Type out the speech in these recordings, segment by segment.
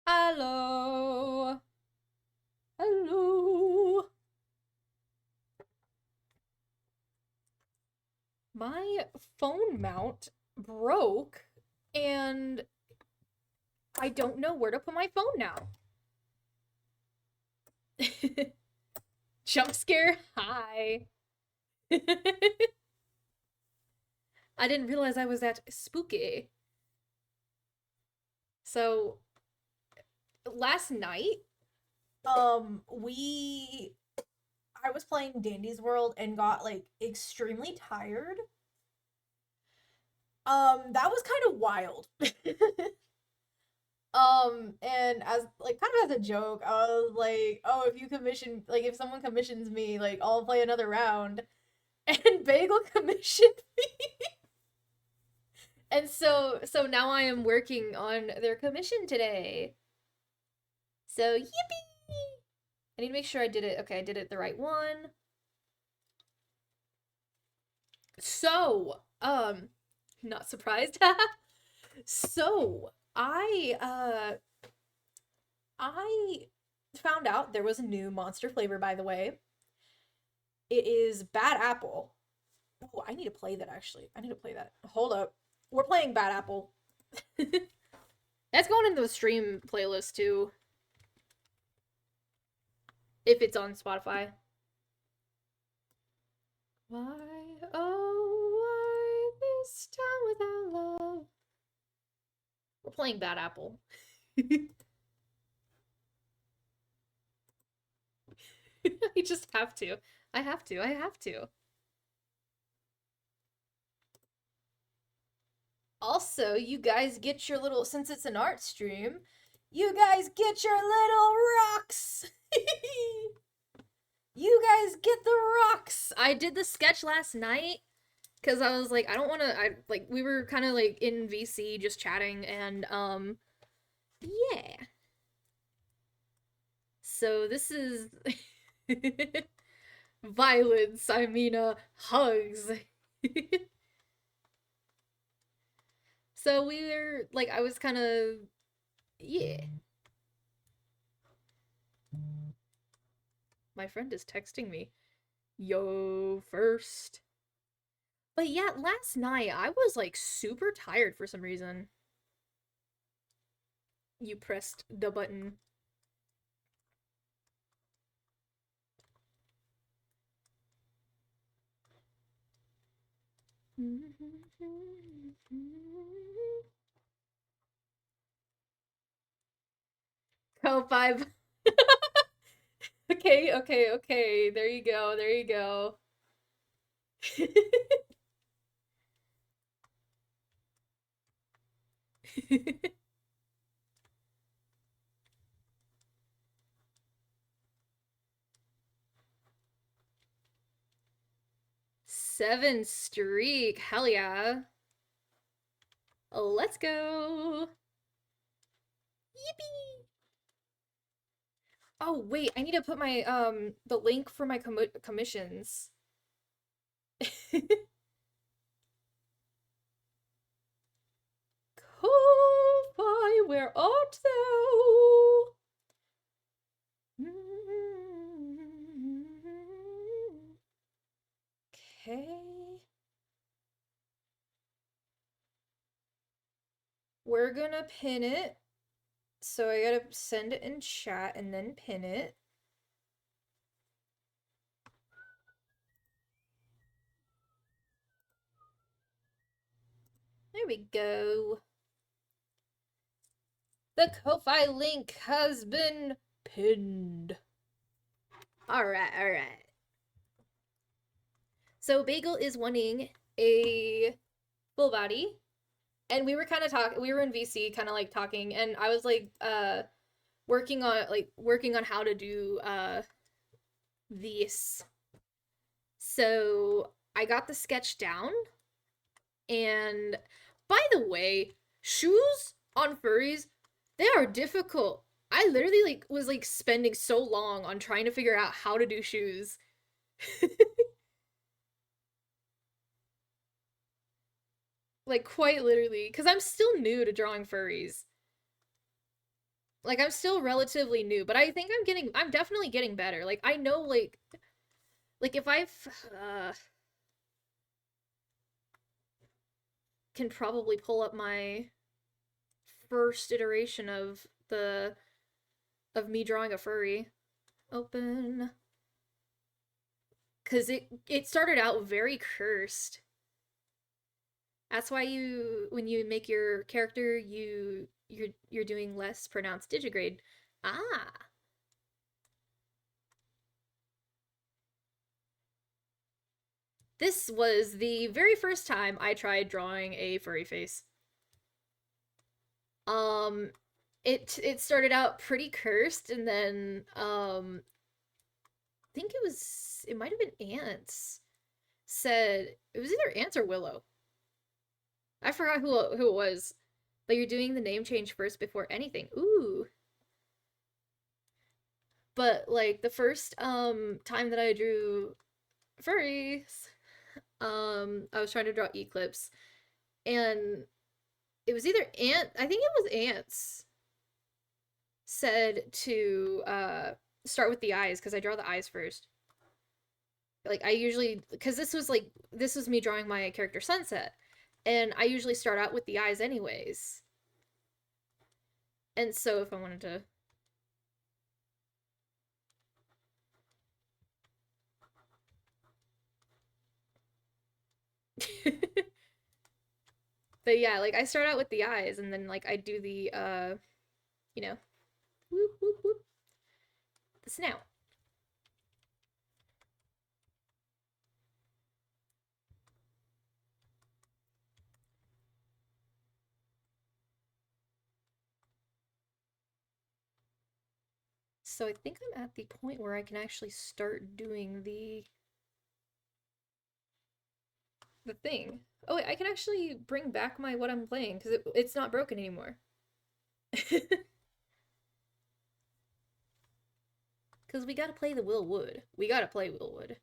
Hello. Hello. My phone mount broke and I don't know where to put my phone now. Jump scare. Hi. I didn't realize I was that spooky. So, last night, we I was playing Dandy's World and got like extremely tired. That was kind of wild. And as like kind of as a joke, I was like, "Oh, if you commission like if someone commissions me, like I'll play another round." And Bagel commissioned me. And so now I am working on their commission today. So, yippee! I need to make sure I did it. Okay, I did it the right one. So, not surprised. So, I found out there was a new monster flavor, by the way. It is Bad Apple. Oh, I need to play that actually. I need to play that. Hold up. We're playing Bad Apple. That's going into the stream playlist too, if it's on Spotify. Why, oh, why this time without love? We're playing Bad Apple. I just have to. I have to. I have to. Also, you guys get your little, since it's an art stream, you guys get your little rocks. You guys get the rocks. I did the sketch last night because I was like, I don't want to. I like we were kind of like in VC just chatting, and yeah. So this is violence. I mean, hugs. So we were like, I was kind of yeah. My friend is texting me. Yo, first. But yeah, last night I was like super tired for some reason. You pressed the button. Oh, five. Okay, okay, okay. There you go. There you go. 7 streak. Hell yeah. Let's go. Yippee. Oh, wait. I need to put my the link for my commissions. Ko-fi, where art thou? Okay. We're gonna pin it. So I gotta send it in chat and then pin it. There we go. The Ko-Fi link has been pinned. Alright, alright. So Bagel is wanting a full body. And we were kind of talking, we were in VC kind of like talking, and I was like, working on how to do this. So I got the sketch down, and by the way, shoes on furries, they are difficult. I literally like was like spending so long on trying to figure out how to do shoes. Like quite literally, because I'm still new to drawing furries. Like I'm still relatively new, but I think I'm definitely getting better. Like I know like if I've can probably pull up my first iteration of me drawing a furry. Open, cuz it started out very cursed. That's why you when you make your character, you're doing less pronounced digigrade. Ah. This was the very first time I tried drawing a furry face. Um it started out pretty cursed and then I think it might have been Ants said it was either Ants or Willow. I forgot who it was. But you're doing the name change first before anything. Ooh. But like the first time that I drew furries, I was trying to draw Eclipse and it was either I think it was Ants said to start with the eyes because I draw the eyes first. Like I usually because this was me drawing my character Sunset and I usually start out with the eyes anyways. And so if I wanted to but yeah, like I start out with the eyes and then like I do the you know, whoop whoop whoop the snout. So I think I'm at the point where I can actually start doing the thing. Oh wait, I can actually bring back my what I'm playing because it's not broken anymore. Because we gotta play the Will Wood. We gotta play Will Wood.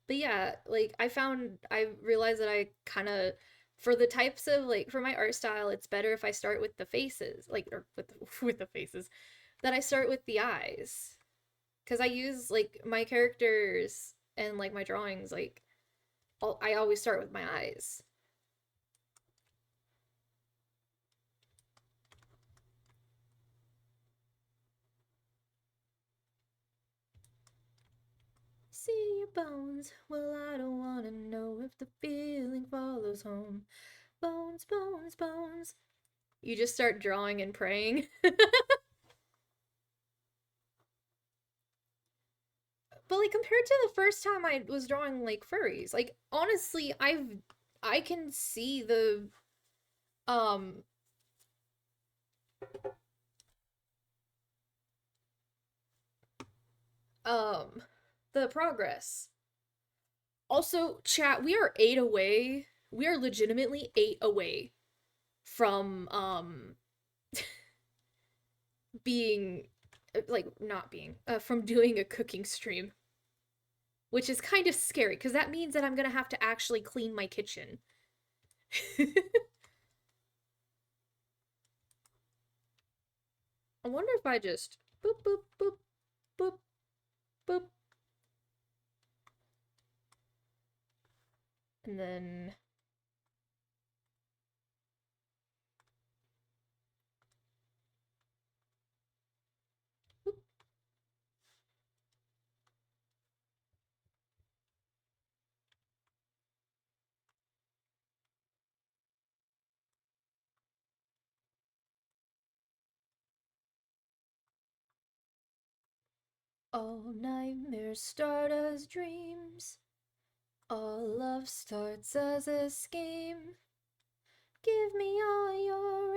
But yeah, like I realized that I kind of for the types of like for my art style, it's better if I start with the faces, like or with with the faces, that I start with the eyes. Because I use like my characters and like my drawings, like I always start with my eyes. See your bones. Well, I don't wanna know if the feeling follows home. Bones, bones, bones. You just start drawing and praying. But like compared to the first time I was drawing like furries, like honestly, I can see um um the progress. Also, chat, we are 8 away. We are legitimately 8 away from being like not being from doing a cooking stream, which is kind of scary because that means that I'm going to have to actually clean my kitchen. I wonder if I just boop boop boop boop boop and then boop. All nightmares start as dreams. All love starts as a scheme. Give me all your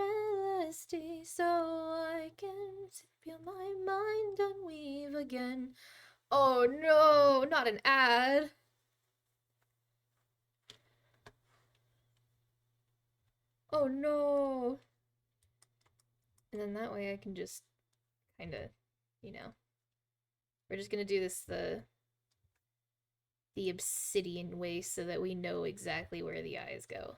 LSD so I can feel my mind unweave again. Oh no, not an ad. Oh no. And then that way I can just kind of, you know, we're just gonna do this the obsidian way so that we know exactly where the eyes go.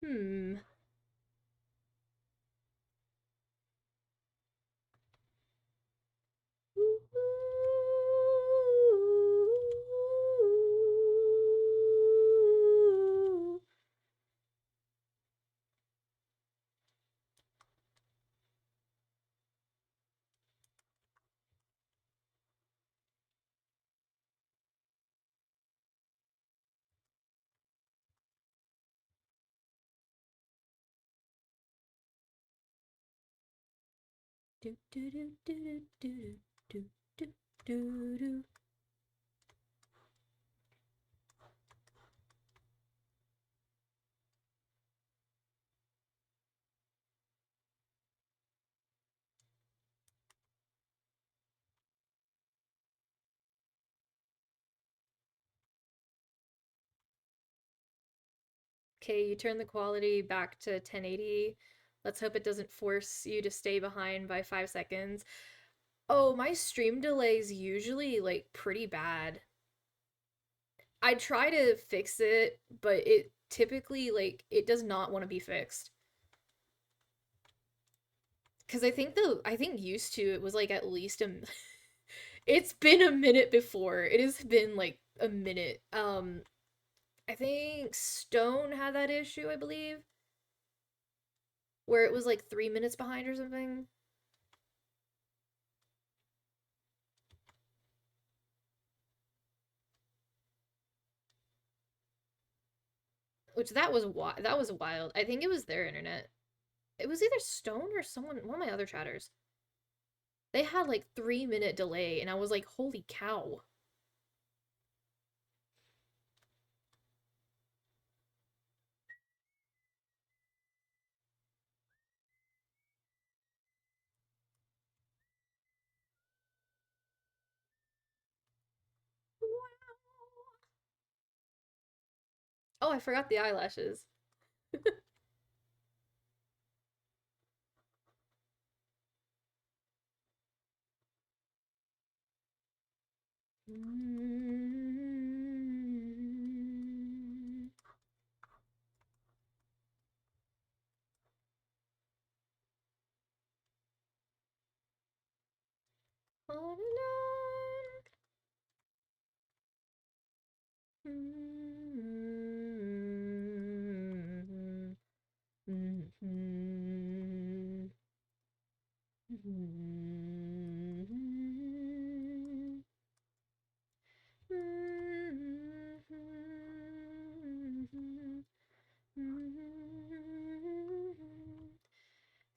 Hmm. Do do do do do do do do do. Okay, you turn the quality back to 1080. Let's hope it doesn't force you to stay behind by 5 seconds. Oh, my stream delay is usually like pretty bad. I try to fix it, but it typically like it does not want to be fixed. Cause I think used to it was like at least a it's been a minute before. It has been like a minute. I think Stone had that issue, I believe, where it was like 3 minutes behind or something. Which that was wild. I think it was their internet. It was either Stone or one of my other chatters. They had like 3 minute delay, and I was like, holy cow. Oh, I forgot the eyelashes. On and on.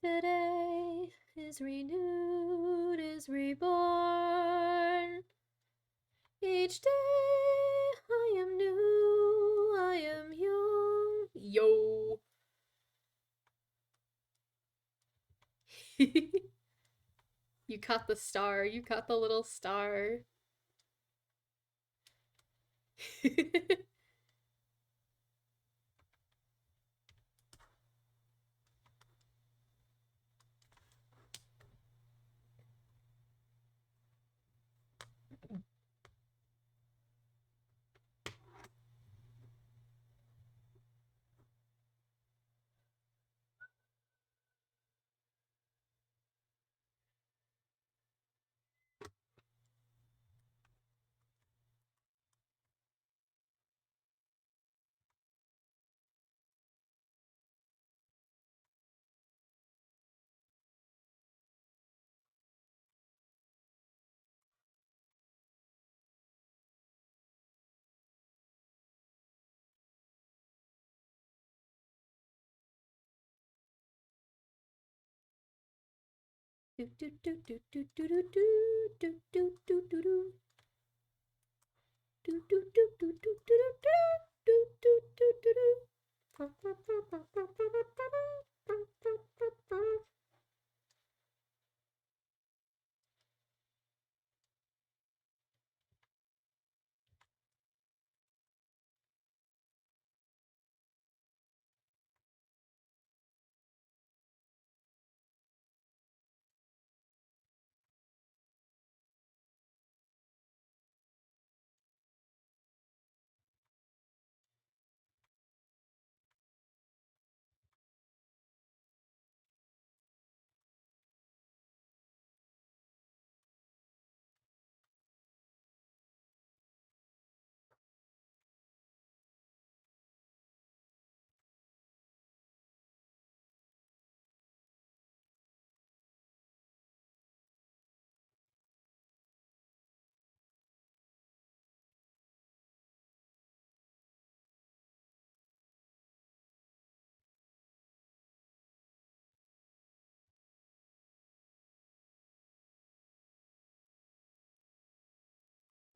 The day is renewed, is reborn. Each day I am new, I am young. Yo. You caught the star, you caught the little star. Do do do do do do do do do do do do. Do do do do do do do do do do do do.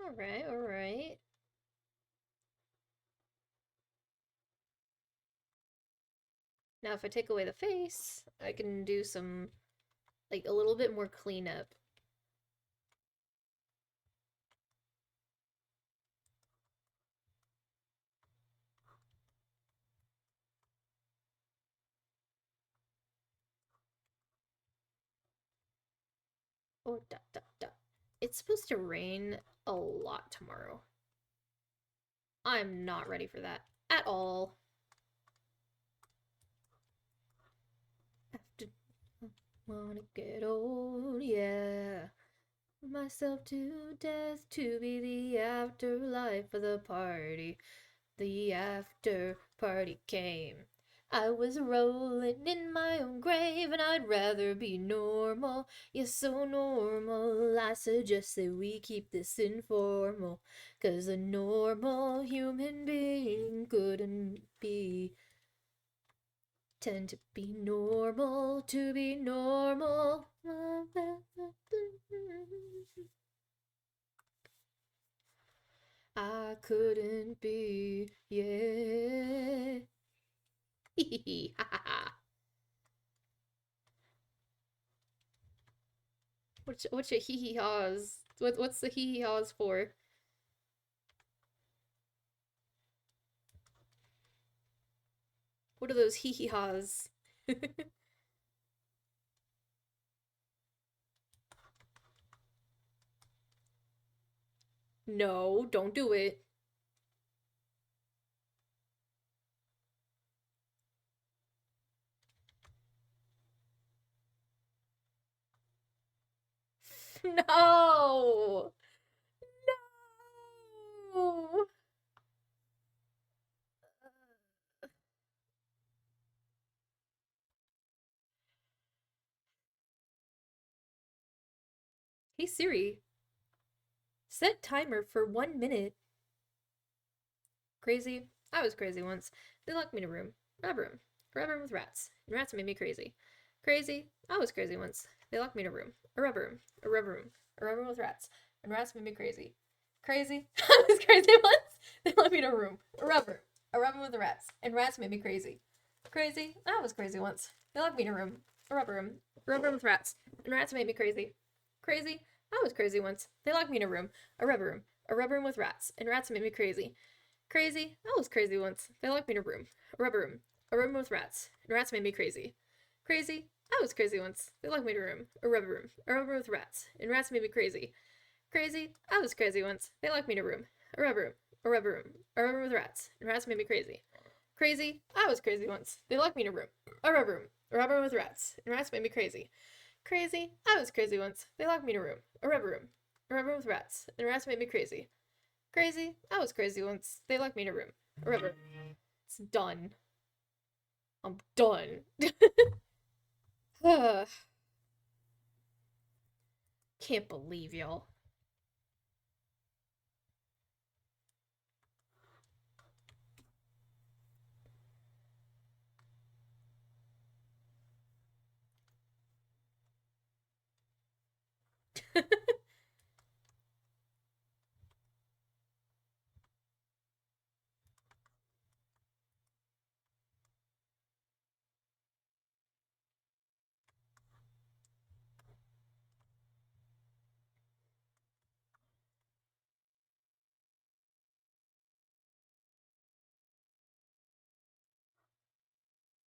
Alright, alright. Now if I take away the face, I can do some, like, a little bit more cleanup. Oh, da da da. It's supposed to rain a lot tomorrow. I'm not ready for that at all. After wanna get old, yeah. Myself to death to be the afterlife of the party. The after party came. I was rolling in my own grave and I'd rather be normal. Yes, so normal. I suggest that we keep this informal. 'Cause a normal human being couldn't tend to be normal, to be normal. I couldn't be, yeah. What's your hee hee haws? What's the hee hee haws for? What are those hee hee haws? No, don't do it. No! No! Hey Siri, set timer for 1 minute. Crazy? I was crazy once. They locked me in a room. A room. A rubber room with rats. And rats made me crazy. Crazy? I was crazy once. They locked me in a room. A rubber room. A rubber room. A rubber room with rats. And rats made me crazy. Crazy? I was crazy once. They locked me in a room. A rubber. A rubber room with rats. And rats made me crazy. Crazy? I was crazy once. They locked me in a room. A rubber room. A rubber room with rats. And rats made me crazy. Crazy? I was crazy once. They locked me in a room. A rubber room. A rubber room with rats. And rats made me crazy. Crazy? I was crazy once. They locked me in a room. A rubber room. A room with rats. And rats made me crazy. Crazy? I was crazy once. They locked me in a room. A rubber room. A rubber room with rats. And rats made me crazy. Crazy? I was crazy once. They locked me in a room. A rubber room. A rubber room. A rubber room with rats. And rats made me crazy. Crazy? I was crazy once. They locked me in a room. A rubber room. A rubber room with rats. And rats made me crazy. Crazy? I was crazy once. They locked me in a room. A rubber room. A rubber room with rats. And rats made me crazy. Crazy? I was crazy once. They locked me in a room. A rubber. It's done. I'm done. Can't believe y'all.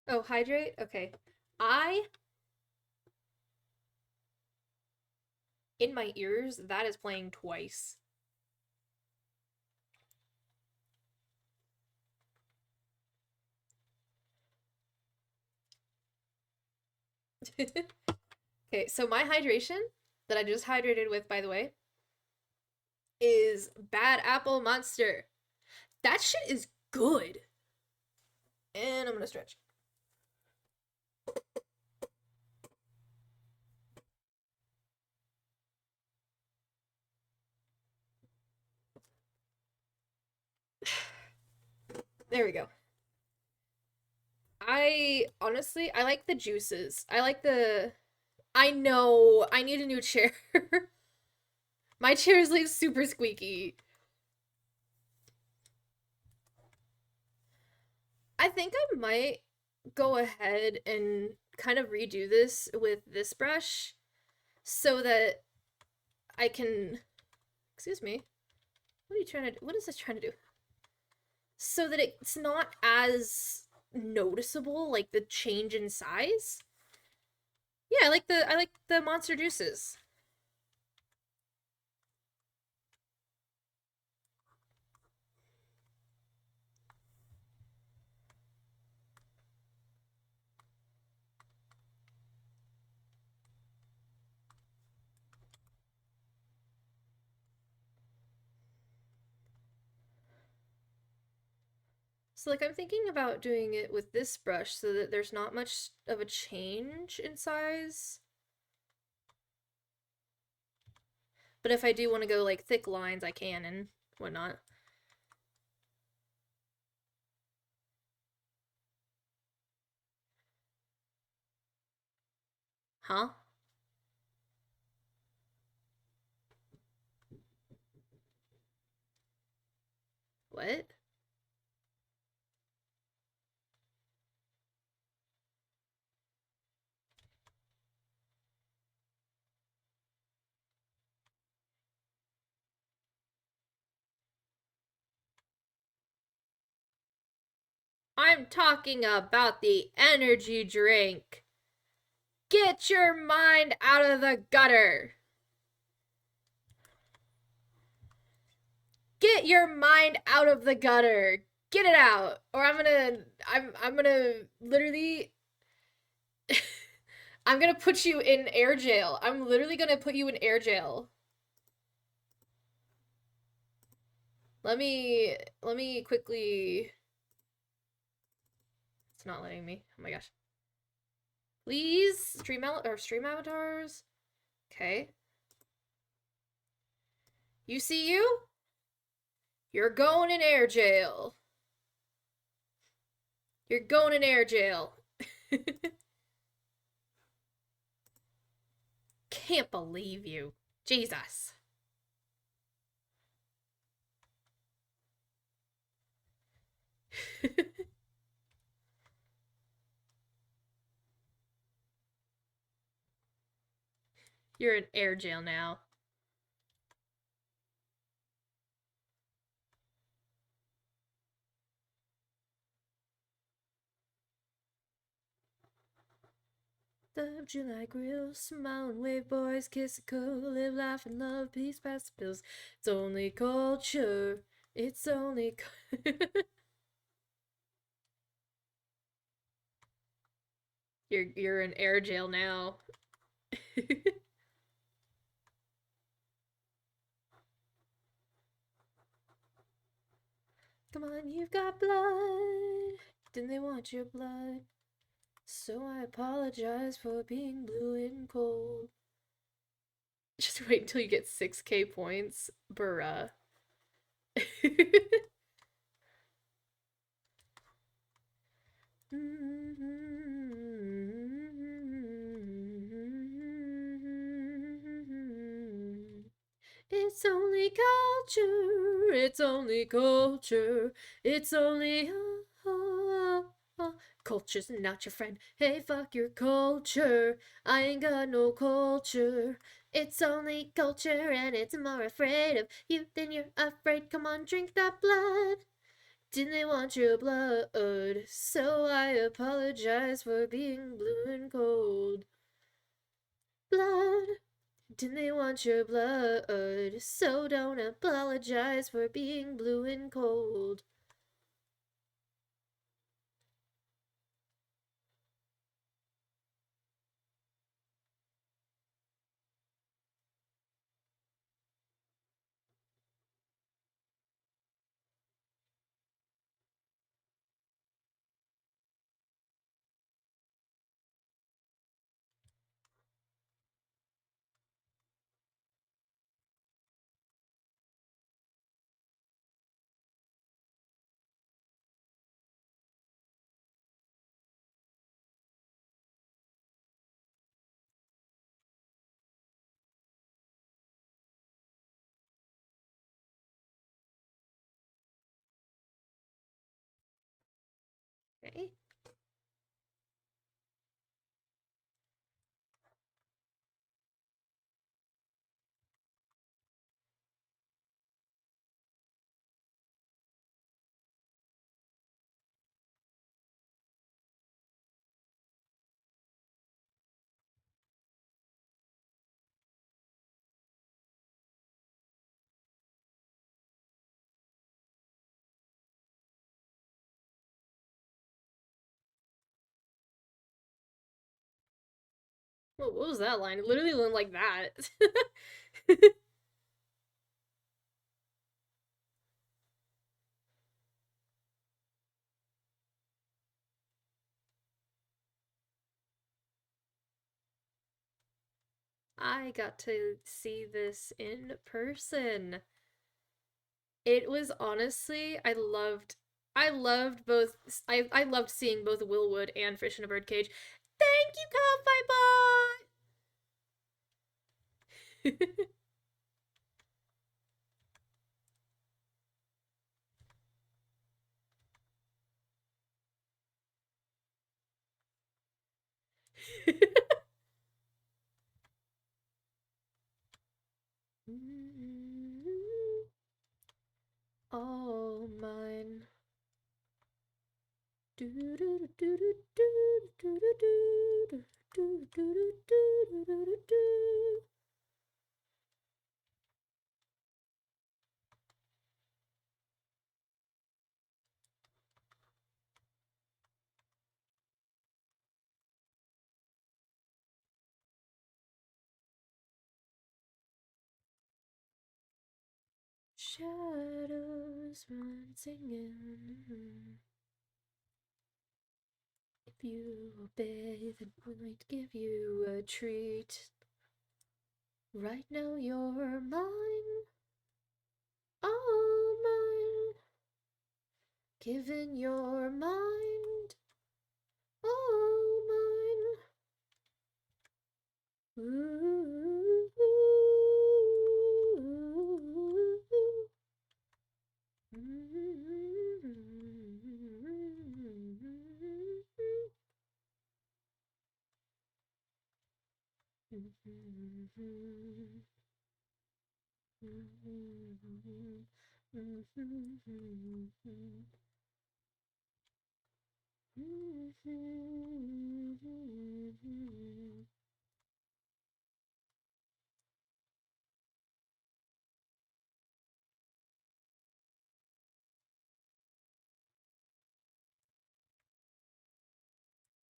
Oh, hydrate? Okay. I, in my ears, that is playing twice. Okay, so my hydration that I just hydrated with, by the way, is Bad Apple Monster. That shit is good. And I'm gonna stretch. There we go. I honestly, I like the juices. I like the. I know. I need a new chair. My chair is like super squeaky. I think I might go ahead and kind of redo this with this brush so that I can. Excuse me. What are you trying to do? What is this trying to do? So that it's not as noticeable, like the change in size. Yeah, I like the Monster Juices. So like I'm thinking about doing it with this brush so that there's not much of a change in size. But if I do want to go like thick lines, I can and whatnot. Huh? What? I'm talking about the energy drink. Get your mind out of the gutter. Get your mind out of the gutter. Get it out. Or I'm gonna literally I'm gonna put you in air jail. I'm literally gonna put you in air jail. Let me quickly. It's not letting me. Oh my gosh. Please stream avatars. Okay. You see you? You're going in air jail. You're going in air jail. Can't believe you. Jesus. You're in air jail now. The July grill, smile and wave, boys, kiss a girl, live, laugh, and love, peace, pass the pills. It's only culture. It's only. You're in air jail now. Come on, you've got blood. Didn't they want your blood? So I apologize for being blue and cold. Just wait until you get 6K points, bruh. It's only culture, it's only culture, it's only culture's not your friend. Hey, fuck your culture. I ain't got no culture. It's only culture and it's more afraid of you than you're afraid. Come on, drink that blood. Didn't they want your blood? So I apologize for being blue and cold. Blood. Didn't they want your blood? So don't apologize for being blue and cold. Okay. Whoa, what was that line? It literally went like that. I got to see this in person. It was honestly, I loved both I loved seeing both Willwood and Fish in a Birdcage. Thank you, Ko-Fi Bot. All mine. Shadows run singing. If you obey, then we might give you a treat. Right now you're mine, all mine. Given your mind, all mine. Ooh,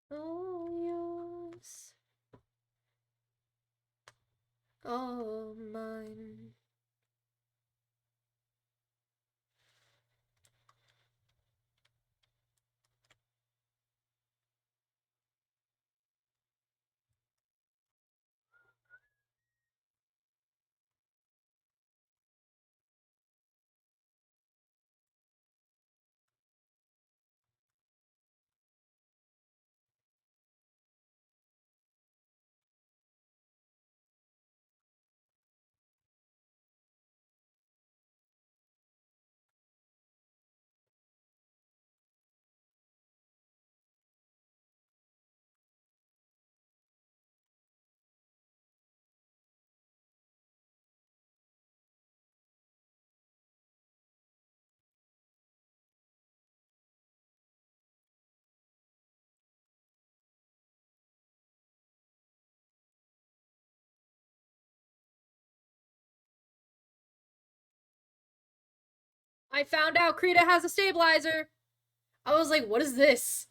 all yours, all mine. I found out Krita has a stabilizer. I was like, what is this?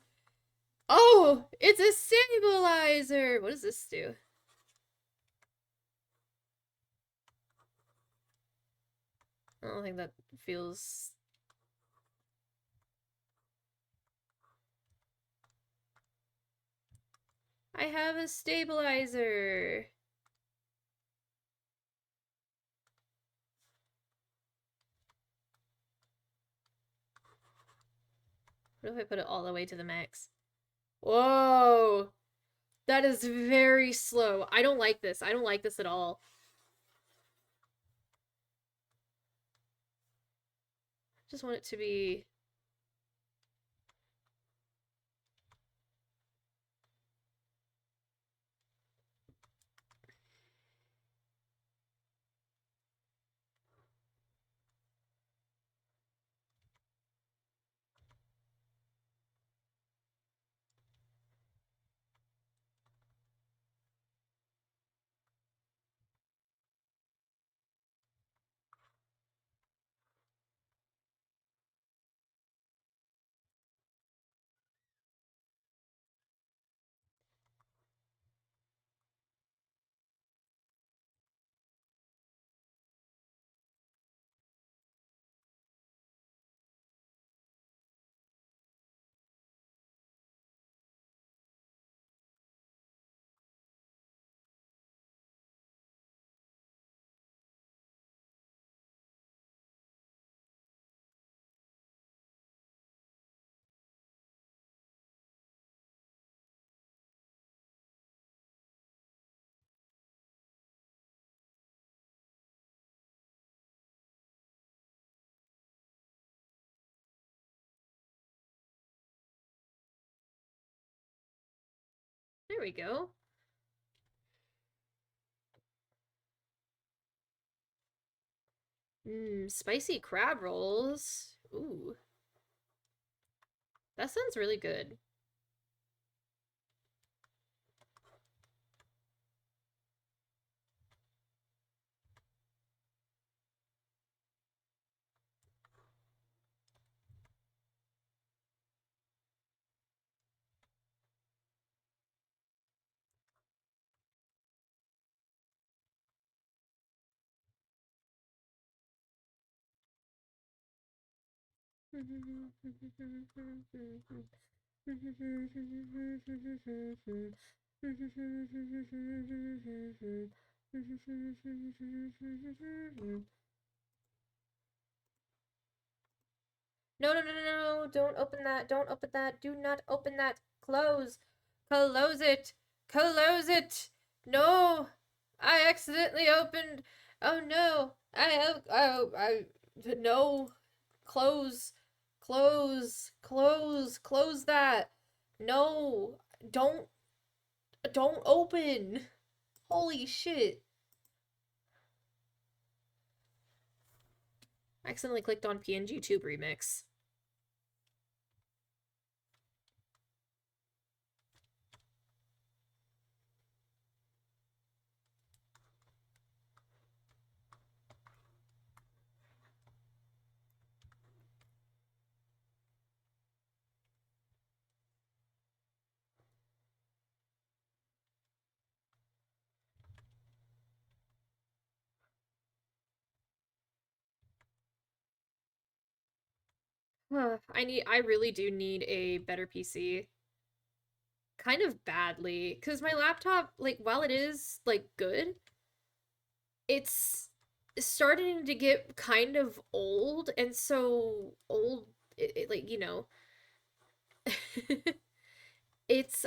Oh, it's a stabilizer. What does this do? I don't think that feels... I have a stabilizer. What if I put it all the way to the max? Whoa! That is very slow. I don't like this. I don't like this at all. Just want it to be... There we go. Spicy crab rolls. Ooh. That sounds really good. No, no, no, no, no, don't open that. Don't open that. Do not open that. Close. Close it. Close it. No. I accidentally opened. Oh no. No. Close. Close. Close. Close that. No. Don't open. Holy shit. I accidentally clicked on PNG Tube Remix. I really do need a better PC. Kind of badly, because my laptop, like, while it is, like, good, it's starting to get kind of old, and so old, like, it's,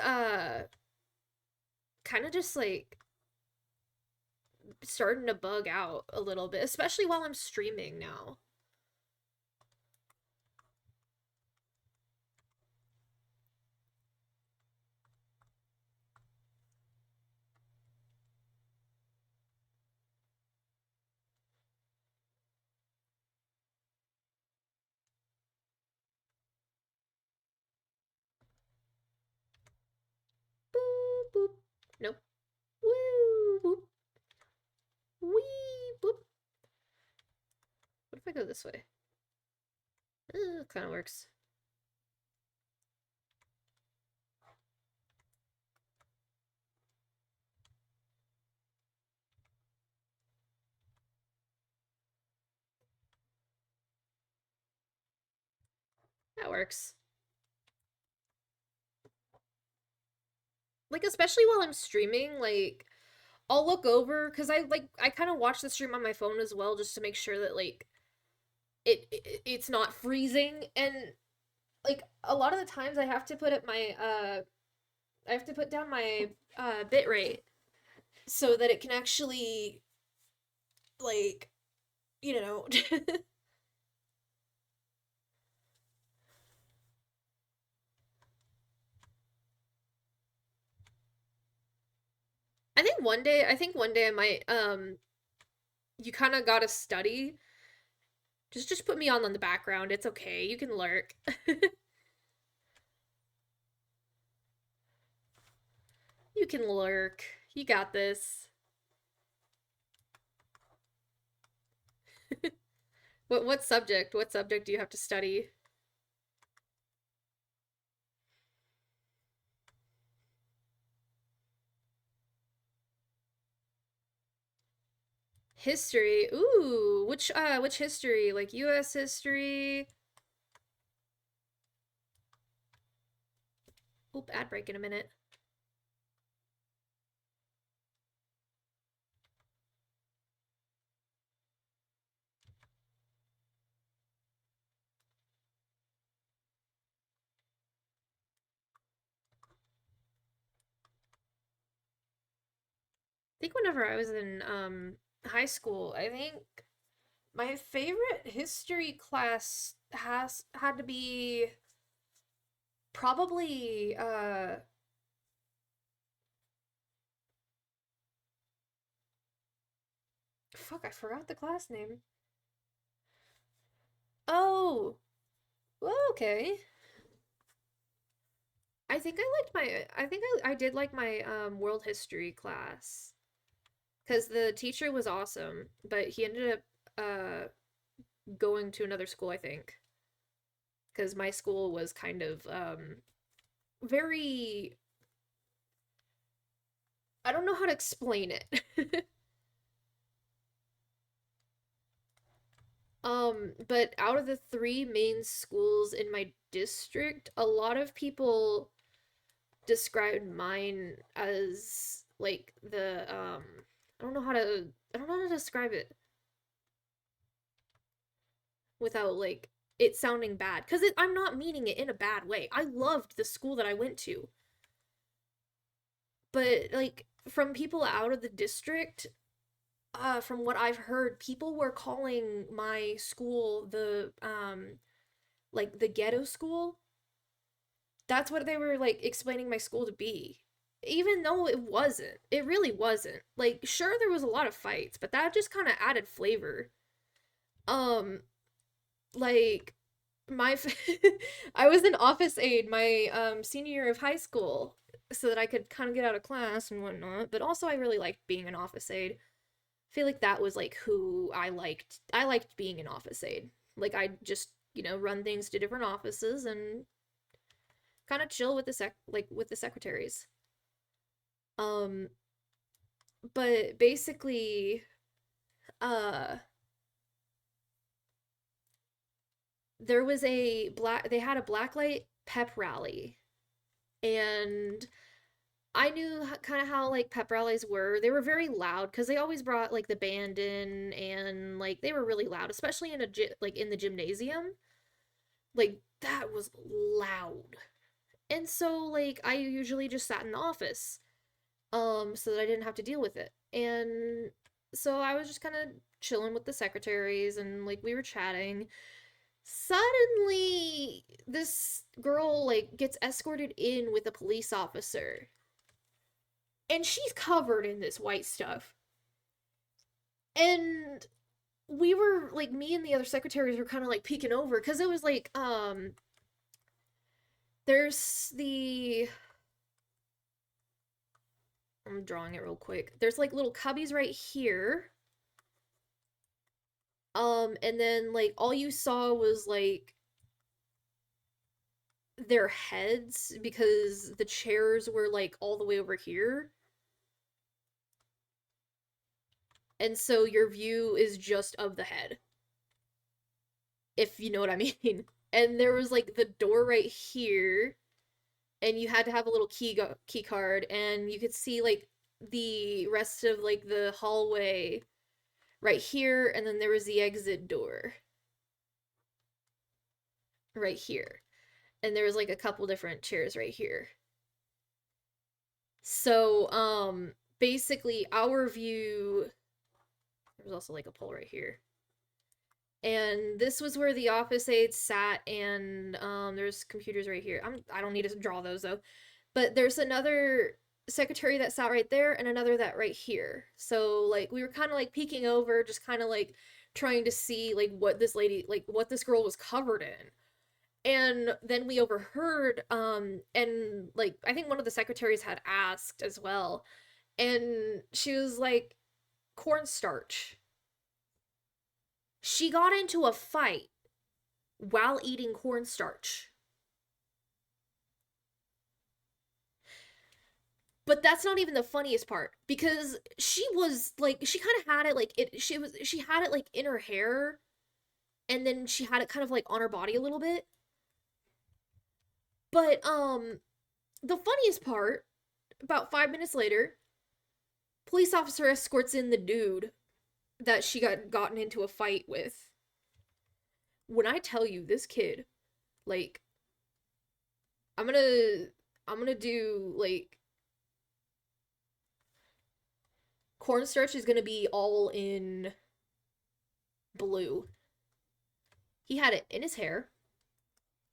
kind of just, like, starting to bug out a little bit, especially while I'm streaming now. Boop, boop. Nope. Woo, boop. Wee, boop. What if I go this way? Kind of works. That works. Like, especially while I'm streaming, like, I'll look over because I kind of watch the stream on my phone as well just to make sure that like it's not freezing, and like a lot of the times I have to put up my I have to put down my bit rate so that it can actually like you know I think one day I might you kind of got to study. Just put me on the background. It's okay. You can lurk. You can lurk. You got this. What subject? What subject do you have to study? History. Ooh, which history? Like US history? Oop, ad break in a minute. I think whenever I was in high school, I think my favorite history class has had to be probably fuck, I forgot the class name. Oh, well, okay. I think I did like my world history class because the teacher was awesome, but he ended up going to another school, I think, because my school was kind of very, I don't know how to explain it. But out of the three main schools in my district, a lot of people described mine as like the I don't know how to describe it without like it sounding bad because I'm not meaning it in a bad way. I loved the school that I went to, but like from people out of the district, from what I've heard, people were calling my school the like the ghetto school. That's what they were like explaining my school to be. Even though it wasn't. It really wasn't. Like sure there was a lot of fights, but that just kind of added flavor. Um like my I was an office aide my senior year of high school so that I could kind of get out of class and whatnot, but also I really liked being an office aide. I feel like that was like who I liked. I liked being an office aide. Like I just, run things to different offices and kind of chill with the secretaries. Um but basically uh there was they had a blacklight pep rally, and I knew kind of how like pep rallies were. They were very loud because they always brought like the band in, and like they were really loud, especially in like in the gymnasium. Like that was loud. And so like I usually just sat in the office so that I didn't have to deal with it. And so I was just kind of chilling with the secretaries and like we were chatting. Suddenly this girl like gets escorted in with a police officer, and she's covered in this white stuff. And we were like me and the other secretaries were kind of like peeking over because it was like there's the I'm drawing it real quick. There's like little cubbies right here. And then like all you saw was like their heads because the chairs were like all the way over here. And so your view is just of the head, if you know what I mean. And there was like the door right here, and you had to have a little key card, and you could see like the rest of like the hallway right here, and then there was the exit door right here. And there was like a couple different chairs right here. So, basically our view, there's also like a pole right here. And this was where the office aides sat, and there's computers right here. I don't need to draw those though. But there's another secretary that sat right there and another that right here. So like we were kind of like peeking over, just kind of like trying to see like what this girl was covered in. And then we overheard and like I think one of the secretaries had asked as well, and she was like, cornstarch. She got into a fight while eating cornstarch. But that's not even the funniest part, because she was like she kind of had it like she had it like in her hair, and then she had it kind of like on her body a little bit. But the funniest part, about 5 minutes later, police officer escorts in the dude that she got gotten into a fight with. When I tell you this kid, like I'm gonna do like cornstarch is gonna be all in blue. He had it in his hair.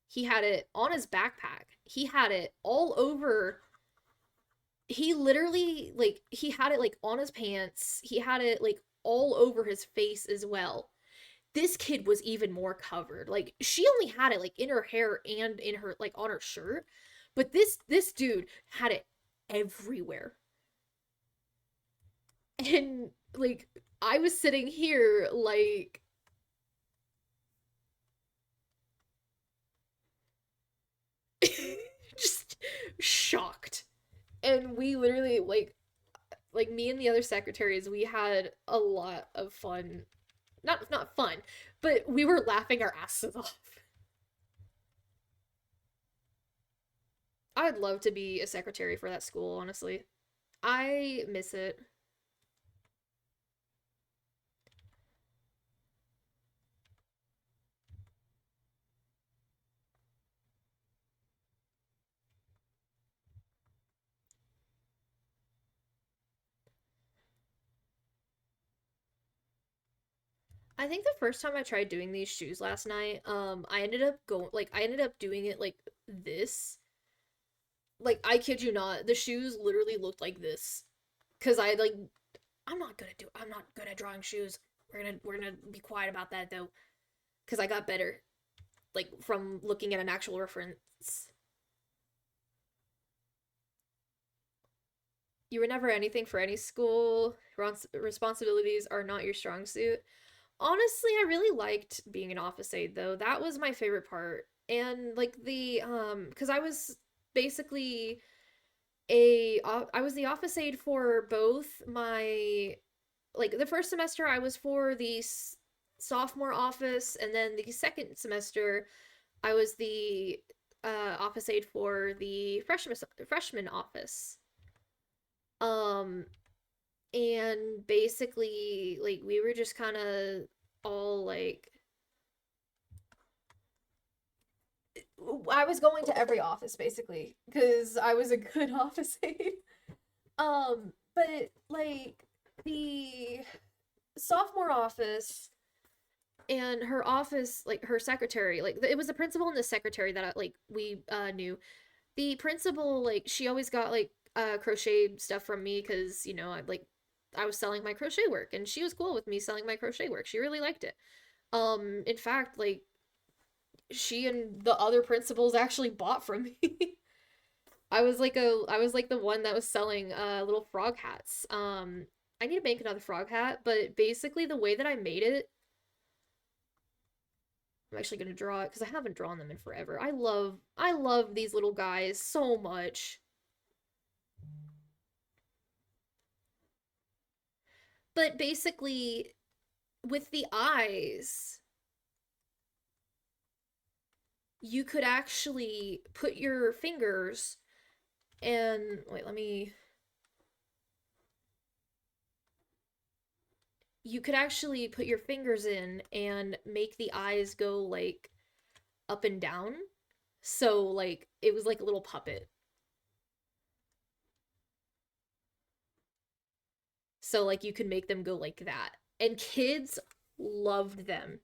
He had it on his backpack. He had it all over. He literally like he had it like on his pants. He had it like all over his face as well. This kid was even more covered. Like she only had it like in her hair and in her like on her shirt, but this dude had it everywhere. And like I was sitting here like just shocked. And we literally like me and the other secretaries, we had a lot of fun. Not fun, but we were laughing our asses off. I'd love to be a secretary for that school, honestly. I miss it. I think the first time I tried doing these shoes last night, I ended up doing it like this. Like I kid you not, the shoes literally looked like this. Cause I like I'm not good at drawing shoes. We're gonna be quiet about that though. Cause I got better. Like from looking at an actual reference. You were never anything for any school. Responsibilities are not your strong suit. Honestly, I really liked being an office aide though. That was my favorite part. And like the cuz I was basically I was the office aide for both my like the first semester I was for the sophomore office, and then the second semester I was the office aide for the freshman office. Um and basically like we were just kind of all like I was going to every office basically because I was a good office aide. But like the sophomore office and her office, like her secretary, like it was the principal and the secretary that like we knew. The principal, like she always got like crochet stuff from me because I was selling my crochet work and she was cool with me selling my crochet work. She really liked it. In fact, like she and the other principals actually bought from me. I was like the one that was selling little frog hats. I need to make another frog hat, but basically the way that I made it, I'm actually gonna draw it because I haven't drawn them in forever. I love these little guys so much. But basically with the eyes, you could actually put your fingers and wait, let me you could actually put your fingers in and make the eyes go like up and down. So like it was like a little puppet. So like you could make them go like that. And kids loved them.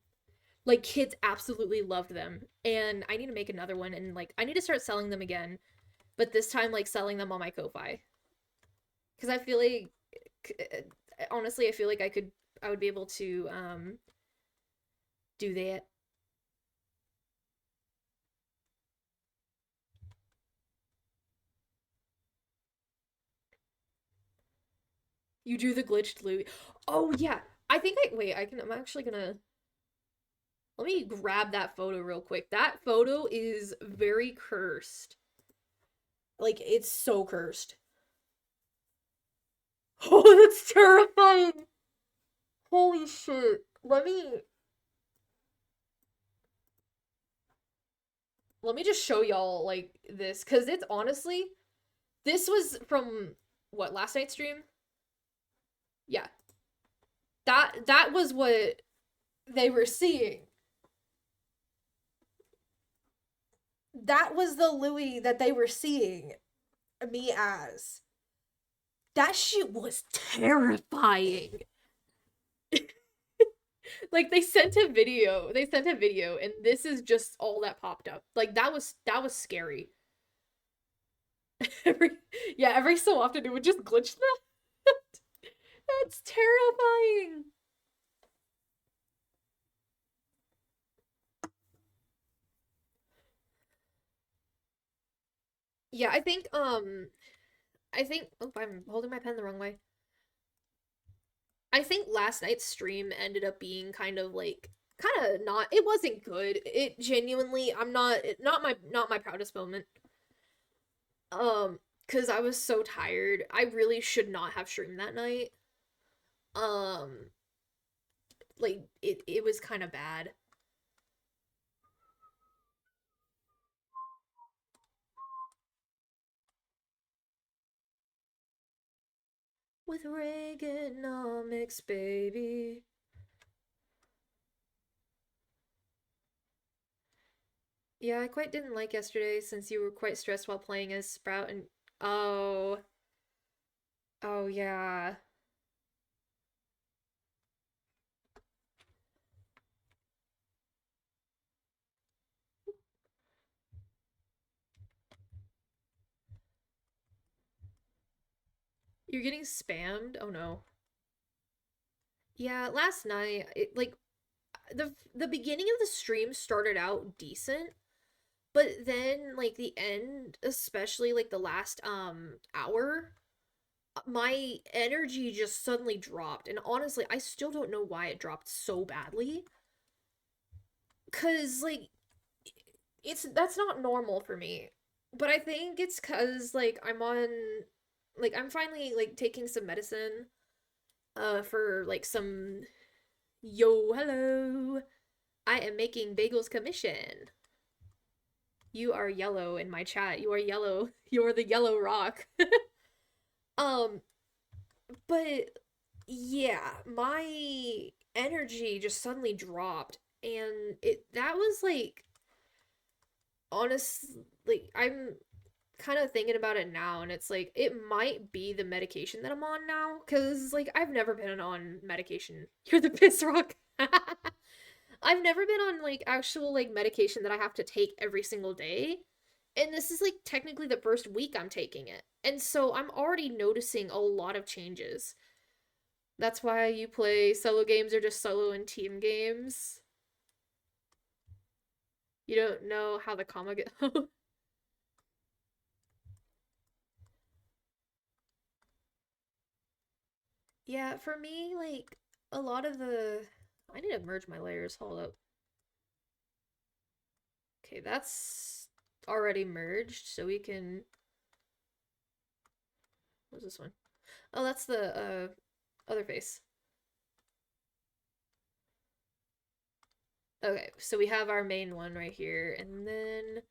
Like kids absolutely loved them. And I need to make another one and like I need to start selling them again, but this time like selling them on my Ko-fi. Cuz I feel like honestly I feel like I would be able to do that. You drew the glitched Louis. Oh yeah. I think I wait, I'm actually gonna let me grab that photo real quick. That photo is very cursed. Like it's so cursed. Oh, that's terrifying. Holy shit. Let me just show y'all like this cuz it's honestly this was from what last night's stream? Yeah. That was what they were seeing. That was the Louis that they were seeing me as. That shit was terrifying. Like they sent a video. They sent a video and this is just all that popped up. Like that was scary. every yeah, every so often it would just glitch that. That's terrifying. Yeah, I think oh, I'm holding my pen the wrong way. I think last night's stream ended up being kind of like kind of not it wasn't good. It genuinely I'm not my proudest moment. Um cuz I was so tired. I really should not have streamed that night. Um like it was kind of bad. With Reaganomics, baby. Yeah, I quite didn't like yesterday since you were quite stressed while playing as Sprout and oh, oh yeah. You're getting spammed? Oh no. Yeah, last night like the beginning of the stream started out decent, but then like the end, especially like the last hour, my energy just suddenly dropped. And honestly, I still don't know why it dropped so badly. 'Cause like that's not normal for me. But I think it's cuz like I'm finally like taking some medicine for like some yo hello. I am making Bagel's commission. You are yellow in my chat. You are yellow. You are the yellow rock. um but yeah, my energy just suddenly dropped and it that was like honest like I'm kind of thinking about it now and it's like it might be the medication that I'm on now cuz like I've never been on medication. You're the piss rock. I've never been on like actual like medication that I have to take every single day. And this is like technically the first week I'm taking it. And so I'm already noticing a lot of changes. That's why you play solo games or just solo and team games. You don't know how the comma get Yeah, for me, like a lot of the I need to merge my layers. Hold up. Okay, that's already merged, so we can what's this one? Oh, that's the other face. Okay, so we have our main one right here, and then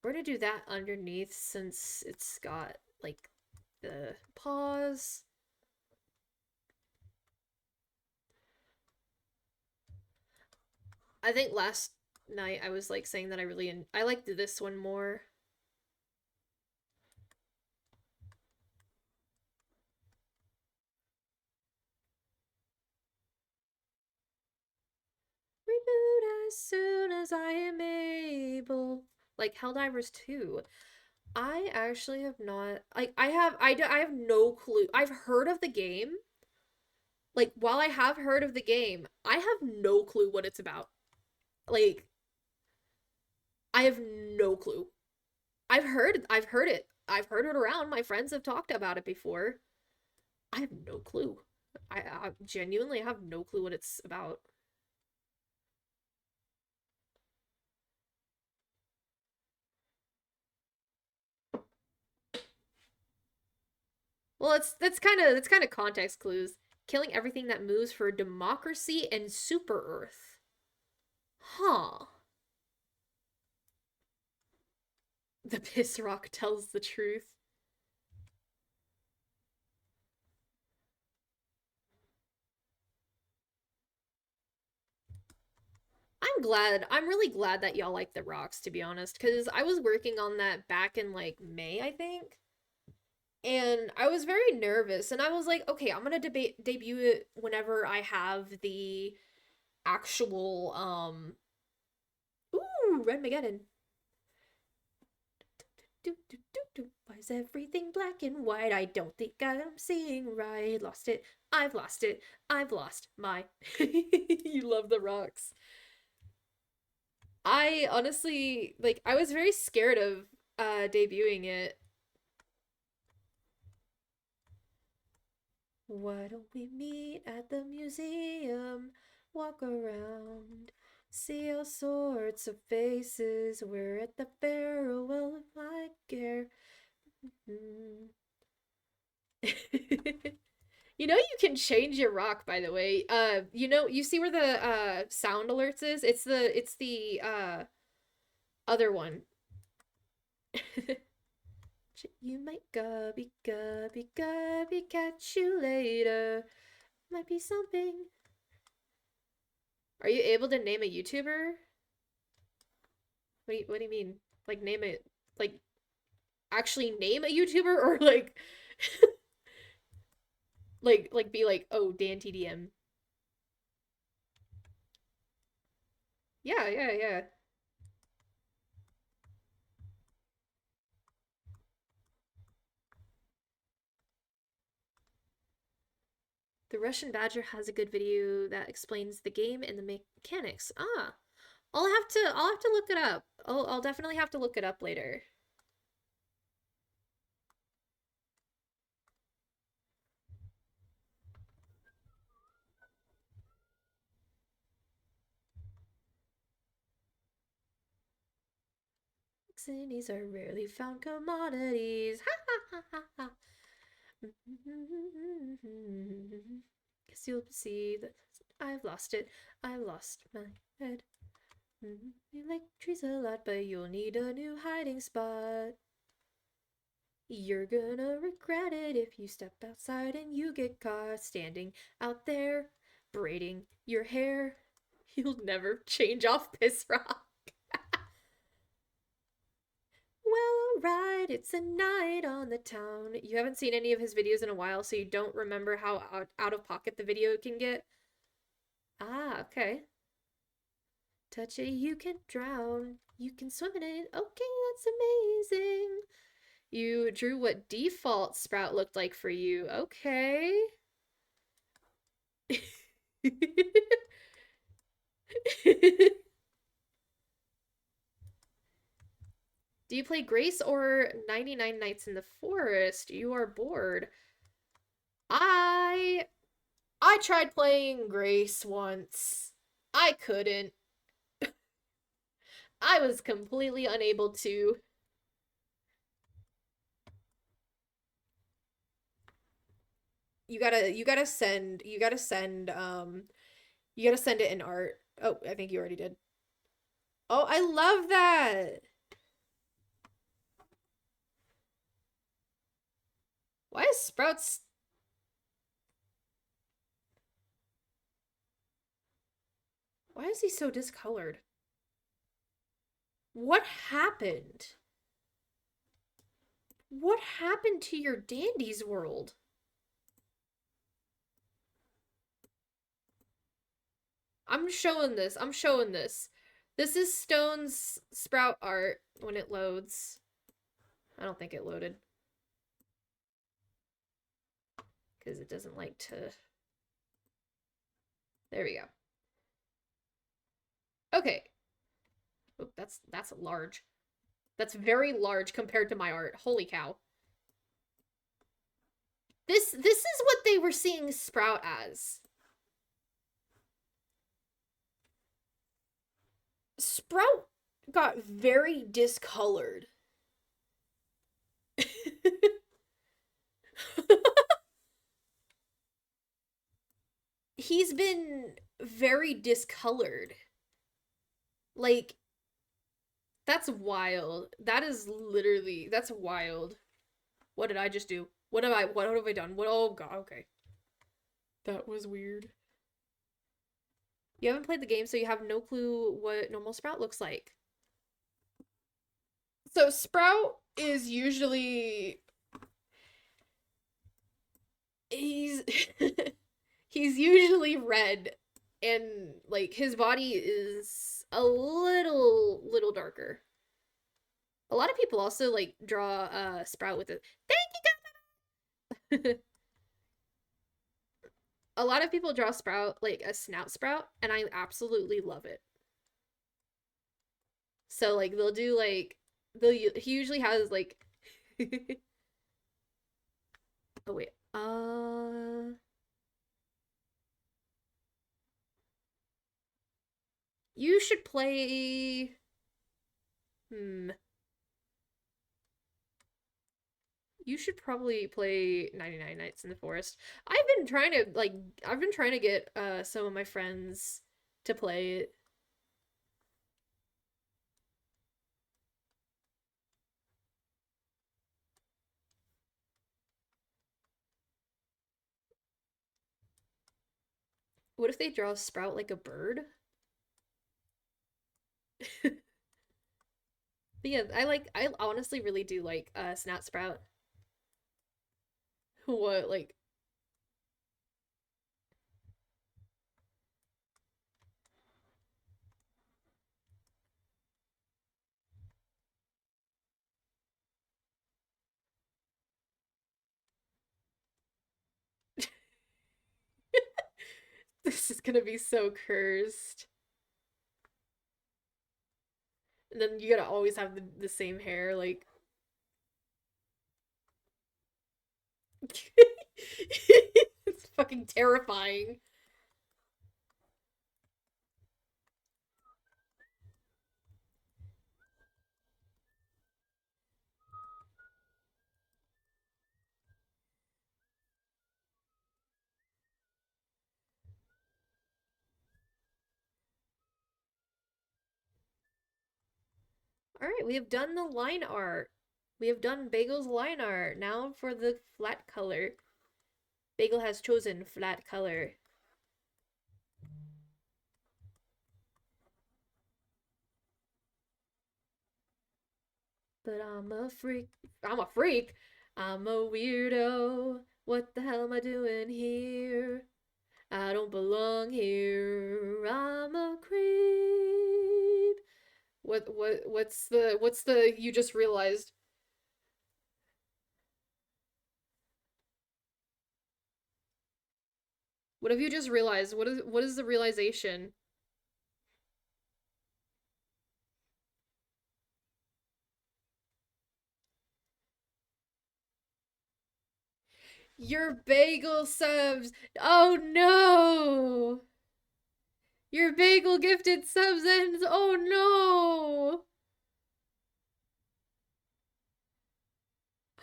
we're gonna do that underneath since it's got like the pause. I think last night I was like saying that I liked this one more. Reboot as soon as I am able. Like Helldivers 2. I actually have not like I have no clue. I've heard of the game. Like while I have heard of the game, I have no clue what it's about. Like I have no clue. I've heard it. I've heard it around. My friends have talked about it before. I have no clue. I genuinely have no clue what it's about. Well, that's kind of context clues. Killing everything that moves for democracy and Super Earth. Huh. The piss rock tells the truth. I'm really glad that y'all like the rocks, to be honest, because I was working on that back in like May, I think. And I was very nervous, and I was like, okay, I'm gonna debut it whenever I have the actual ooh, Red Mageddon. Why is everything black and white? I don't think I'm seeing right. Lost it. I've lost it. I've lost my. You love the rocks. I honestly, like, I was very scared of debuting it. Why don't we meet at the museum? Walk around, see all sorts of faces. We're at the farewell of my care. You know you can change your rock, by the way. You know, you see where the sound alerts is? It's the other one. You might gubby gubby gubby catch you later. Might be something. Are you able to name a YouTuber? What do you mean? Like name it like actually name a YouTuber or like like be like, oh, Dan TDM. Yeah, yeah, yeah. The Russian Badger has a good video that explains the game and the mechanics. Ah, I'll have to look it up. I'll definitely have to look it up later. Xennies are rarely found commodities. Ha ha ha ha ha. Guess you'll see that I've lost it. I lost my head. You like trees a lot, but you'll need a new hiding spot. You're gonna regret it if you step outside and you get caught standing out there, braiding your hair. You'll never change off this rock. Well, alright, it's a night on the town. You haven't seen any of his videos in a while, so you don't remember how out of pocket the video can get? Ah, okay. Touch it, you can drown. You can swim in it. Okay, that's amazing. You drew what default Sprout looked like for you. Okay. Do you play Grace or 99 Nights in the Forest? You are bored. I I tried playing Grace once. I couldn't. I was completely unable to. You gotta send it in art. Oh, I think you already did. Oh, I love that. Why is Sprouts Why is he so discolored? What happened? What happened to your Dandy's world? I'm showing this. I'm showing this. This is Stone's Sprout art when it loads. I don't think it loaded. Because it doesn't like to... There we go. Okay. Oop, that's large. That's very large compared to my art. Holy cow. This is what they were seeing Sprout as. Sprout got very discolored. He's been very discolored. Like, that's wild. That is literally, that's wild. What did I just do? What have I done? Oh god, okay. That was weird. You haven't played the game, so you have no clue what normal Sprout looks like. So Sprout is usually he's he's usually red and like his body is a little darker. A lot of people also like draw Sprout with it. Thank you guys. a lot of people draw Sprout like a snout Sprout, and I absolutely love it. So like they'll do like he usually has like oh wait. You should play hmm. You should probably play 99 Nights in the Forest. I've been trying to get some of my friends to play it. What if they draw a Sprout like a bird? But yeah, I honestly really do like Snout Sprout. What like this is gonna be so cursed. And then you gotta always have the same hair, like it's fucking terrifying. Alright, we have done the line art. We have done Bagel's line art. Now for the flat color. Bagel has chosen flat color. But I'm a freak. I'm a freak. I'm a weirdo. What the hell am I doing here? I don't belong here. I'm a creep. What's the you just realized? What have you just realized? What is the realization? Your bagel subs. Oh no. Your bagel gifted subs ends. Oh no.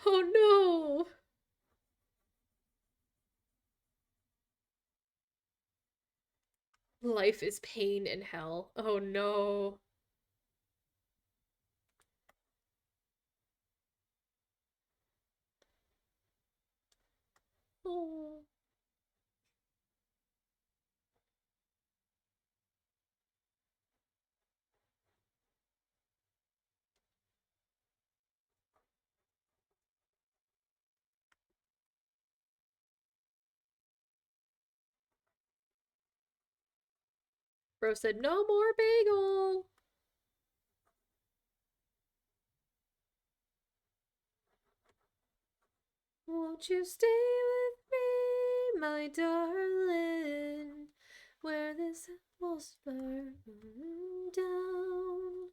Oh no. Life is pain and hell. Oh no. Oh. Bro said no more bagel. Won't you stay with me, my darling, where this apples burn down?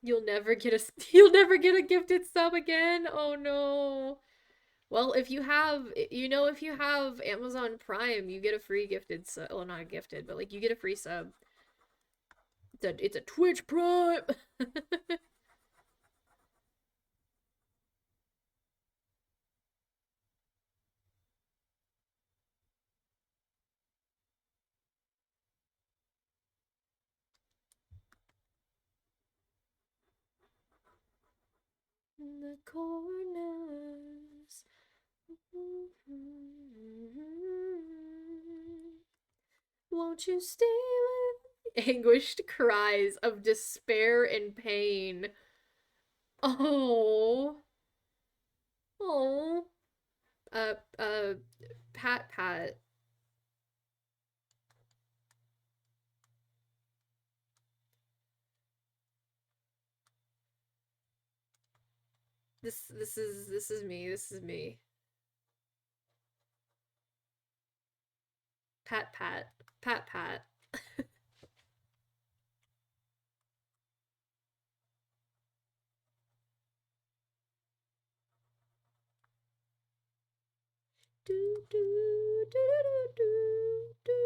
You'll never get a gifted sub again. Oh no. Well, if you have Amazon Prime, you get a free gifted sub. Well, not a gifted, but like you get a free sub. It's a Twitch Prime. In the corners. Won't you stay with anguished cries of despair and pain? Oh, oh, uh, uh, Pat. This is me. This is me. Pat pat. Pat pat. Do do do do do do.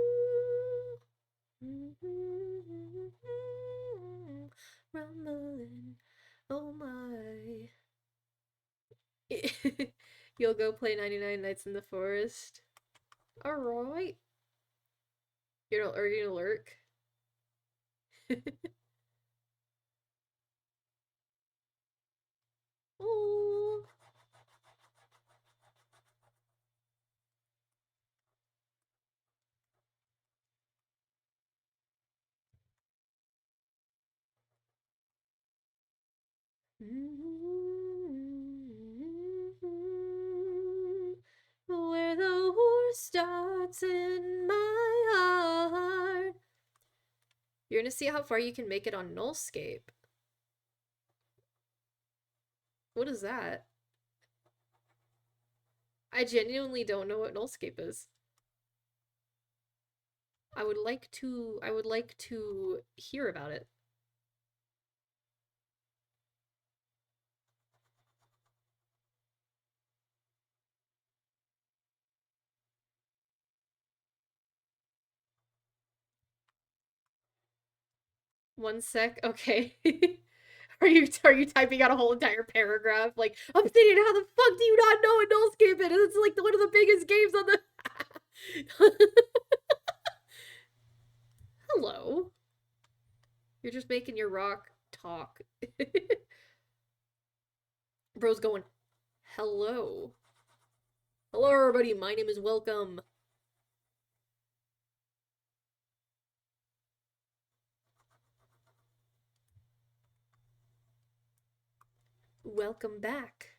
Rumbling. Oh my. You'll go play 99 Nights in the Forest. Alright. Are you gonna lurk? Oh. Where the war starts in my heart. You're gonna see how far you can make it on Nullscape. What is that? I genuinely don't know what Nullscape is. I would like to hear about it. One sec. Okay. Are you typing out a whole entire paragraph? Like, I'm thinking, how the fuck do you not know what Nullscape is? It's like one of the biggest games on the. Hello. You're just making your rock talk. Bro's going, hello. Hello, everybody. My name is Welcome. Welcome back.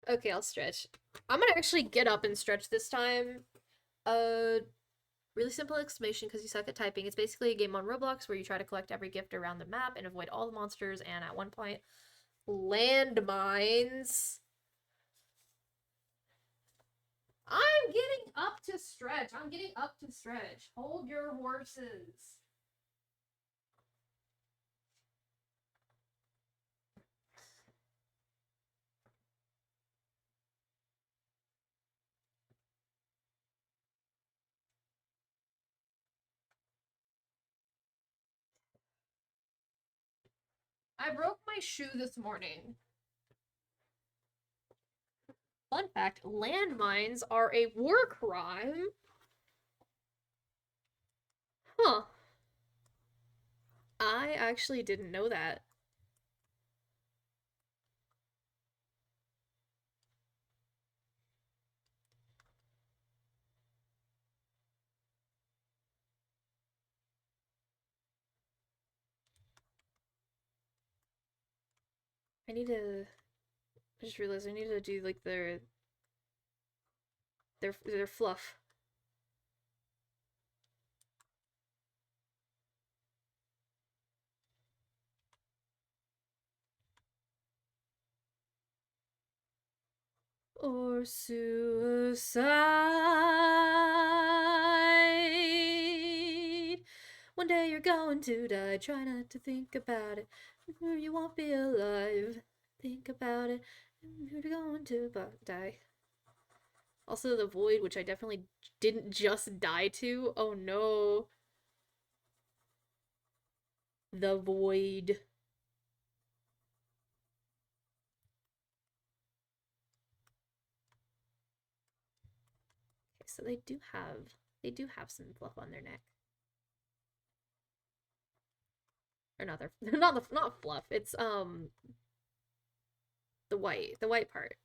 Okay, I'll stretch. I'm gonna actually get up and stretch this time. Really simple explanation because you suck at typing. It's basically a game on Roblox where you try to collect every gift around the map and avoid all the monsters, and at one point, landmines. I'm getting up to stretch. I'm getting up to stretch. Hold your horses. I broke my shoe this morning. Fun fact, landmines are a war crime. Huh. I actually didn't know that. I just realized I need to do like their fluff. Or suicide. One day you're going to die. Try not to think about it. Or you won't be alive. Think about it. You're going to die. Also, the void, which I definitely didn't just die to. Oh no. The void. Okay, so they do have some fluff on their neck. Or not not fluff. It's the white part.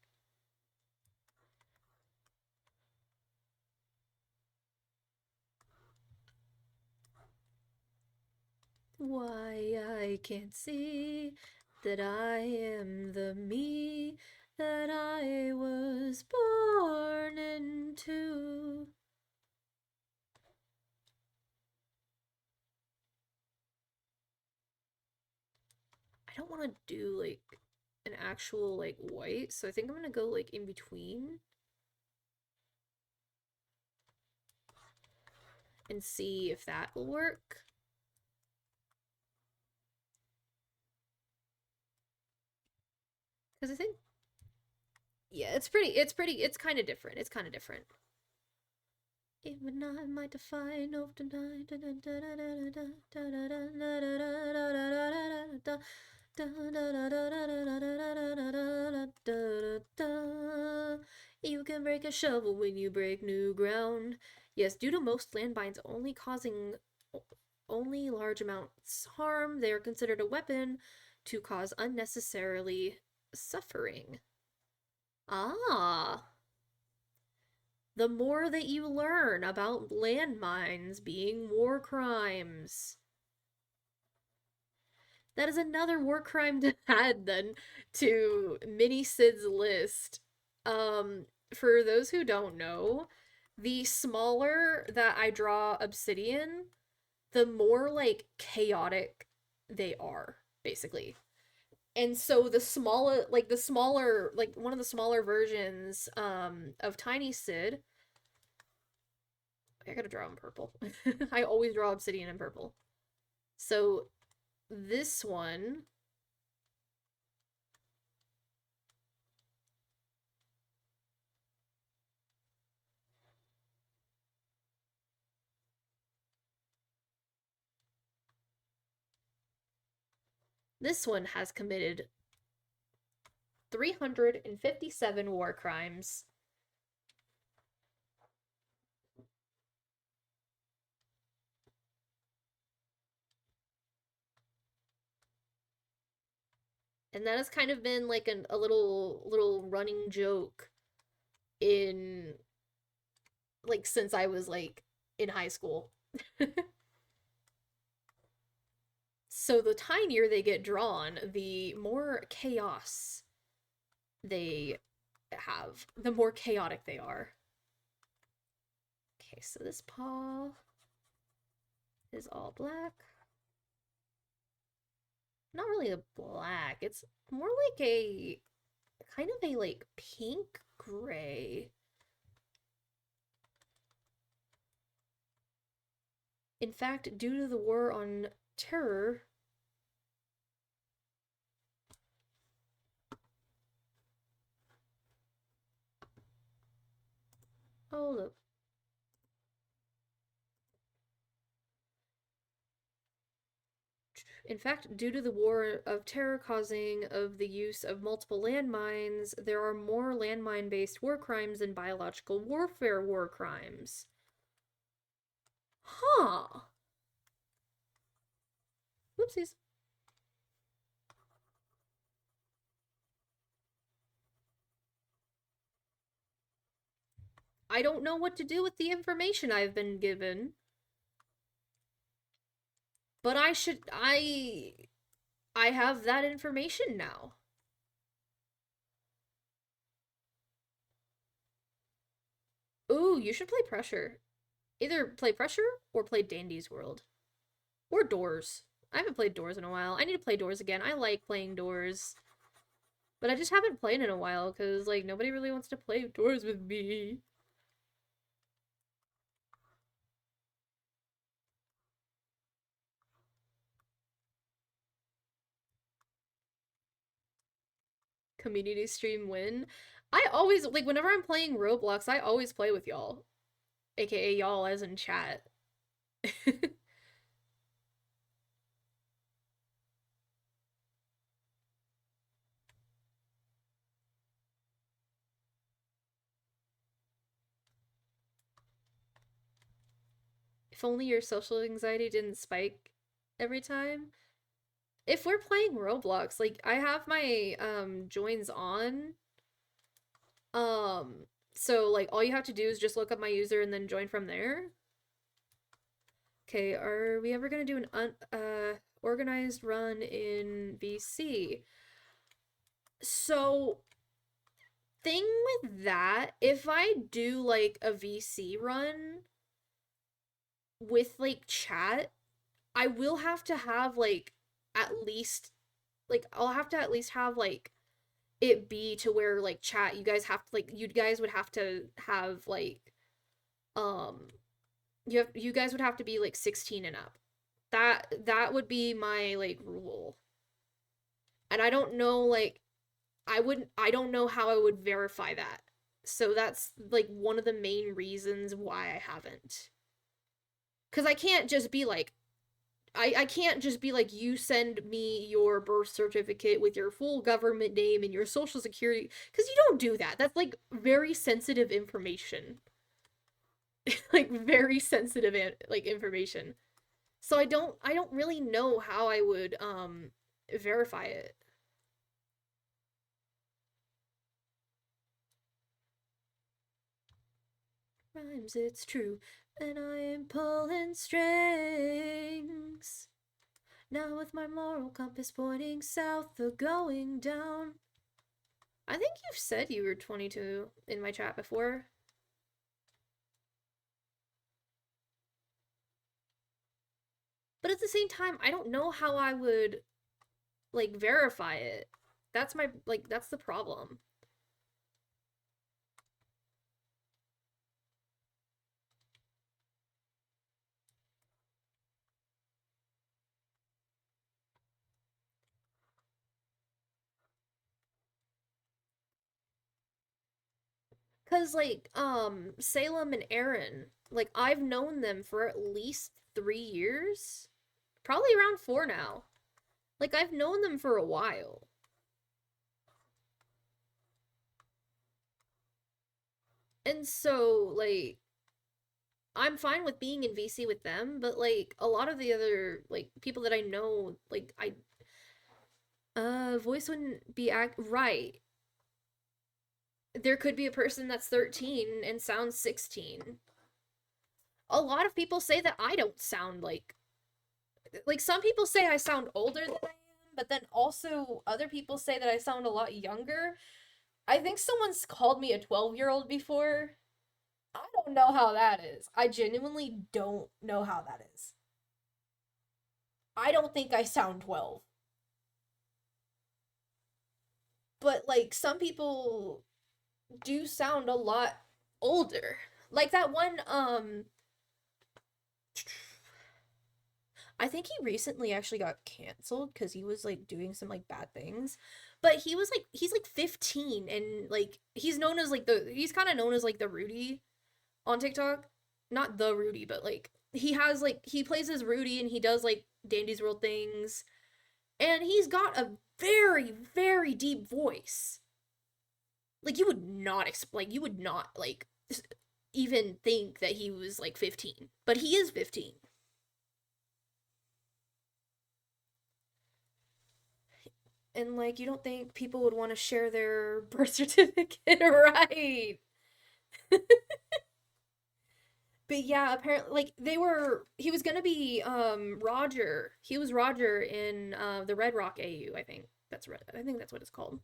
Why I can't see that I am the me that I was born into. I don't want to do like an actual like white, so I think I'm gonna go like in between and see if that will work. Because I think, yeah, it's kind of different. It's kind of different. Even I might define of tonight. You can break a shovel when you break new ground. Yes, due to most landmines only causing only large amounts harm, they are considered a weapon to cause unnecessarily suffering. Ah. The more that you learn about landmines being war crimes. That is another war crime to add then to Mini Sid's list. For those who don't know, the smaller that I draw obsidian, the more like chaotic they are, basically. And so like one of the smaller versions of Tiny Sid, I gotta draw in purple. I always draw obsidian in purple. So this one, has committed 357 war crimes. And that has kind of been like a little running joke in like since I was like in high school. So the tinier they get drawn, the more chaos they have, the more chaotic they are. Okay, so this paw is all black. Not really a black, it's more like a kind of a like pink gray. In fact, due to the war on terror, hold up. In fact, due to the war of terror causing of the use of multiple landmines, there are more landmine-based war crimes than biological warfare war crimes. Huh. Whoopsies. I don't know what to do with the information I've been given. But I have that information now. Ooh, you should play Pressure. Either play Pressure or play Dandy's World. Or Doors. I haven't played Doors in a while. I need to play Doors again. I like playing Doors. But I just haven't played in a while because, like, nobody really wants to play Doors with me. Community stream win. I always, like, whenever I'm playing Roblox, I always play with y'all. AKA y'all as in chat. If only your social anxiety didn't spike every time. If we're playing Roblox, like I have my joins on. So like all you have to do is just look up my user and then join from there. Okay, are we ever gonna do an organized run in VC? So thing with that, if I do like a VC run with like chat, I will have to have like at least like I'll have to at least have like it be to where like chat you guys have to like you guys would have to have like um you guys would have to be like 16 and up. That would be my like rule. And I don't know like I don't know how I would verify that. So that's like one of the main reasons why I haven't. Cuz I can't just be like I can't just be like, you send me your birth certificate with your full government name and your social security, because you don't do that. That's like very sensitive information. Like very sensitive like information. So I don't really know how I would verify it. Rhymes, it's true. And I am pulling strings. Now with my moral compass pointing south or going down. I think you've said you were 22 in my chat before. But at the same time, I don't know how I would like verify it. That's my like that's the problem. Cause like Salem and Aaron, like I've known them for at least 3 years. Probably around 4 now. Like I've known them for a while. And so like I'm fine with being in VC with them, but like a lot of the other like people that I know, like I voice wouldn't be act right. There could be a person that's 13 and sounds 16. A lot of people say that I don't sound like some people say I sound older than I am, but then also other people say that I sound a lot younger. I think someone's called me a 12-year-old before. I don't know how that is. I genuinely don't know how that is. I don't think I sound 12. But like some people do sound a lot older. Like that one I think he recently actually got canceled because he was like doing some like bad things. But he's like 15 and like he's kind of known as like the Rudy on TikTok. Not the Rudy, but like he has like he plays as Rudy and he does like Dandy's World things. And he's got a very, very deep voice. Like you would not like even think that he was like 15, but he is 15. And like you don't think people would want to share their birth certificate, right? But yeah, apparently like he was gonna be Roger. He was Roger in the Red Rock AU, I think. I think that's what it's called.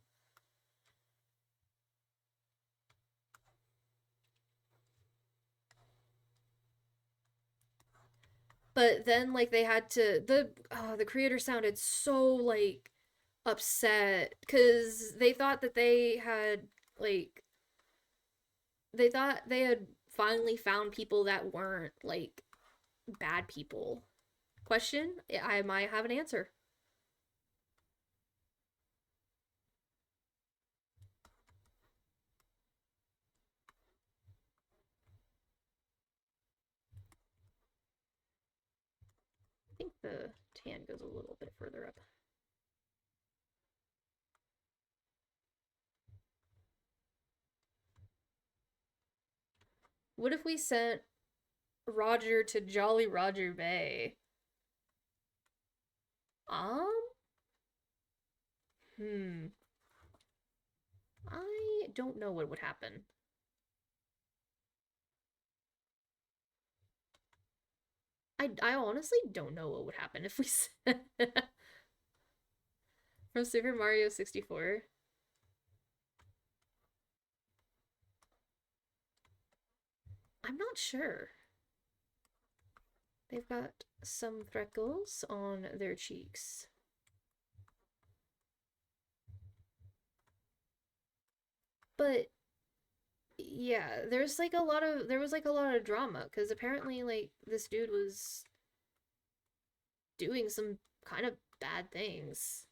But then like they had to the creator sounded so like upset because they thought that like they thought they had finally found people that weren't like bad people. Question? I might have an answer. I think the tan goes a little bit further up. What if we sent Roger to Jolly Roger Bay? Um, hmm. I don't know what would happen. I honestly don't know what would happen if we sent from Super Mario 64. I'm not sure. They've got some freckles on their cheeks. But yeah, there was like a lot of drama because apparently like this dude was doing some kind of bad things.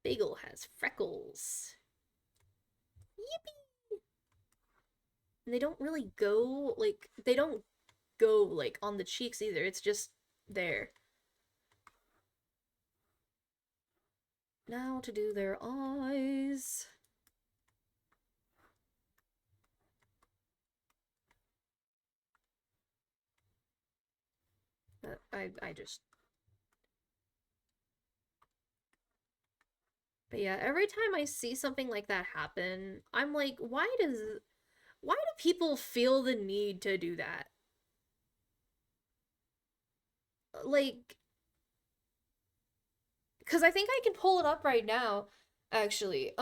Bagel has freckles. Yippee! And they don't really go like they don't go like on the cheeks either. It's just there. Now to do their eyes. I just. But yeah, every time I see something like that happen, I'm like, why do people feel the need to do that? Like, because I think I can pull it up right now, actually.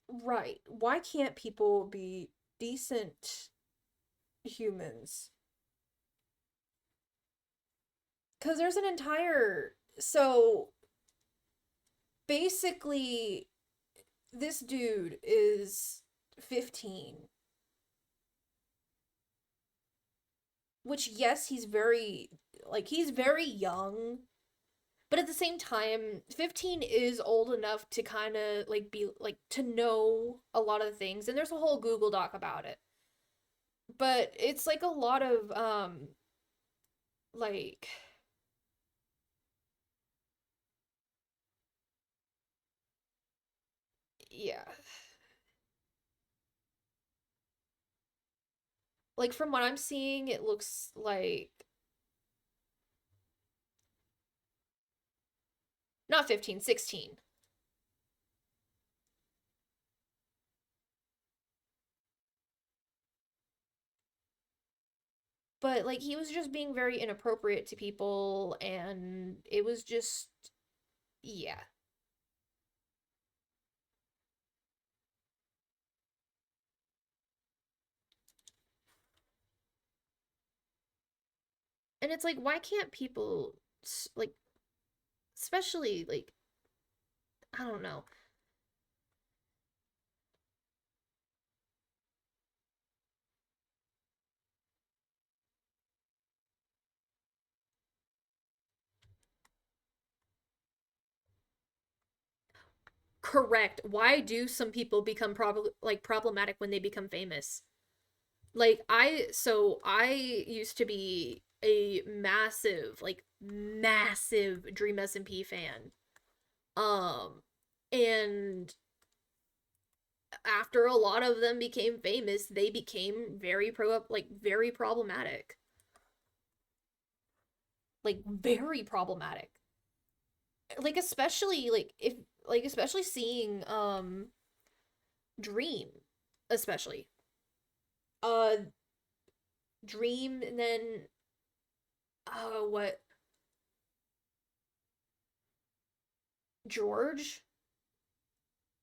Right. Why can't people be decent humans? Because there's an entire. So basically, this dude is 15. Which, yes, he's very young. But at the same time, 15 is old enough to kind of like be like to know a lot of things. And there's a whole Google Doc about it. But it's like a lot of like yeah. Like from what I'm seeing, it looks like not 15, 16. But like he was just being very inappropriate to people and it was just yeah. And it's like why can't people like especially like I don't know. Correct. Why do some people become problematic when they become famous? Like I used to be a massive Dream SMP fan. Um and after a lot of them became famous, they became very problematic. Like very problematic. Like especially like if like especially seeing Dream especially. Uh Dream and then what George?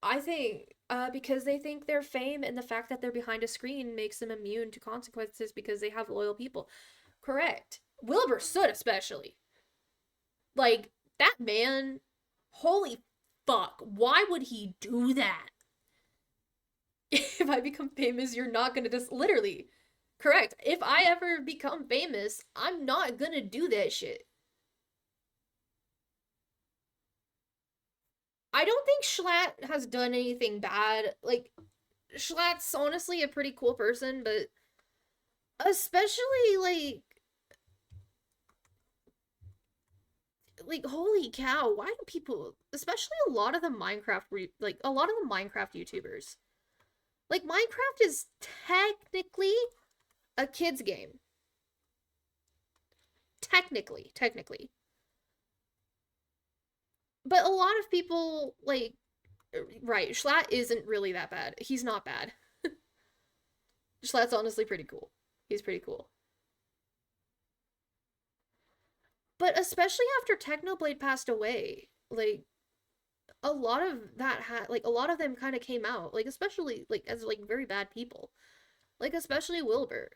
I think because they think their fame and the fact that they're behind a screen makes them immune to consequences because they have loyal people. Correct. Wilbur Soot especially. Like that man, holy fuck. Why would he do that? If I become famous, you're not gonna just literally. Correct. If I ever become famous, I'm not gonna do that shit. I don't think Schlatt has done anything bad. Like, Schlatt's honestly a pretty cool person, but especially like holy cow, why do people, especially a lot of the like a lot of the Minecraft YouTubers, like Minecraft is technically a kid's game. Technically. But a lot of people, like, right, Schlatt isn't really that bad. He's not bad. Schlatt's honestly pretty cool. He's pretty cool. But especially after Technoblade passed away, like, a lot of that had, like, a lot of them kind of came out, like, especially, like, as, like, very bad people. Like, especially Wilbur.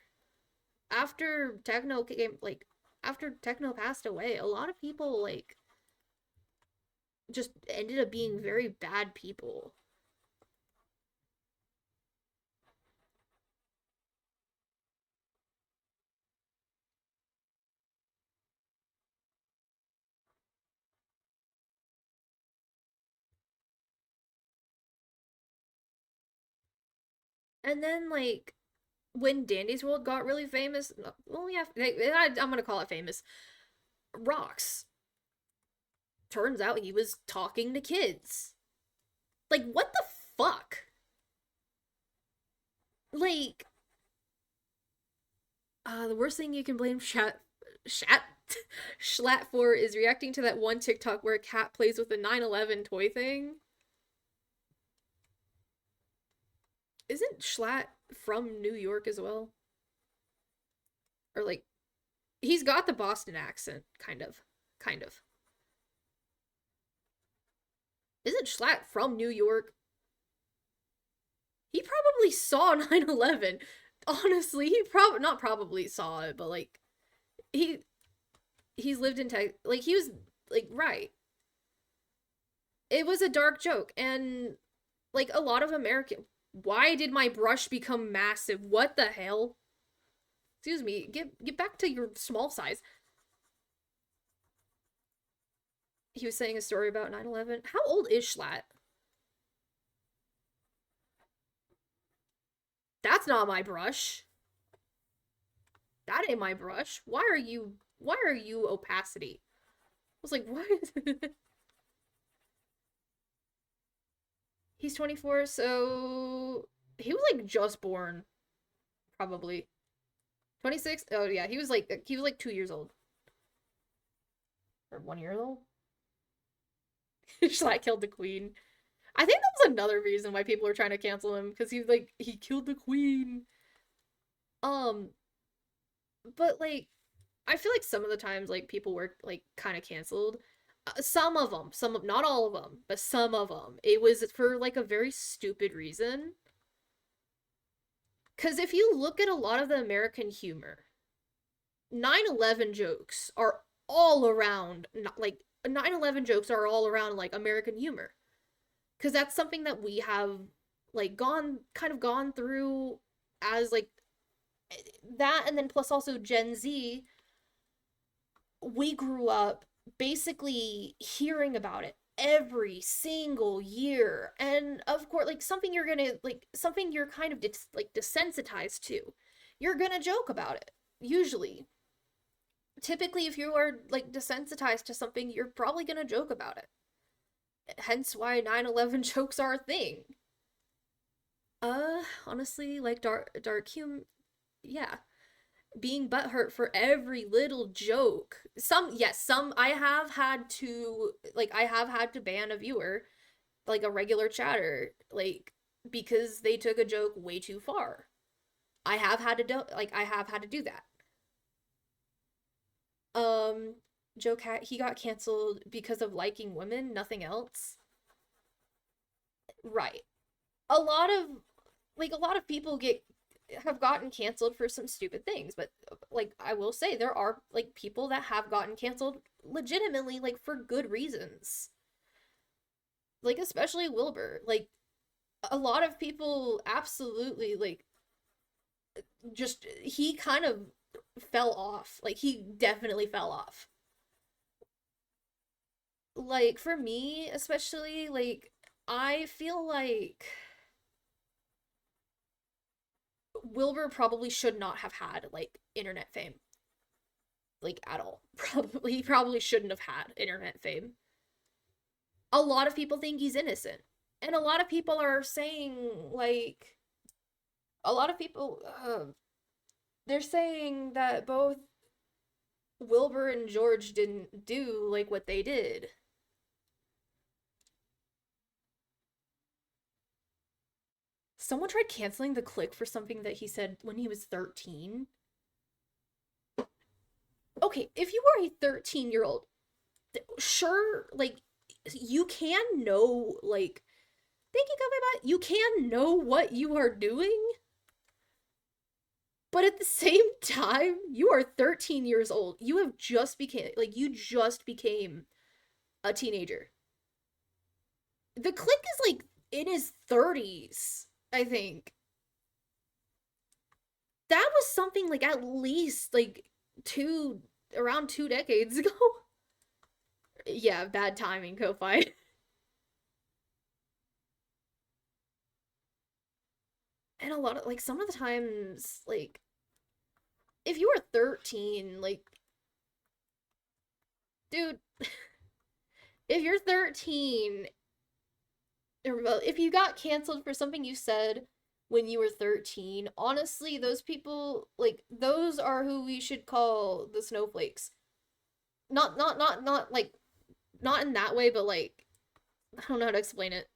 After Techno came, like, after Techno passed away, a lot of people, like, just ended up being very bad people. And then, like, when Dandy's World got really famous, well, yeah, I'm gonna call it famous. Rocks. Turns out he was talking to kids. Like, what the fuck? Like, the worst thing you can blame Schlatt for is reacting to that one TikTok where a cat plays with a 9/11 toy thing. Isn't Schlatt from New York as well? Or, like, he's got the Boston accent, kind of. Kind of. Isn't Schlatt from New York? He probably saw 9/11. Honestly, he probably not probably saw it, but, like, he he's lived in tech, like, he was, like, right. It was a dark joke, and, like, a lot of American, why did my brush become massive? What the hell? Excuse me, get back to your small size. He was saying a story about 9/11. How old is Schlatt? That's not my brush. That ain't my brush. Why are you opacity? I was like, what? He's 24, so he was, like, just born, probably. 26? Oh yeah, he was like 2 years old. Or 1 year old? Schlatt killed the queen. I think that was another reason why people were trying to cancel him, because he killed the queen. Um, but, like, I feel like some of the times, like, people were, like, kind of canceled. Some of them, not all of them, but some of them. It was for, like, a very stupid reason. Because if you look at a lot of the American humor, 9/11 jokes are all around, like, 9/11 jokes are all around, like, American humor. Because that's something that we have, like, gone through as, like, that, and then plus also Gen Z, we grew up basically hearing about it every single year, and of course, like, something you're kind of like desensitized to, you're gonna joke about it. Usually, typically, if you are, like, desensitized to something, you're probably gonna joke about it. Hence why 9/11 jokes are a thing. Honestly, like, dark humor, yeah, being butthurt for every little joke. Some I have had to ban a viewer, like a regular chatter, like, because they took a joke way too far. I have had to do that. Um, Joe Cat, he got canceled because of liking women, nothing else. Right. A lot of people get have gotten canceled for some stupid things, but, like, I will say there are, like, people that have gotten canceled legitimately, like, for good reasons. Like, especially Wilbur. Like, a lot of people absolutely, like, just, he kind of fell off. Like, he definitely fell off. Like, for me, especially, like, I feel like Wilbur probably should not have had, like, internet fame. Like, at all. He probably shouldn't have had internet fame. A lot of people think he's innocent. And a lot of people are saying, like, a lot of people they're saying that both Wilbur and George didn't do like what they did. Someone tried canceling the click for something that he said when he was 13. Okay, if you are a 13-year-old, sure, like, you can know, like, thank you, Kaveh, you can know what you are doing, but at the same time, you are 13 years old. You have just became, like, you just became a teenager. The click is, like, in his 30s, I think. That was something, like, at least, like, around 2 decades ago. Yeah, bad timing, Ko-Fi. And a lot of, like, some of the times, like, if you were 13, like, dude, if you're 13, or well, if you got canceled for something you said when you were 13, honestly, those people, like, those are who we should call the snowflakes. Not like, not in that way, but like, I don't know how to explain it.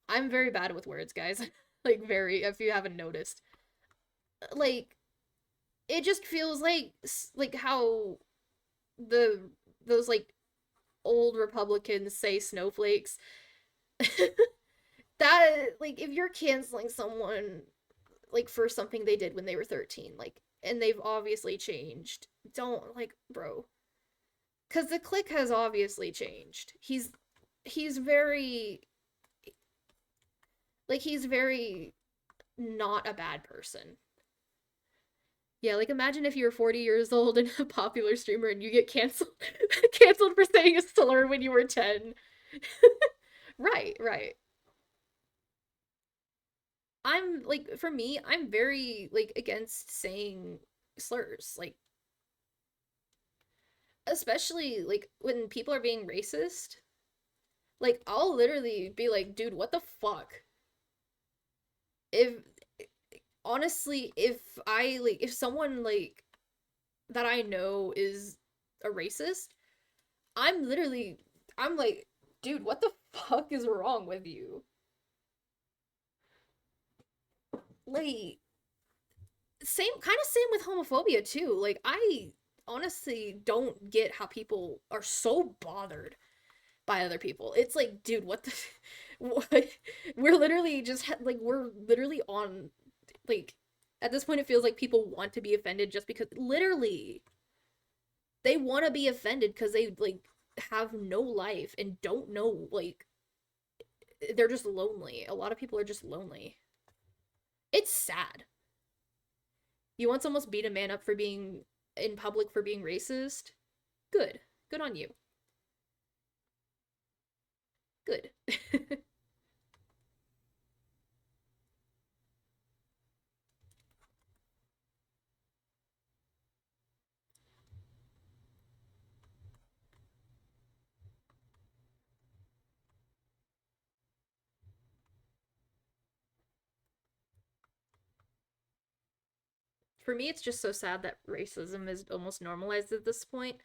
I'm very bad with words, guys. Like, very, if you haven't noticed. Like, it just feels like how the those like old Republicans say snowflakes. That, like, if you're canceling someone like for something they did when they were 13, like, and they've obviously changed, don't, like, bro, because the click has obviously changed. He's very, like, he's very not a bad person. Yeah, like, imagine if you were 40 years old and a popular streamer and you get canceled canceled for saying a slur when you were 10. Right, right. I'm like, for me, I'm very, like, against saying slurs, like, especially like when people are being racist. Like, I'll literally be like, dude, what the fuck? If honestly, if someone like that I know is a racist, I'm literally, I'm like, dude, what the fuck is wrong with you? Like, same with homophobia too. Like, I honestly don't get how people are so bothered by other people. It's like, dude, what the what? We're literally just like, we're literally on, like, at this point it feels like people want to be offended just because literally they want to be offended because they, like, have no life and don't know, like, they're just lonely. A lot of people are just lonely. It's sad. You once almost beat a man up for being in public for being racist. Good. Good on you. Good. For me, it's just so sad that racism is almost normalized at this point.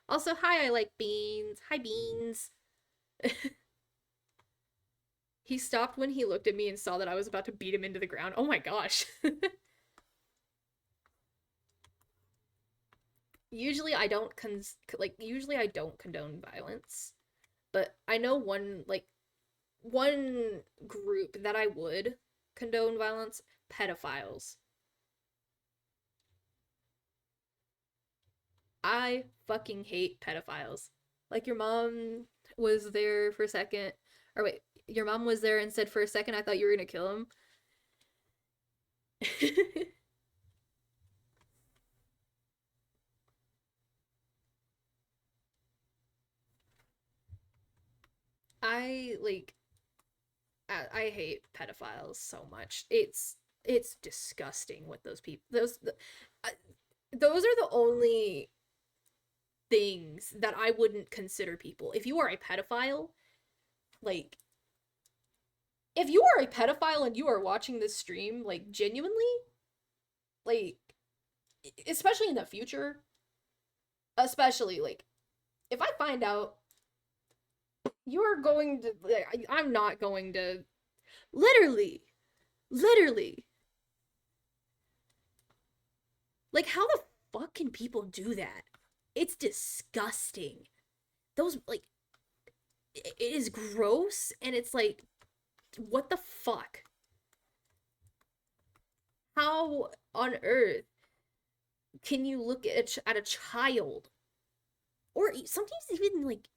Also, hi, I like beans. Hi, beans. He stopped when he looked at me and saw that I was about to beat him into the ground. Oh my gosh. Usually I don't usually I don't condone violence, but I know one group that I would condone violence, pedophiles. I fucking hate pedophiles. Like, your mom was there for a second, or wait, your mom was there and said for a second I thought you were gonna kill him. I like I hate pedophiles so much. It's disgusting what those people I, those are the only things that I wouldn't consider people. If you are a pedophile, like, if you are a pedophile and you are watching this stream, like, genuinely, like, especially in the future, especially like if I find out you're going to, like, I'm not going to, literally, literally, like, how the fuck can people do that? It's disgusting. Those, like, it is gross, and it's like, what the fuck? How on earth can you look at a child, or sometimes even like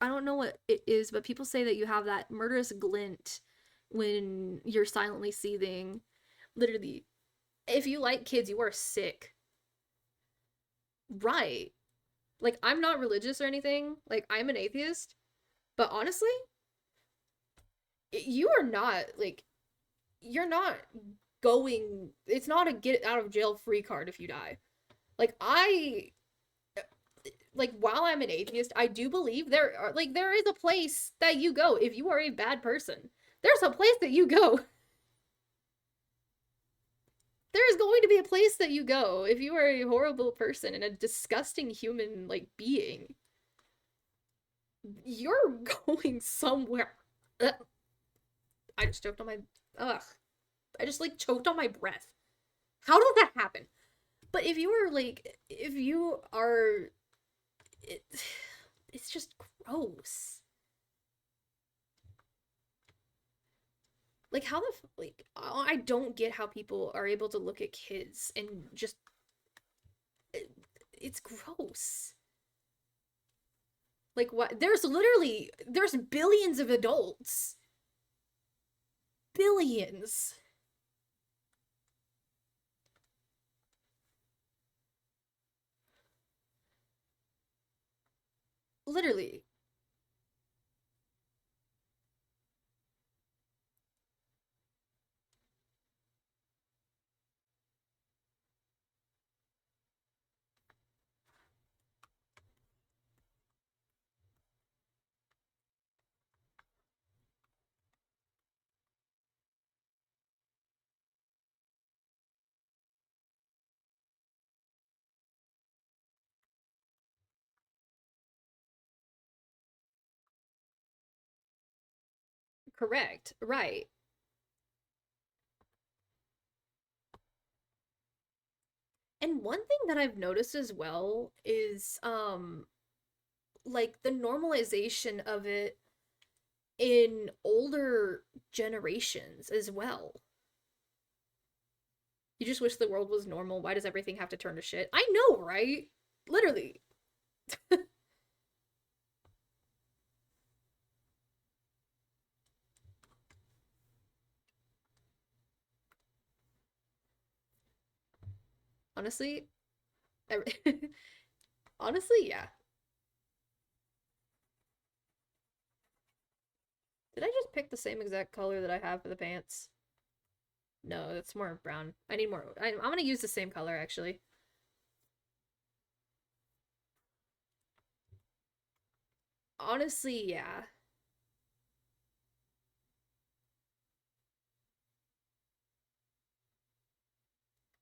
I don't know what it is, but people say that you have that murderous glint when you're silently seething. Literally, if you like kids, you are sick. Right. Like, I'm not religious or anything. Like, I'm an atheist. But honestly, you are not, like, you're not going, it's not a get out of jail free card if you die. Like, like, while I'm an atheist, I do believe there is a place that you go if you are a bad person. There's a place that you go. There is going to be a place that you go if you are a horrible person and a disgusting human, like, being. You're going somewhere. Ugh. I just choked on my. Ugh. I just, like, choked on my breath. How did that happen? But if you are, like, if you are. It, it's just gross. Like, how the. Like, I don't get how people are able to look at kids and just. It's gross. Like, what? There's billions of adults. Billions. Literally. Correct. Right. And one thing that I've noticed as well is like the normalization of it in older generations as well. You just wish the world was normal. Why does everything have to turn to shit? I know, right? Literally. Honestly, every- honestly, yeah. Did I just pick the same exact color that I have for the pants? No, that's more brown. I need more. I'm gonna use the same color actually. Honestly, yeah.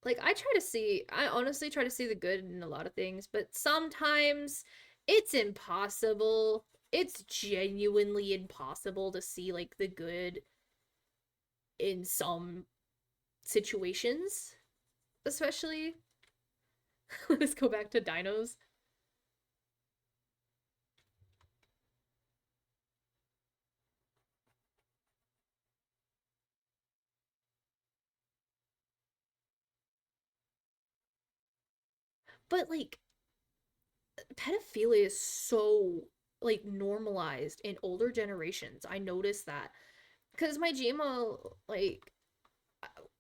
Like I honestly try to see the good in a lot of things, but sometimes it's impossible. It's genuinely impossible to see like the good in some situations, especially. Let's go back to dinos. But like pedophilia is so like normalized in older generations. I noticed that because my GMO, like,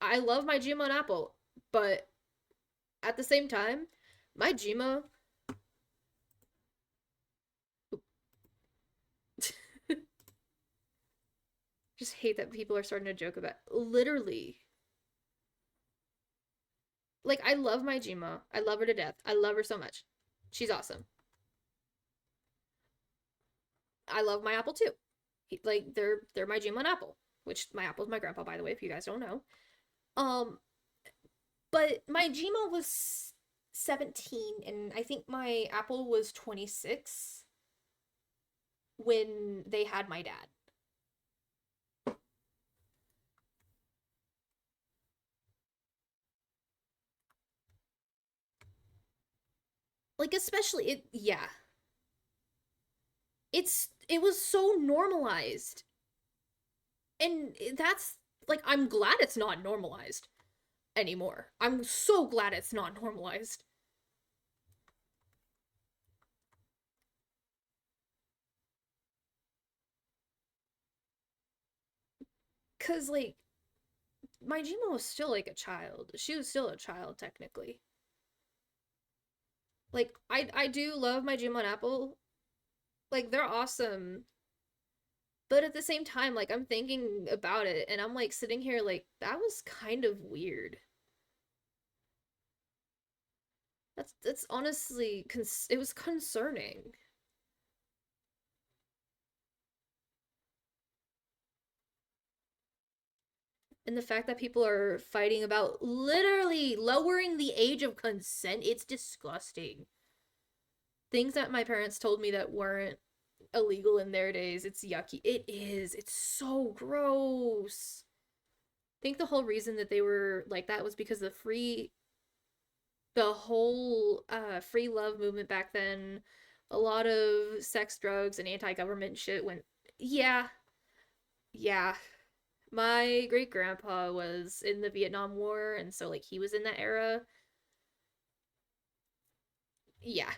I love my GMO and apple, but at the same time, my GMO. Just hate that people are starting to joke about literally. Like, I love my GMO. I love her to death. I love her so much. She's awesome. I love my apple too. Like, they're my GMO and apple, which my apple's my grandpa, by the way, if you guys don't know. Um, But my Gmail was 17, and I think my Apple was 26 when they had my dad. Like, especially it, yeah. It was so normalized. And that's like, I'm glad it's not normalized anymore. I'm so glad it's not normalized. Cause like my Gmail was still like a child. She was still a child technically. Like I do love my Gmail and Apple. Like they're awesome. But at the same time, like I'm thinking about it and I'm like sitting here like that was kind of weird. That's honestly it was concerning. And the fact that people are fighting about literally lowering the age of consent, it's disgusting. Things that my parents told me that weren't illegal in their days, it's yucky. It is. It's so gross. I think the whole reason that they were like that was because the whole free love movement back then, a lot of sex, drugs, and anti-government shit went, yeah, yeah. My great grandpa was in the Vietnam War, and so like he was in that era. Yeah.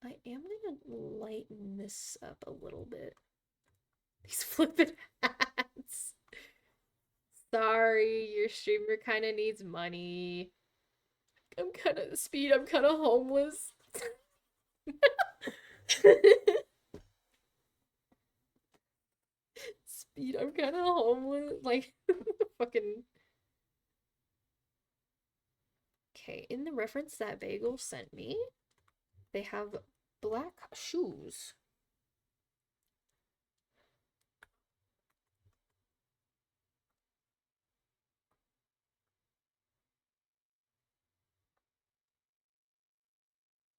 I am gonna lighten this up a little bit. These flippin' hats. Sorry, your streamer kind of needs money. I'm kind of homeless. Speed, I'm kind of homeless. Like, fucking. Okay, in the reference that Bagel sent me, they have black shoes.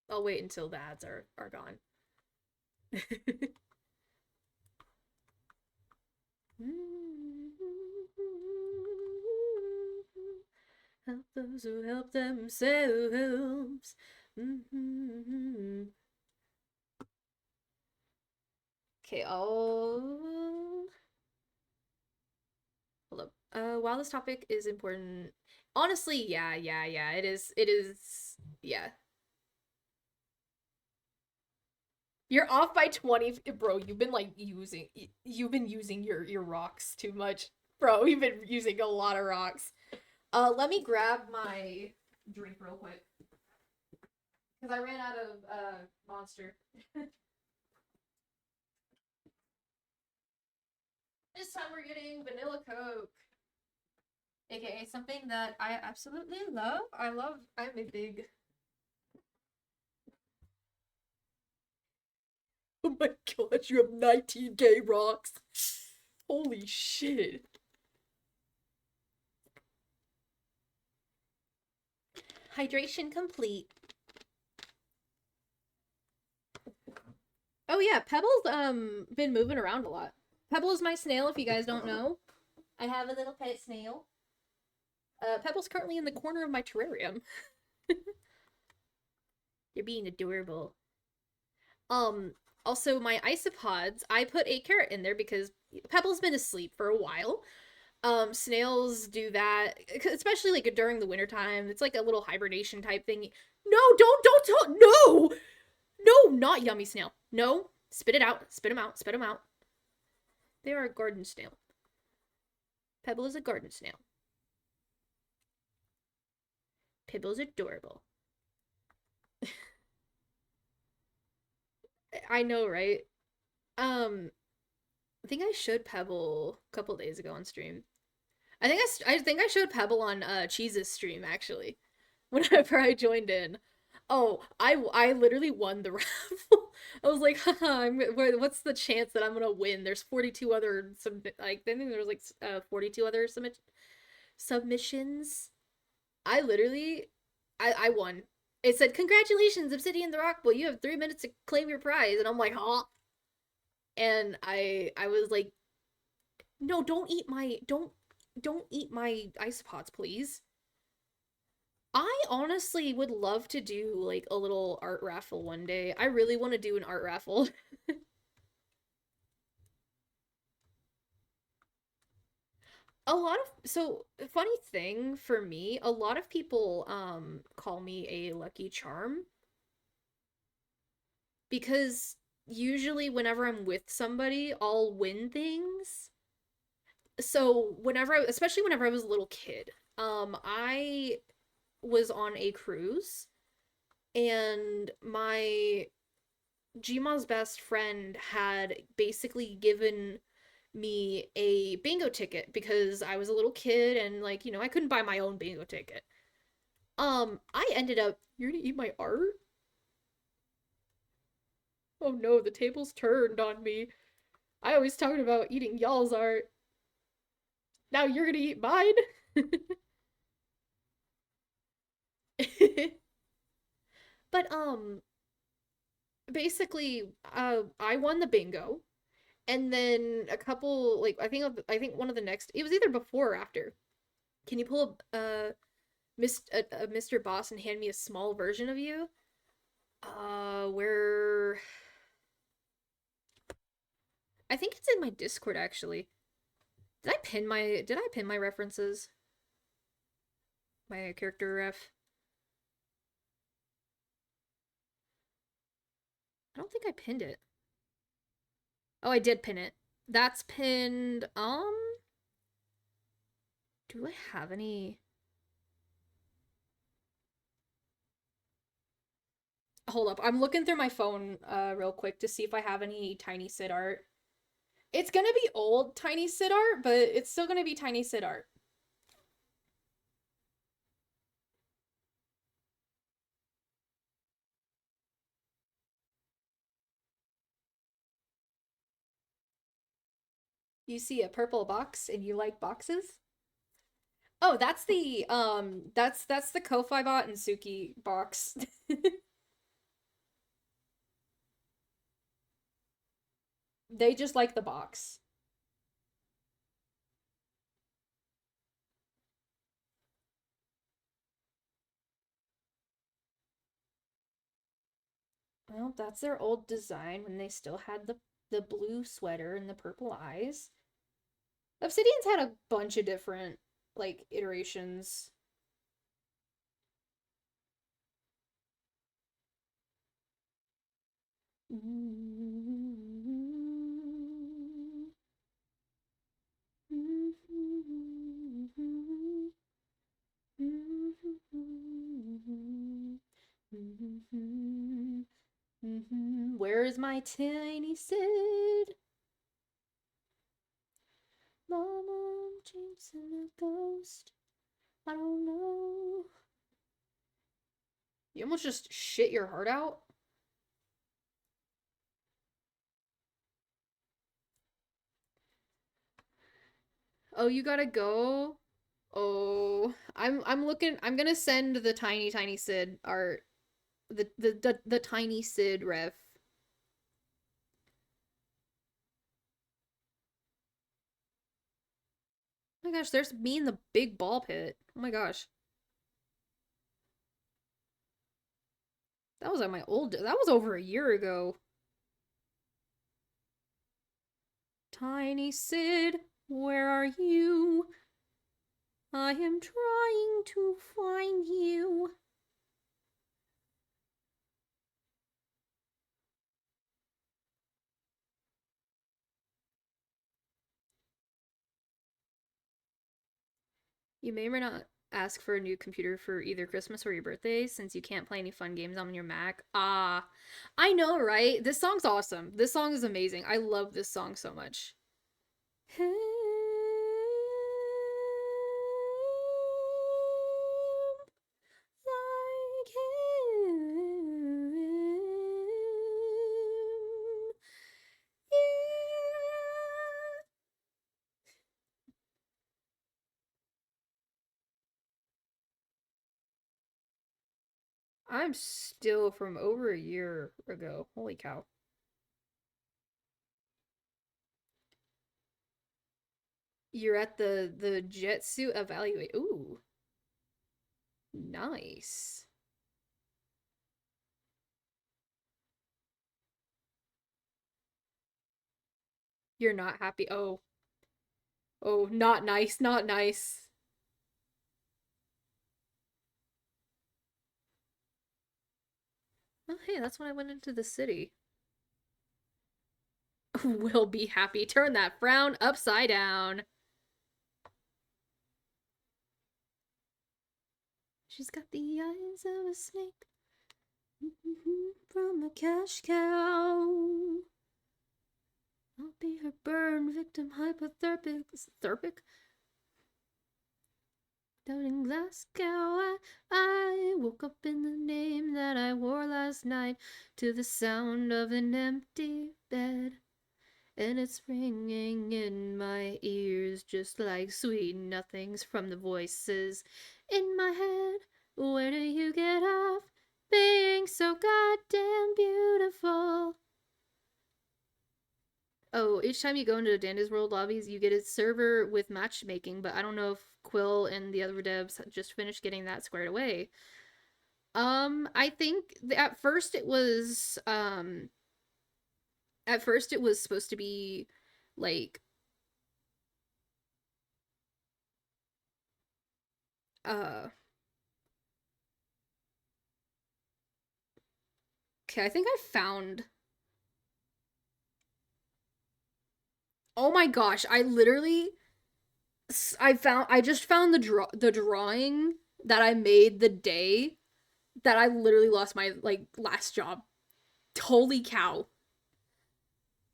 I'll wait until the ads are gone. Help those who help themselves. Okay, I'll hold up. While this topic is important, honestly, yeah, it is. It is. Yeah. You're off by 20, bro. You've been using your rocks too much. Bro, you've been using a lot of rocks. Let me grab my drink real quick. Cuz I ran out of Monster. This time we're getting vanilla Coke. AKA something that I absolutely love. I'm a big Oh my gosh, you have 19K rocks. Holy shit. Hydration complete. Oh yeah, Pebble's been moving around a lot. Pebble is my snail, if you guys don't know. I have a little pet snail. Pebble's currently in the corner of my terrarium. You're being adorable. Also my isopods, I put a carrot in there because Pebble's been asleep for a while. Snails do that, especially like during the wintertime. It's like a little hibernation type thing. No, don't talk. No, no, not yummy snail. No, spit it out. Spit them out. Spit them out. They are a garden snail. Pebble is a garden snail. Pebble's adorable. I know, right? I think I showed Pebble a couple days ago on stream. I think I showed Pebble on Cheese's stream actually. Whenever I joined in. Oh, I literally won the raffle. I was like, haha, what's the chance that I'm gonna win? There's 42 other like I think there was like 42 other submissions. I literally I won. It said, "Congratulations, Obsidian the Rock Boy. You have 3 minutes to claim your prize." And I'm like, "Huh?" And I was like, "No, don't eat my ice pots, please." I honestly would love to do like a little art raffle one day. I really want to do an art raffle. A lot of so funny thing for me, a lot of people call me a lucky charm because usually whenever I'm with somebody, I'll win things. So especially whenever I was a little kid, I was on a cruise and my Jima's best friend had basically given me a bingo ticket because I was a little kid and like, I couldn't buy my own bingo ticket. I ended up, you're gonna eat my art? Oh no, the tables turned on me. I always talked about eating y'all's art. Now you're gonna eat mine? But basically I won the bingo and then a couple like I think one of the next it was either before or after. Can you pull up a Mr. Boss and hand me a small version of you? Where I think it's in my Discord actually. Did I pin my references? My character ref? I don't think I pinned it. Oh, I did pin it. That's pinned. Do I have any? Hold up. I'm looking through my phone real quick to see if I have any Tiny Sid art. It's gonna be old Tiny Sid art, but it's still gonna be Tiny Sid art. You see a purple box and you like boxes? Oh, that's the Ko-Fi bot and Suki box. They just like the box. Well, that's their old design when they still had the blue sweater and the purple eyes. Obsidian's had a bunch of different like iterations. Where is my tiny Sid? Mama, I'm chasing a ghost. I don't know. You almost just shit your heart out. Oh, you gotta go? Oh, I'm gonna send the tiny Sid art. The tiny Sid ref. Oh my gosh, there's me in the big ball pit. Oh my gosh. That was at my old that was over a year ago. Tiny Sid, where are you? I am trying to find you. You may or may not ask for a new computer for either Christmas or your birthday since you can't play any fun games on your Mac. Ah, I know, right? This song's awesome. This song is amazing. I love this song so much. I'm still from over a year ago. Holy cow. You're at the jet suit evaluate. Ooh, nice. You're not happy. Oh, oh, not nice, not nice. Oh, hey, that's when I went into the city. Will be happy. Turn that frown upside down. She's got the eyes of a snake from a cash cow. I'll be her burn victim, hypothermic. Therpic? Down in Glasgow, I woke up in the name that I wore last night to the sound of an empty bed. And it's ringing in my ears just like sweet nothings from the voices in my head. Where do you get off being so goddamn beautiful? Oh, each time you go into Danda's World lobbies, you get a server with matchmaking, but I don't know if Quill and the other devs just finished getting that squared away. I think at first it was supposed to be like uh okay, I think I found. Oh my gosh, I just found the drawing that I made the day that I literally lost my like last job. Holy cow.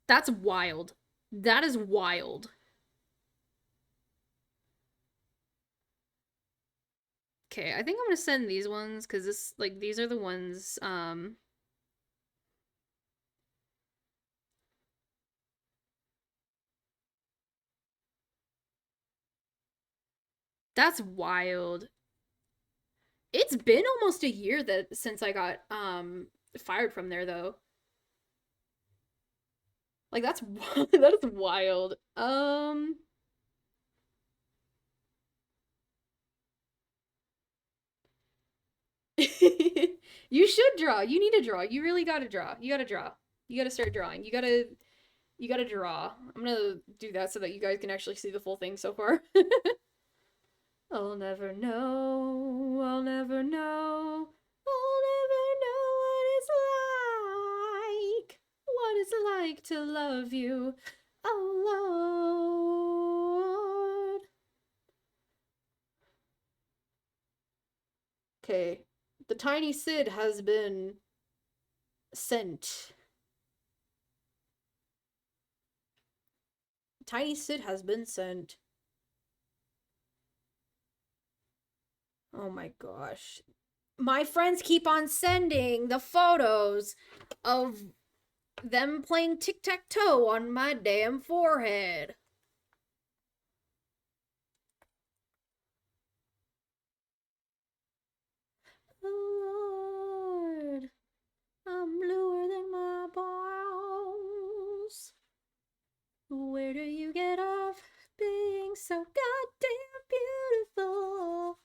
That's wild. That is wild. Okay, I think I'm gonna send these ones because these are the ones. That's wild. It's been almost a year that since I got fired from there though. Like that's that is wild. You should draw. You need to draw. You really gotta draw. You gotta draw. You gotta start drawing. You gotta draw. I'm gonna do that so that you guys can actually see the full thing so far. I'll never know. I'll never know. I'll never know what it's like to love you, oh Lord. Okay, the tiny Sid has been sent. Tiny Sid has been sent. Oh my gosh. My friends keep on sending the photos of them playing tic tac toe on my damn forehead. Oh Lord, I'm bluer than my balls. Where do you get off being so goddamn beautiful?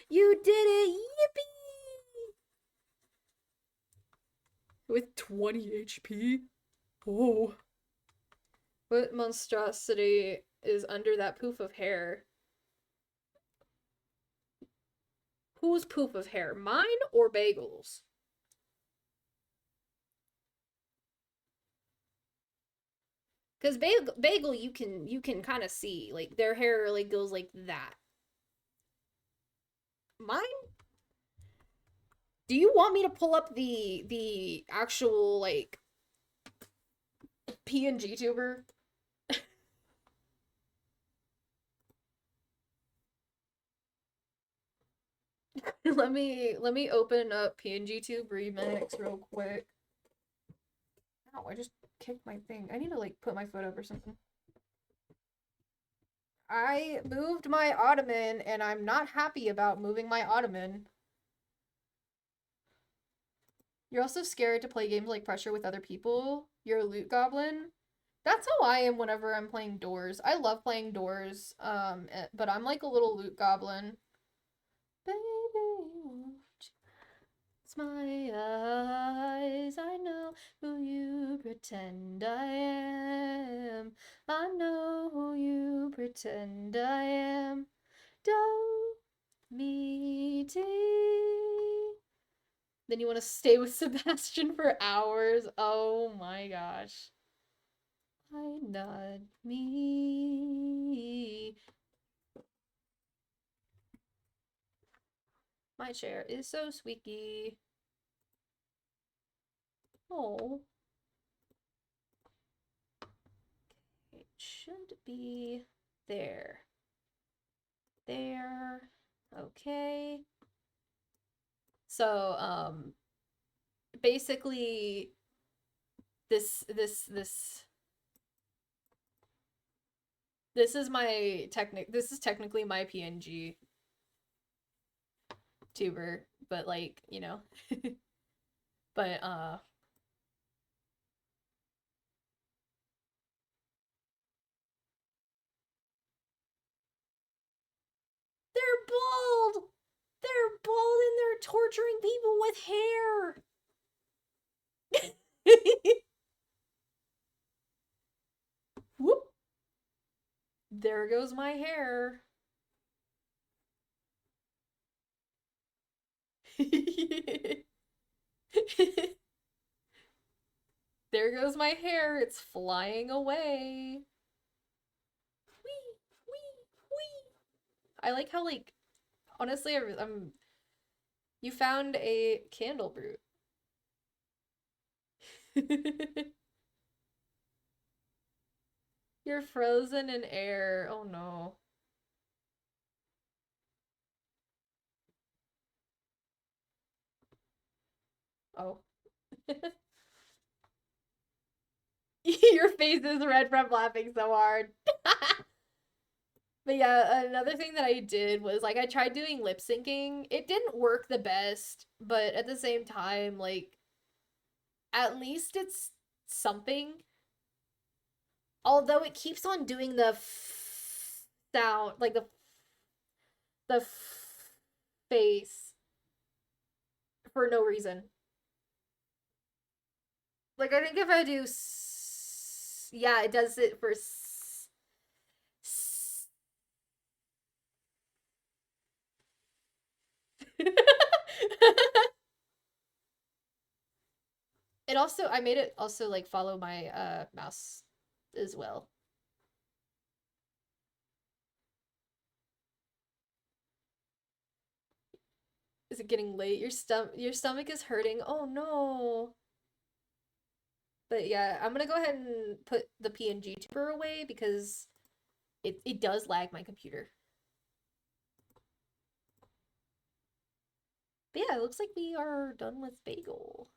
You did it, yippee! With 20 HP? Oh. What monstrosity is under that poof of hair? Whose poof of hair? Mine or Bagel's? Because Bagel, you can kind of see like their hair like goes like that. Mine? Do you want me to pull up the actual like PNG tuber? let me open up PNG Tube Remix real quick. Ow, I just kicked my thing. I need to like put my foot up or something. I moved my ottoman and I'm not happy about moving my ottoman. You're also scared to play games like Pressure with other people. You're a loot goblin. That's how I am whenever I'm playing Doors. I love playing Doors, but I'm like a little loot goblin. Baby, won't it's my eyes. I know who you pretend I am. I know who you pretend I am. Don't me tea. Then you want to stay with Sebastian for hours. Oh my gosh. I not me. My chair is so squeaky. Oh. It should be there. There. Okay. So, basically this is my this is technically my PNG tuber, but like, you know. But they're bald. They're bald and they're torturing people with hair. Whoop. There goes my hair. There goes my hair. It's flying away. Wee, wee, wee. I like how, like, honestly, I'm. You found a candle brute. You're frozen in air. Oh no. Oh. Your face is red from laughing so hard. But yeah, another thing that I did was like I tried doing lip syncing. It didn't work the best, but at the same time, like at least it's something. Although it keeps on doing the sound, like the face for no reason. Like I think if I do, yeah, it does it for. It also I made it also like follow my mouse as well. Is it getting late? Your stomach is hurting. Oh no. But yeah, I'm gonna go ahead and put the PNG tuber away because it does lag my computer. But yeah, it looks like we are done with Bagel.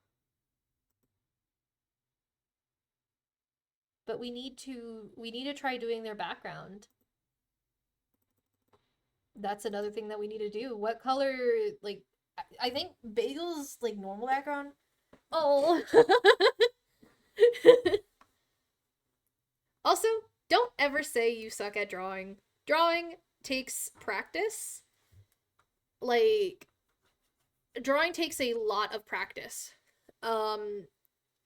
But we need to try doing their background. That's another thing that we need to do. What color, like I think Bagel's like normal background. Oh. Also, don't ever say you suck at drawing. Drawing takes practice. Like drawing takes a lot of practice. Um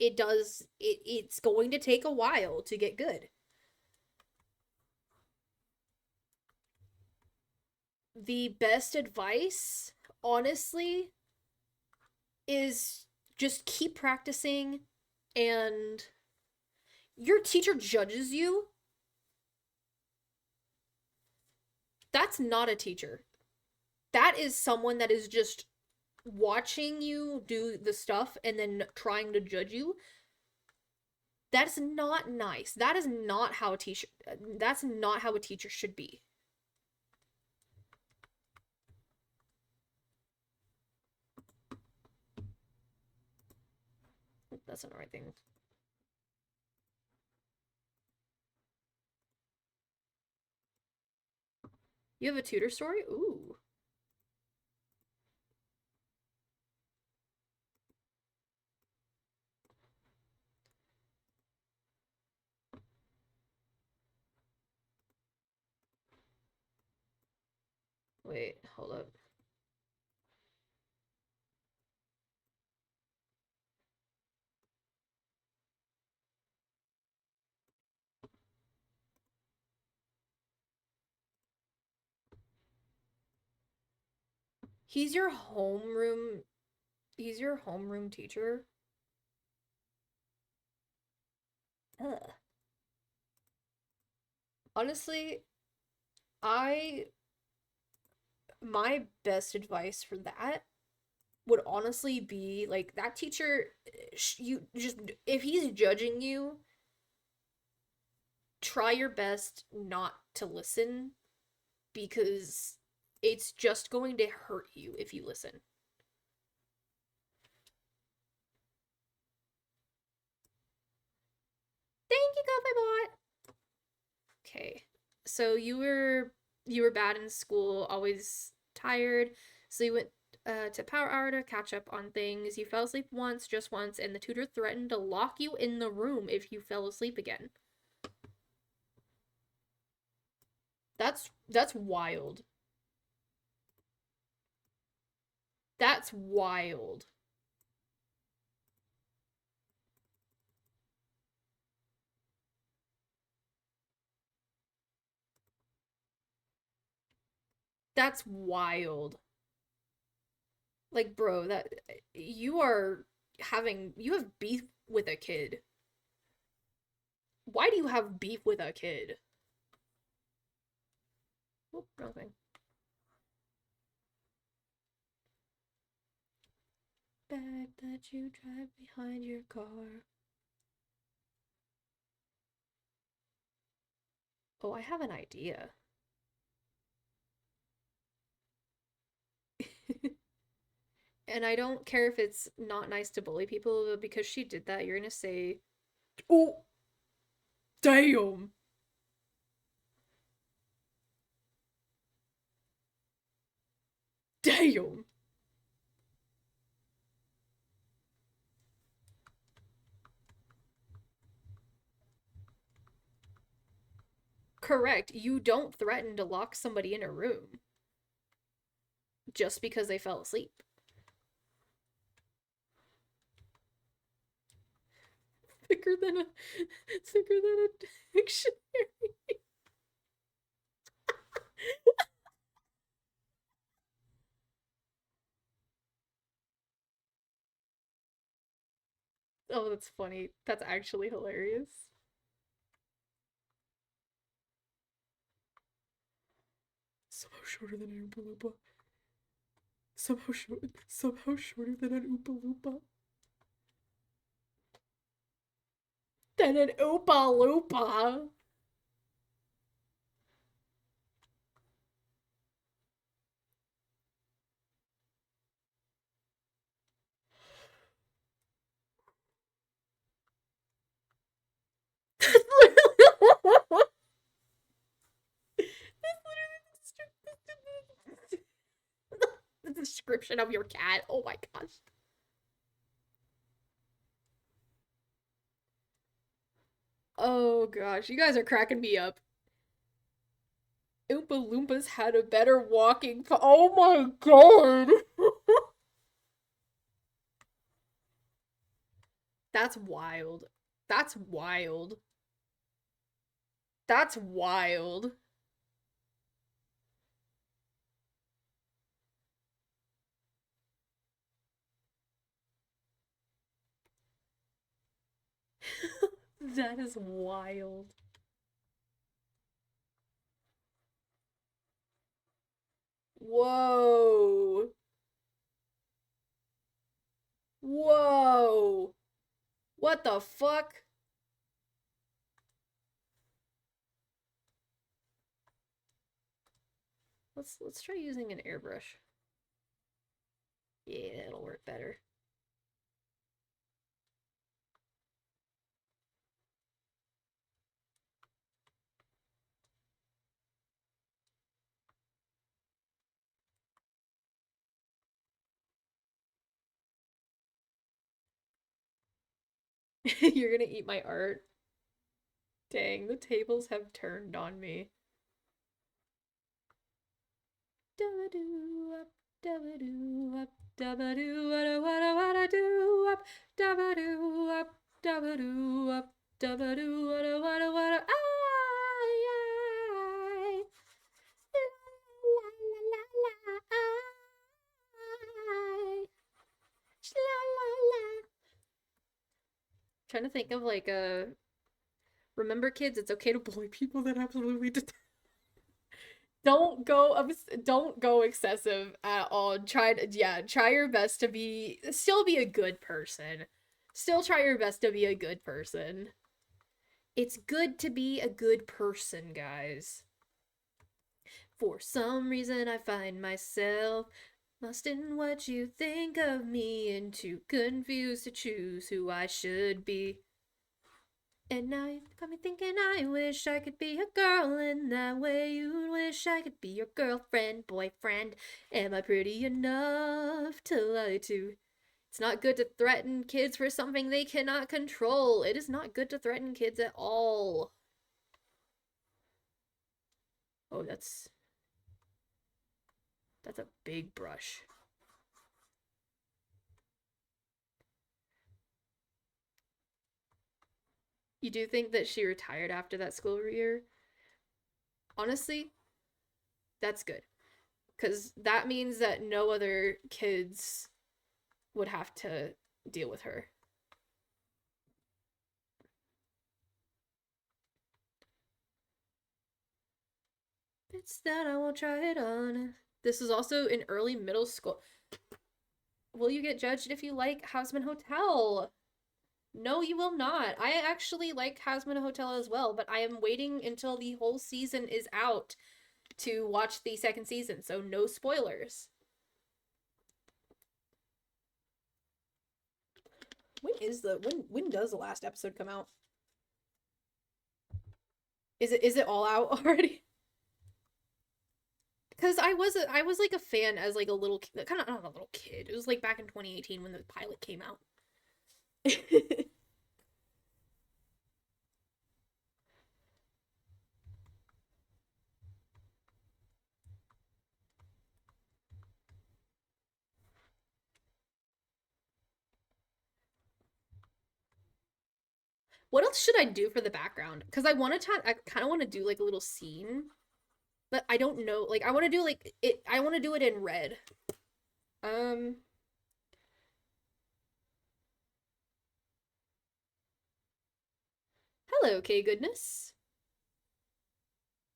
it's going to take a while to get good. The best advice, honestly, is just keep practicing and your teacher judges you. That's not a teacher. That is someone that is just watching you do the stuff and then trying to judge you. That's not nice. That is not how a teacher that's not how a teacher should be. That's not the right thing. You have a tutor story? Ooh. Wait, hold up. He's your homeroom. He's your homeroom teacher. Ugh. Honestly, I my best advice for that would honestly be like that teacher you just if he's judging you, try your best not to listen because it's just going to hurt you if you listen. Thank you, Coffee Bot. Okay. So you were bad in school, always tired. So you went to Power Hour to catch up on things. You fell asleep once, just once, and the tutor threatened to lock you in the room if you fell asleep again. That's wild. That's wild. That's wild. Like, bro, that you have beef with a kid. Why do you have beef with a kid? Oh, wrong thing. Bag that you drive behind your car. Oh, I have an idea. And I don't care if it's not nice to bully people, but because she did that, you're gonna say, "Oh, damn." Damn. Correct. You don't threaten to lock somebody in a room just because they fell asleep. Thicker than a dictionary. Oh, that's funny. That's actually hilarious. Somehow shorter than an Oompa Loompa. Somehow shorter than an Oompa Loompa. Than an Oompa Loompa. That's literally the description of your cat. Oh my gosh. Oh gosh, you guys are cracking me up. Oompa Loompas had a better oh my god. That's wild. That's wild. That's wild. That is wild. Whoa. Whoa. What the fuck? Let's try using an airbrush. Yeah, it'll work better. You're gonna eat my art. Dang, the tables have turned on me. do up, dabba do up, dabba do what do up, dabba do up, dabba do up, dabba do what I. La la la la la la la. Trying to think of like a. Remember, kids, it's okay to bully people that absolutely did. Don't go excessive at all. Try your best to still be a good person. Still try your best to be a good person. It's good to be a good person, guys. For some reason I find myself lost in what you think of me and too confused to choose who I should be. And now you've got me thinking I wish I could be a girl in that way you'd wish I could be your girlfriend, boyfriend. Am I pretty enough to lie to? It's not good to threaten kids for something they cannot control. It is not good to threaten kids at all. Oh, that's a big brush. You do think that she retired after that school year? Honestly, that's good. Because that means that no other kids would have to deal with her. It's that I won't try it on. This is also in early middle school. Will you get judged if you like Hazbin Hotel? No, you will not. I actually like Hazbin Hotel as well, but I am waiting until the whole season is out to watch the second season, so no spoilers. When does the last episode come out? Is it all out already? Because I was like a fan as like a little kind of not a little kid. It was like back in 2018 when the pilot came out. What else should I do for the background? Because I kind of want to do like a little scene, but I don't know. Like I want to do like it. I want to do it in red. Um. Hello, K Goodness.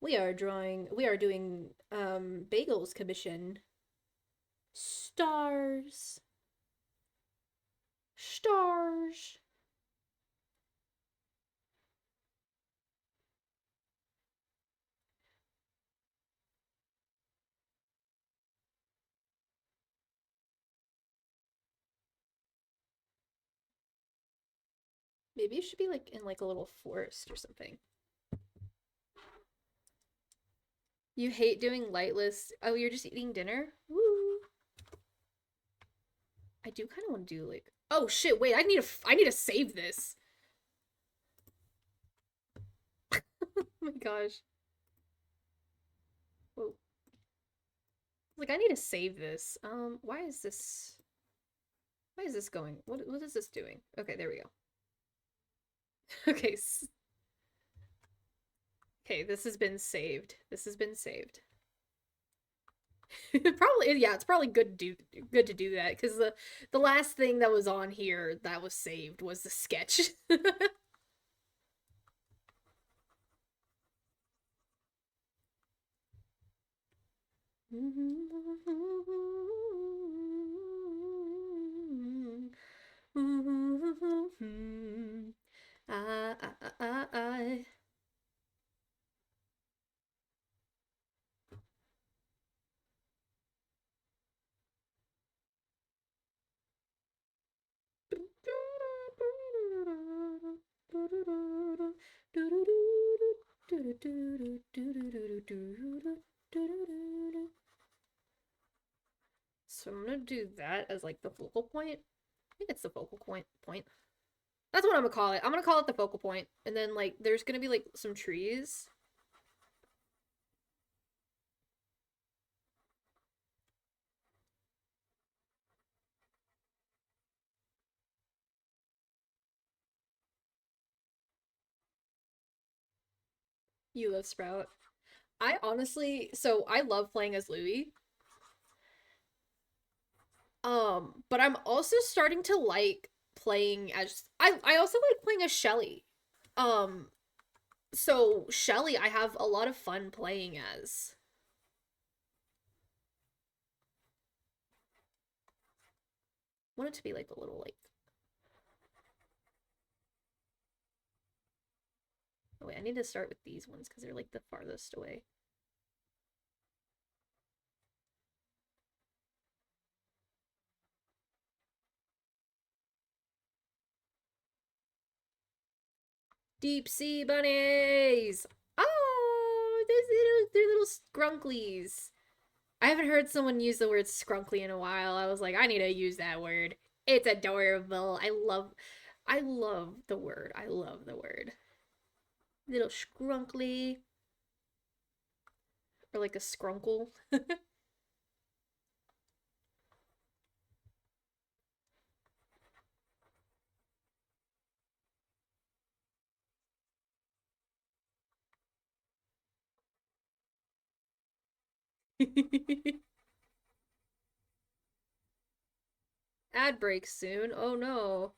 We are doing Bagels commission. Stars. Stars. Maybe it should be like in like a little forest or something. You hate doing lightless. Oh, you're just eating dinner? Woo. I do kind of want to do like. Oh shit! Wait, I need to save this. Oh my gosh. Whoa. Like I need to save this. Why is this? Why is this going? What is this doing? Okay, there we go. Okay. Okay, this has been saved. This has been saved. Probably, yeah, it's probably good to do that because the last thing that was on here that was saved was the sketch. I. So I'm gonna do that as like the focal point. I think it's the focal point. That's what I'm gonna call it. I'm gonna call it the focal point. And then like there's gonna be like some trees. You love Sprout. I honestly, so I love playing as Louis. But I'm also starting to like playing as I also like playing as Shelly. Um, so Shelly I have a lot of fun playing as. Want it to be like a little like oh wait, I need to start with these ones because they're like the farthest away. Deep sea bunnies! Oh, they're little scrunklies. I haven't heard someone use the word scrunkly in a while. I was like, I need to use that word. It's adorable. I love the word. I love the word. Little scrunkly. Or like a scrunkle. Ad break soon. Oh no.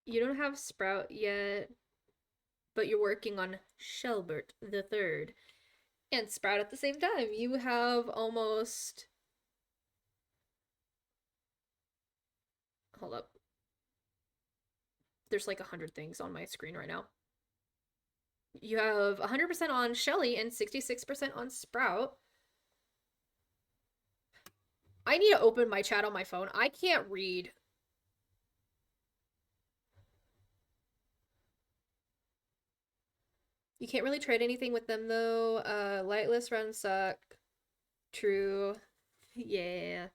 You don't have Sprout yet, but you're working on Shelbert the Third and Sprout at the same time. You have almost. Hold up. There's like 100 things on my screen right now. You have 100% on Shelly and 66% on Sprout. I need to open my chat on my phone. I can't read. You can't really trade anything with them though. Lightless runs suck. True. Yeah.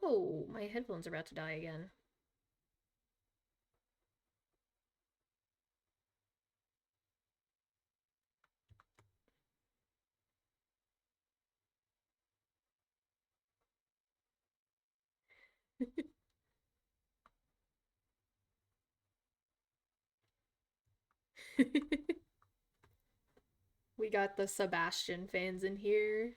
Oh, my headphones are about to die again. We got the Sebastian fans in here.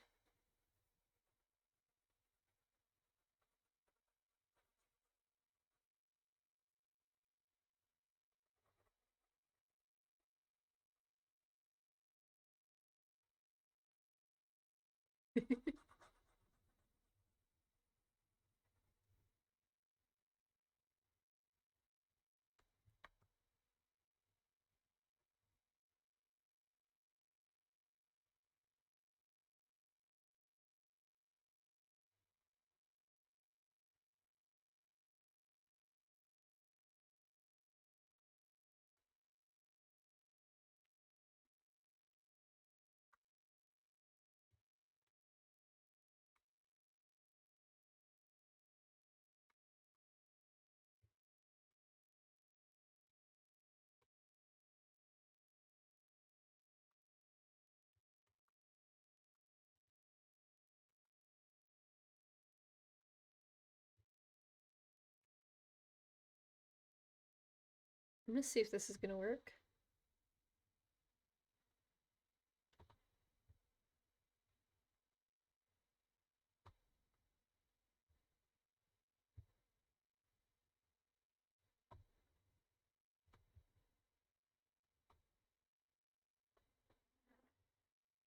I'm gonna see if this is gonna work.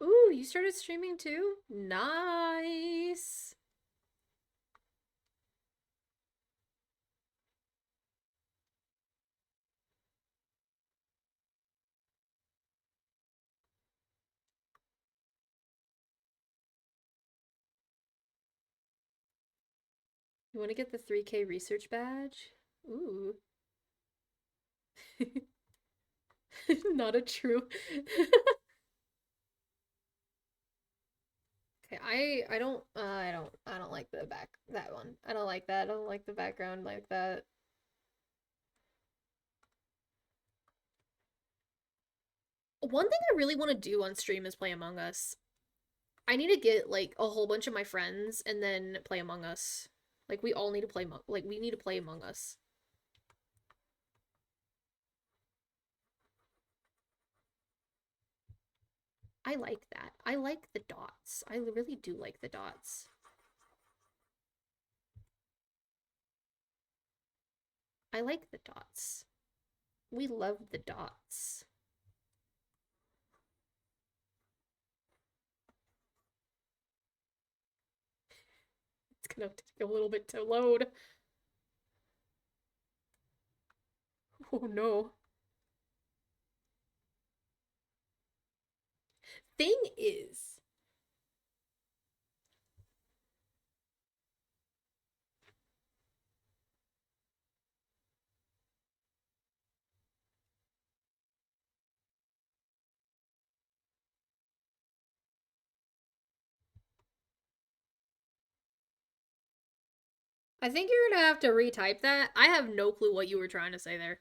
Ooh, you started streaming too? Nice. You want to get the 3K research badge? Ooh. Not a true. Okay, I don't like the back that one. I don't like that. I don't like the background like that. One thing I really want to do on stream is play Among Us. I need to get like a whole bunch of my friends and then play Among Us. Like we all need to play like we need to play Among Us. I like that. I like the dots. I really do like the dots. I like the dots. We love the dots. It's gonna take a little bit to load. Oh no. Thing is, I think you're gonna have to retype that. I have no clue what you were trying to say there.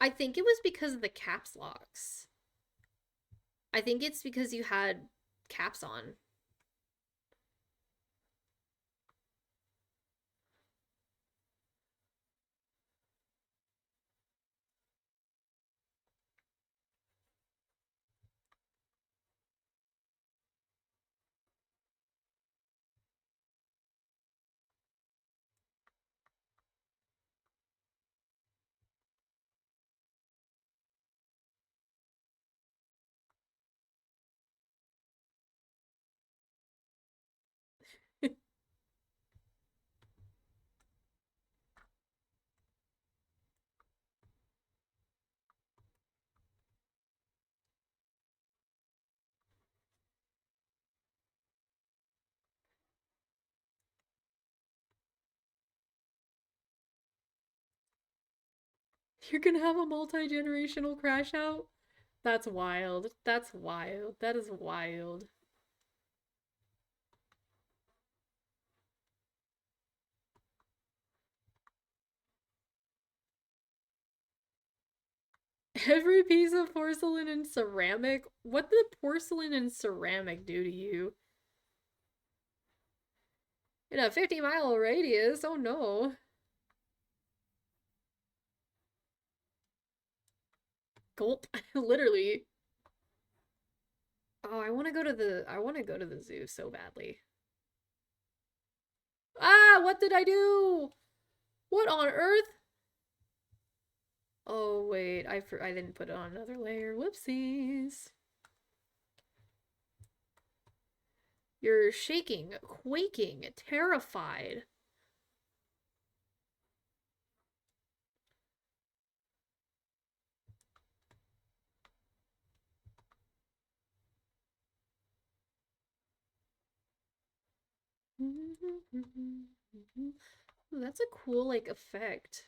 I think it was because of the caps locks. I think it's because you had caps on. You're gonna have a multi-generational crash out? That's wild. That's wild. That is wild. Every piece of porcelain and ceramic? What did porcelain and ceramic do to you? In a 50-mile radius? Oh no. Gulp. Literally. Oh, I want to go to the zoo so badly. Ah, what did I do? What on earth? Oh, wait. I didn't put it on another layer. Whoopsies. You're shaking, quaking, terrified. Ooh, that's a cool, like, effect.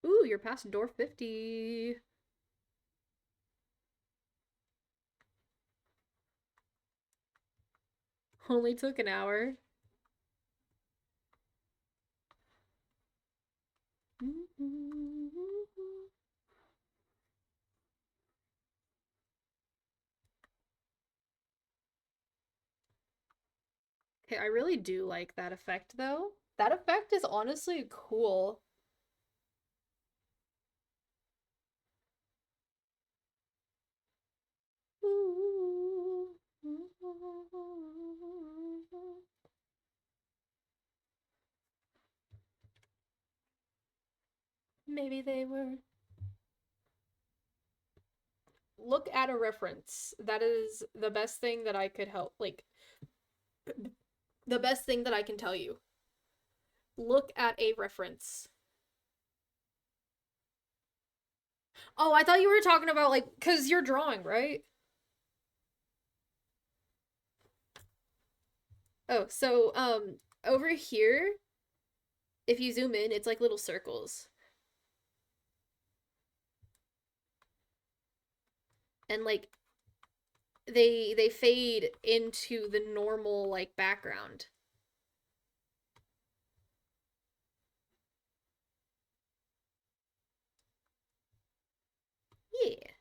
Ooh, you're past door 50. Only took an hour. Okay, I really do like that effect, though. That effect is honestly cool. Maybe they were. Look at a reference. That is the best thing that I could help. Like, the best thing that I can tell you. Look at a reference. Oh, I thought you were talking about, like, because you're drawing, right? Oh, so, over here, if you zoom in, it's like little circles. And, like, they fade into the normal, like, background. Yeah.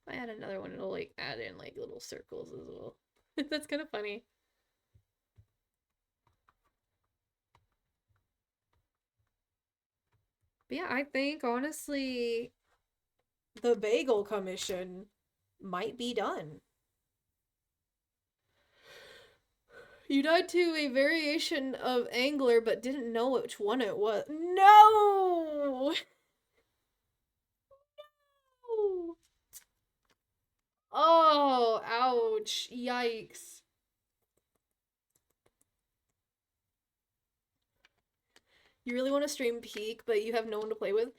If I add another one, it'll, like, add in, like, little circles as well. That's kind of funny. But yeah, I think, honestly, the bagel commission might be done. You died to a variation of angler but didn't know which one it was. No! No! Oh, ouch. Yikes. You really want to stream Peak, but you have no one to play with?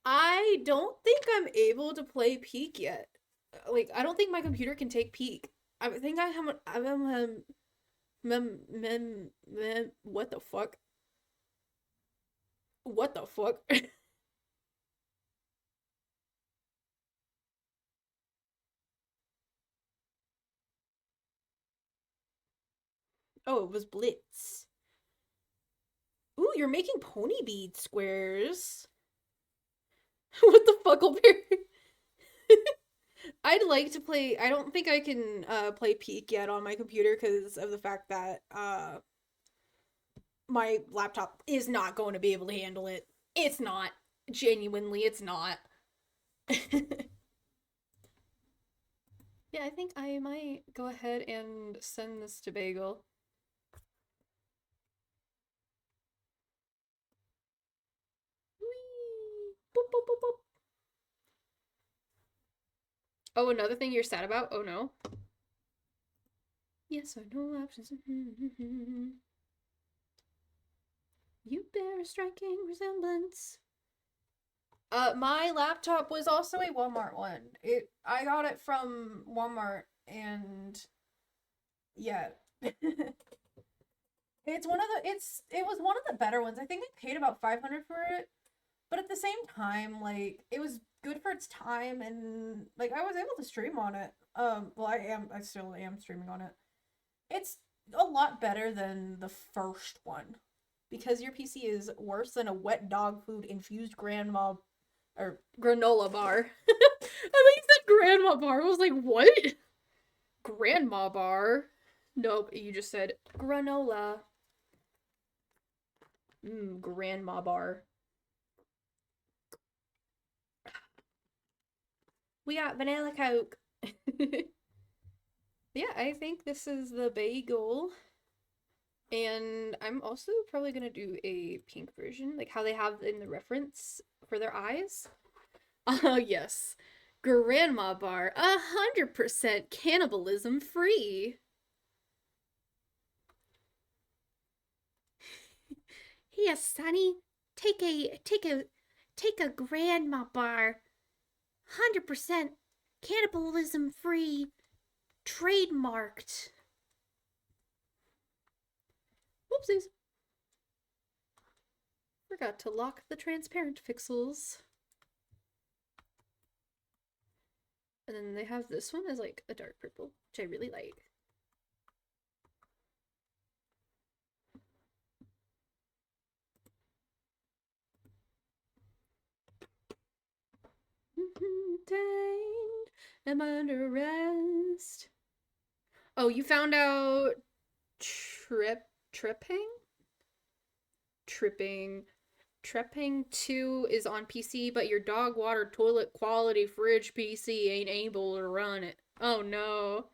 I don't think I'm able to play Peak yet. Like, I don't think my computer can take Peak. I think I have what the fuck? What the fuck? Oh, it was Blitz. Ooh, you're making pony bead squares. What the fuckleberry? I'd like to play. I don't think I can play Peak yet on my computer because of the fact that my laptop is not going to be able to handle it. It's not. Genuinely, it's not. Yeah, I think I might go ahead and send this to Bagel. Whee! Boop, boop, boop, boop. Oh, another thing you're sad about? Oh no. Yes or no options. You bear a striking resemblance. My laptop was also a Walmart one. I got it from Walmart and yeah. It was one of the better ones. I think I paid about 500 for it. But at the same time, like it was good for its time and like I was able to stream on it. Well I still am streaming on it. It's a lot better than the first one because your PC is worse than a wet dog food infused grandma or granola bar. I think you said grandma bar. I was like, what? Grandma bar? Nope, you just said granola. Grandma bar. We got vanilla Coke. Yeah, I think this is the bagel. And I'm also probably gonna do a pink version, like how they have in the reference for their eyes. Yes. Grandma bar, 100% cannibalism free. Here, Sonny, take a grandma bar. 100% cannibalism free. Trademarked. Whoopsies. Forgot to lock the transparent pixels. And then they have this one as like a dark purple, which I really like. Detained. Am I under arrest? Oh, you found out tripping? Tripping. Tripping 2 is on PC, but your dog water toilet quality fridge PC ain't able to run it. Oh no.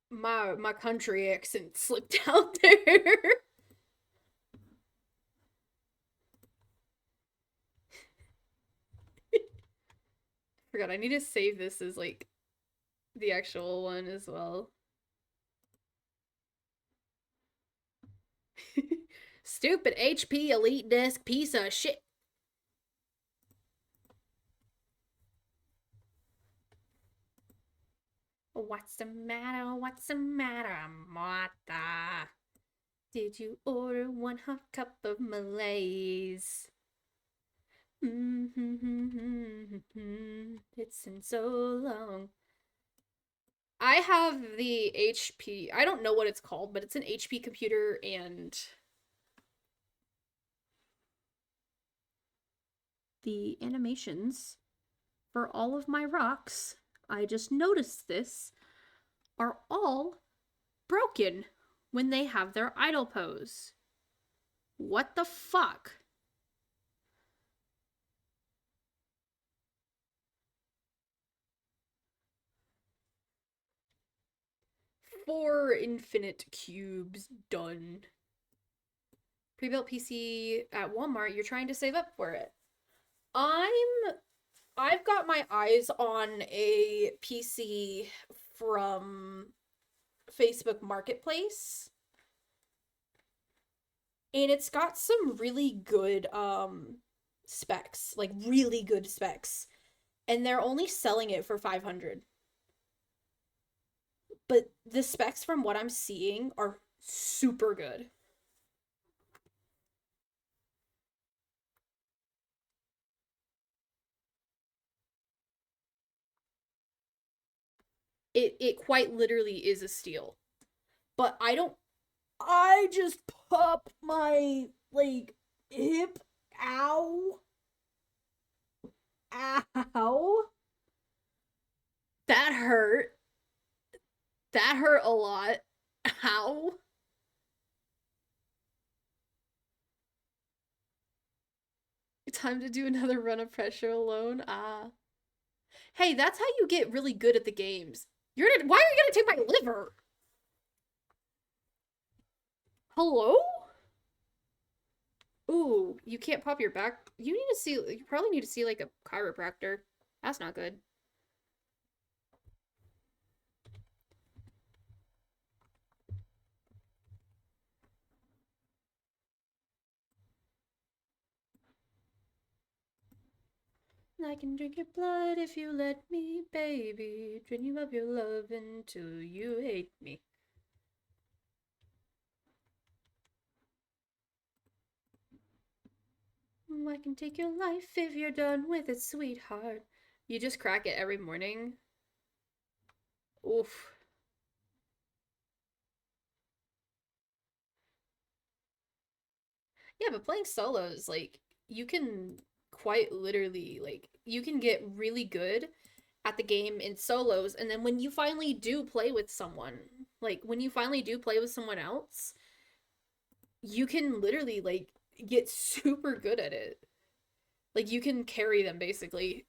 my country accent slipped out there. Forgot, I need to save this as like the actual one as well. Stupid HP Elite Disc piece of shit. What's the matter? What's the matter, Martha? Did you order 1 cup of Malaise? It's been so long. I have the HP. I don't know what it's called, but it's an HP computer, and the animations for all of my rocks, I just noticed this, are all broken when they have their idle pose. What the fuck? Four infinite cubes done. Pre-built PC at Walmart, you're trying to save up for it. I've got my eyes on a PC from Facebook Marketplace. And it's got some really good specs, like really good specs. And they're only selling it for 500. But the specs from what I'm seeing are super good. It quite literally is a steal. But I just pop my like hip. Ow. Ow. That hurt. That hurt a lot. Ow. Time to do another run of Pressure alone. Ah. Hey, that's how you get really good at the games. Why are you gonna take my liver? Hello? Ooh, you can't pop your back. You probably need to see like a chiropractor. That's not good. I can drink your blood if you let me, baby. Dream of your love until you hate me. I can take your life if you're done with it, sweetheart. You just crack it every morning. Oof. Yeah, but playing solos, like, you can quite literally, like, you can get really good at the game in solos, and then when you finally do play with someone, like, when you finally do play with someone else, you can literally, like, get super good at it. Like, you can carry them, basically.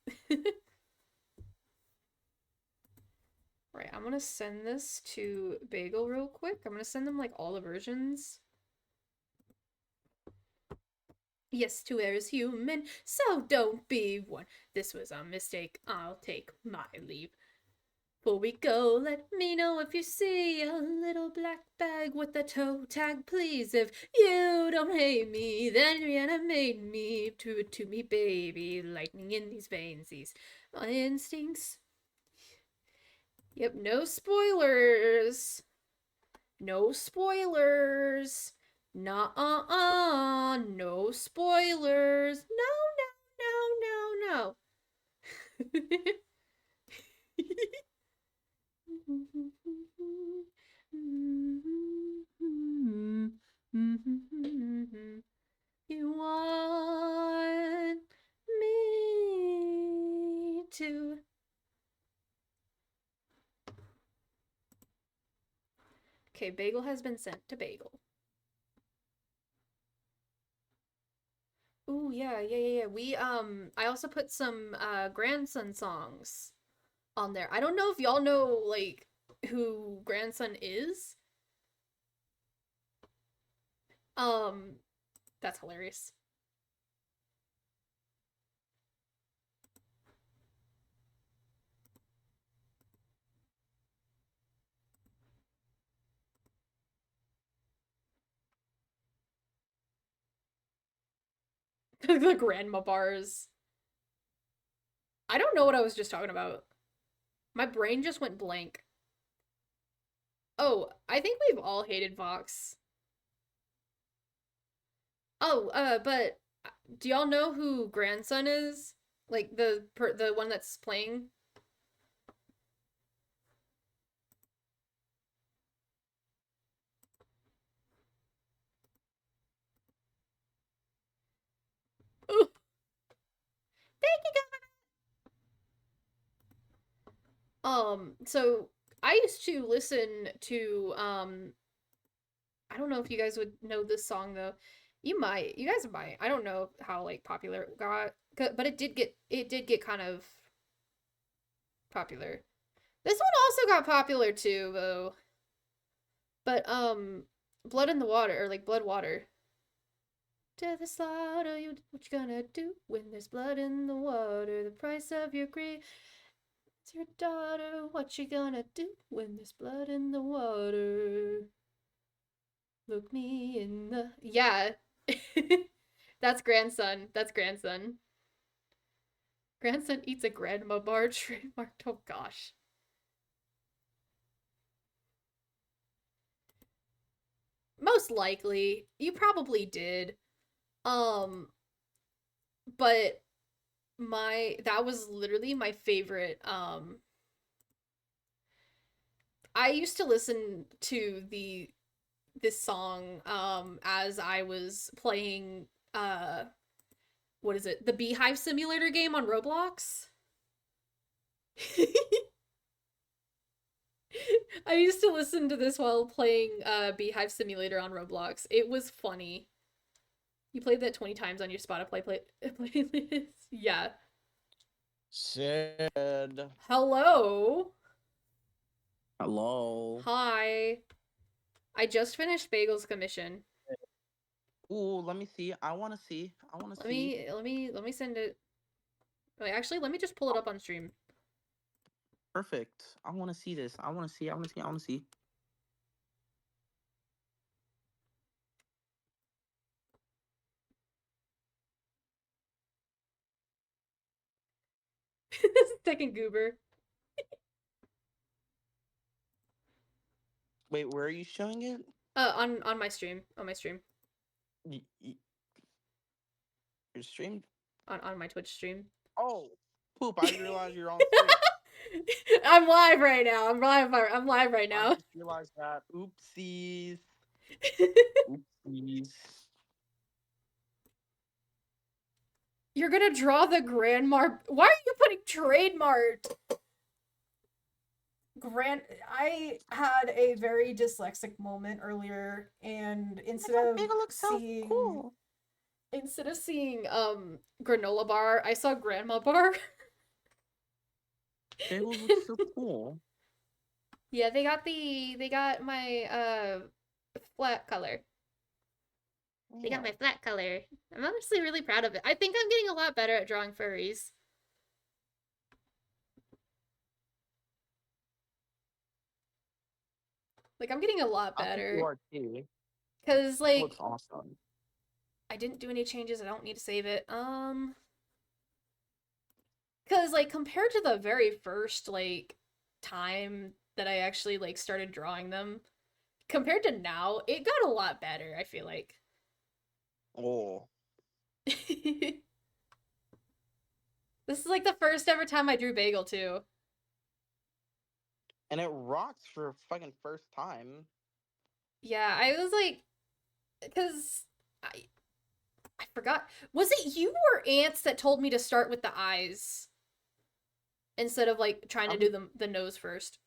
Right, I'm gonna send this to Bagel real quick. I'm gonna send them, like, all the versions. Yes, to err is human, so don't be one. This was a mistake, I'll take my leave. Before we go, let me know if you see a little black bag with a toe tag, please. If you don't hate me, then reanimate me to me, baby. Lightning in these veins, these my instincts. Yep, no spoilers. No spoilers. Nuh-uh, no spoilers. No, no, no, no, no. You want me to. Okay, Bagel has been sent to Bagel. Ooh, yeah. I also put some grandson songs on there. I don't know if y'all know like who grandson is. That's hilarious. The grandma bars. I don't know what I was just talking about. My brain just went blank. Oh, I think we've all hated Vox. Oh, but do y'all know who grandson is? Like the one that's playing? Ooh, thank you so I used to listen to I don't know if you guys would know this song though. You might. You guys might. I don't know how like popular it got, but it did get kind of popular. This one also got popular too though. But Blood in the Water or like Blood Water. To the slaughter, what you gonna do when there's blood in the water? The price of your grief. It's your daughter. What you gonna do when there's blood in the water? Look me in the yeah. That's grandson. That's grandson. Grandson eats a grandma bar trademarked. Oh gosh. Most likely, you probably did. Um, but that was literally my favorite. I used to listen to this song as I was playing what is it? The Beehive Simulator game on Roblox. I used to listen to this while playing Beehive Simulator on Roblox. It was funny. You played that 20 times on your Spotify playlist. Yeah. Sid. Hello. Hello. Hi. I just finished Bagel's commission. Ooh, let me see. I want to see. Let me send it. Wait, actually, let me just pull it up on stream. Perfect. I want to see this. I want to see. Second goober. Wait, where are you showing it? On my stream. On my stream. Your stream? On my Twitch stream. Oh, poop! I realized you're on stream. I'm live right now. I'm live right now. I just realized that. Oopsies. Oopsies. You're gonna draw the grandma. Why are you putting trademark? I had a very dyslexic moment earlier, and instead of seeing granola bar, I saw grandma bar. Bagel looks so cool. Yeah, they got my flat color. They got my flat color. I'm honestly really proud of it. I think I'm getting a lot better at drawing furries. Like, I'm getting a lot better. You are too. Cause like looks awesome. I didn't do any changes. I don't need to save it. Cause like compared to the very first like time that I actually like started drawing them, compared to now, it got a lot better, I feel like. Oh. This is like the first ever time I drew Bagel too. And it rocks for a fucking first time. Yeah, I was like, because I forgot. Was it you or Ants that told me to start with the eyes instead of like trying to do the nose first?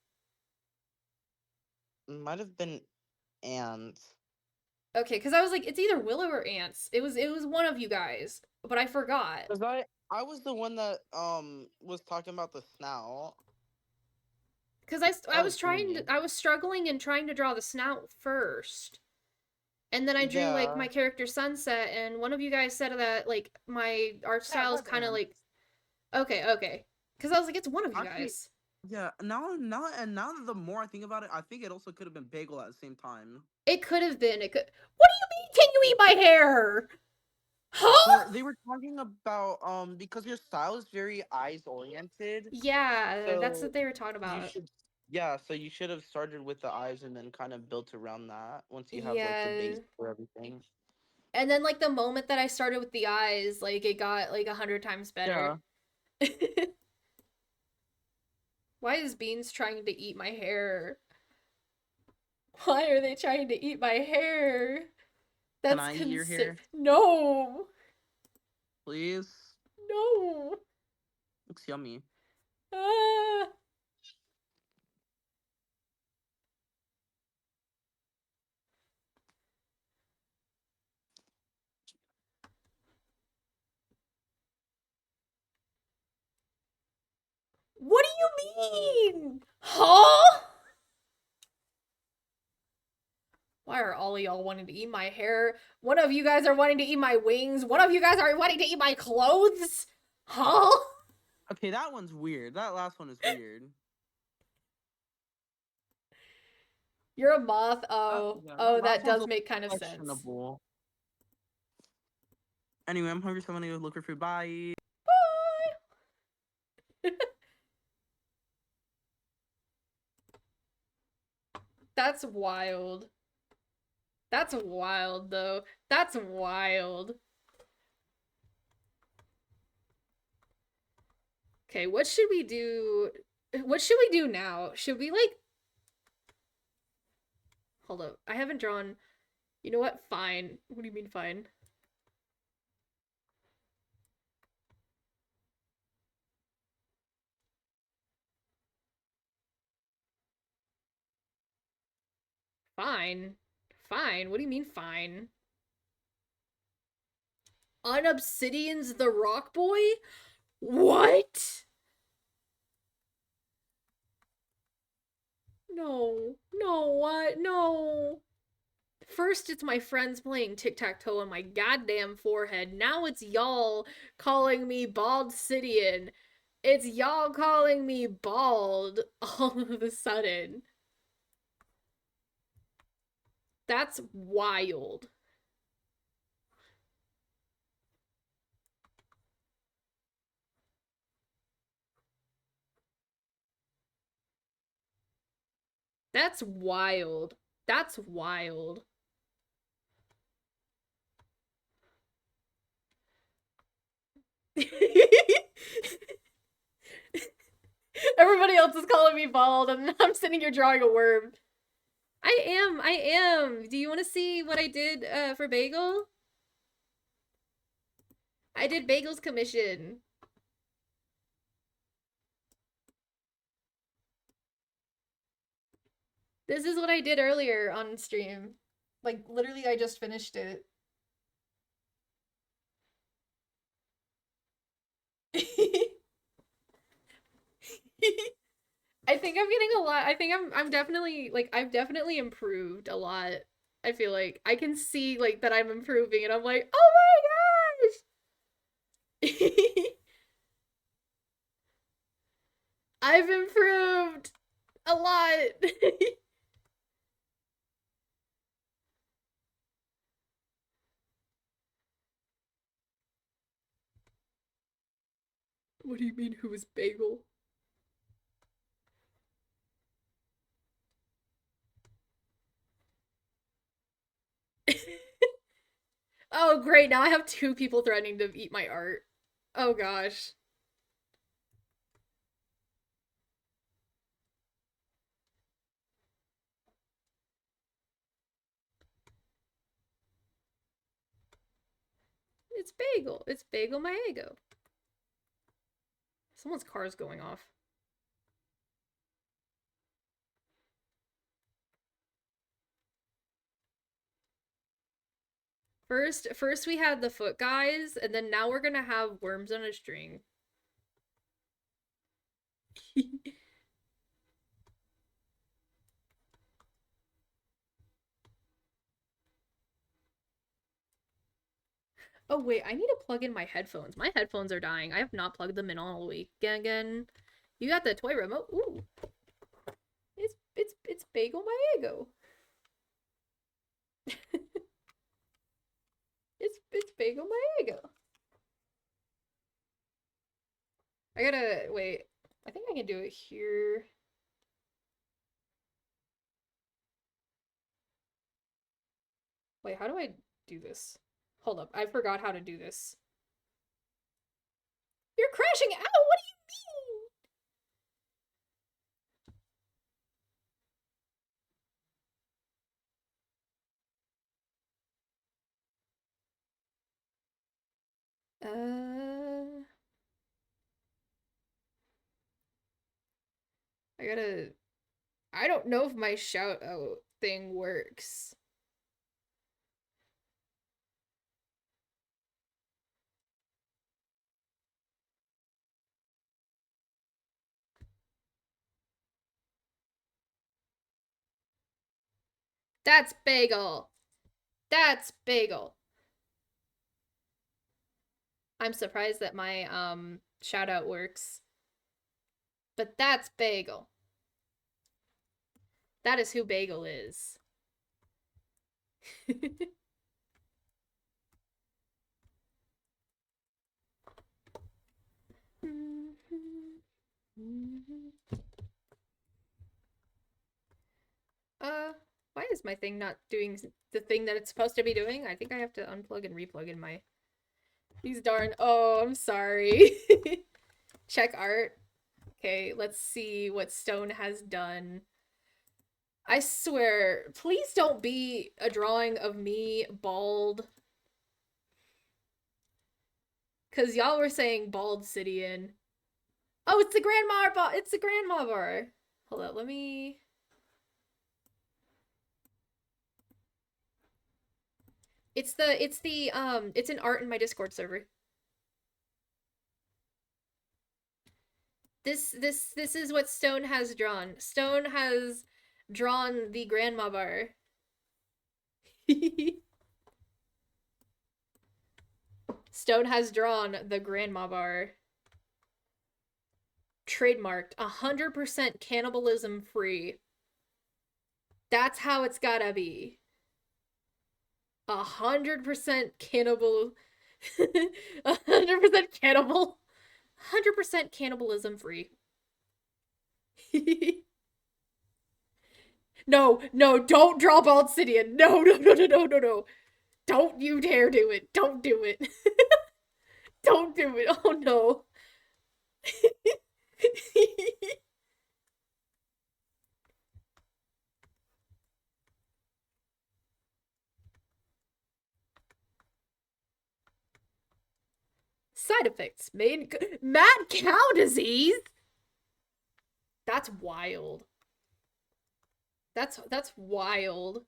Might have been Ants. Okay, because I was like, it's either Willow or Ants. It was one of you guys, but I forgot. Cause I was the one that was talking about the snout. Because I was dreamy. I was struggling and trying to draw the snout first. And then I drew like Yeah. my character Sunset, and one of you guys said that like my art Yeah, style is that kind of man. like okay. Because I was like, it's one of you Actually, guys. yeah. Now, the more I think about it, I think it also could have been Bagel at the same time. It could have been. It could. What do you mean? Can you eat my hair? Huh? They were talking about because your style is very eyes oriented, Yeah, that's so what they were talking you about. should yeah, so you should have started with the eyes and then kind of built around that once you have like the Yeah. base for everything. And then like the moment that I started with the eyes, like it got like 100 times better. Yeah. Why is Beans trying to eat my hair? Why are they trying to eat my hair? Can That's I eat your hair, No. please? No. Looks yummy. Ah. What do you mean? Huh? Why are all y'all wanting to eat my hair? One of you guys are wanting to eat my wings. One of you guys are wanting to eat my clothes. Huh? Okay, that one's weird. That last one is weird. You're a moth. Oh, Yeah, oh, last that one's a does little make kind of sense. questionable. Anyway, I'm hungry, so I'm gonna go look for food. Bye. Bye. That's wild. That's wild, though. That's wild. Okay, what should we do? What should we do now? Should we, like... Hold up. I haven't drawn... You know what? Fine. What do you mean, fine? Fine. Fine. What do you mean, fine? Unobsidian's the Rock Boy? What? No. No, what? No. First, it's my friends playing tic-tac-toe on my goddamn forehead. Now it's y'all calling me Baldcidian. It's y'all calling me bald all of a sudden. That's wild. That's wild. That's wild. Everybody else is calling me bald, and I'm sitting here drawing a worm. I am. Do you want to see what I did for Bagel? I did Bagel's commission. This is what I did earlier on stream. Like, literally, I just finished it. I think I'm getting a lot. I think I'm definitely like I've definitely improved a lot. I feel like I can see like that I'm improving and I'm like, "Oh my gosh." I've improved a lot. What do you mean who is Bagel? Oh, great. Now I have two people threatening to eat my art. Oh gosh. It's Bagel. It's Bagel Maego. Someone's car is going off. First we had the foot guys, and then now we're gonna have worms on a string. Oh wait, I need to plug in my headphones. My headphones are dying. I have not plugged them in all week. Again. You got the toy remote. Ooh. It's Bagel Maego. it's Bagel Maego. I gotta wait. I think I can do it here. Wait, how do I do this? Hold up, I forgot how to do this. You're crashing out! What do you mean? I don't know if my shout out thing works. That's Bagel. That's Bagel. I'm surprised that my shout out works. But that's Bagel. That is who Bagel is. Why is my thing not doing the thing that it's supposed to be doing? I think I have to unplug and replug in my... These darn... Oh, I'm sorry. Check art. Okay, let's see what Stone has done. I swear, please don't be a drawing of me bald. Cause y'all were saying bald Sidian. Oh, it's the grandma bar. It's the grandma bar. Hold up, let me... it's an art in my Discord server. This is what Stone has drawn. Stone has drawn the grandma bar. Stone has drawn the grandma bar. Trademarked. 100% cannibalism free. That's how it's gotta be. 100% cannibal. 100% cannibal. 100% cannibalism free. No, no, don't draw Bald Sidian. No, no, no, no, no, no, no. Don't you dare do it. Don't do it. Don't do it. Oh no. Side effects. Mad cow disease? That's wild. That's wild.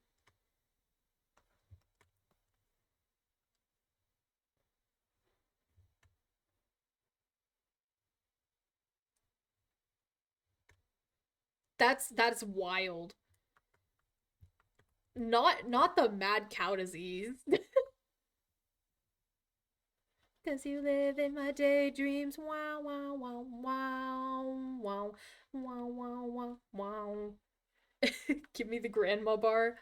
That's wild. Not the mad cow disease. Cause you live in my daydreams. Wow, wow, wow, wow, wow, wow, wow, wow, wow. Give me the grandma bar.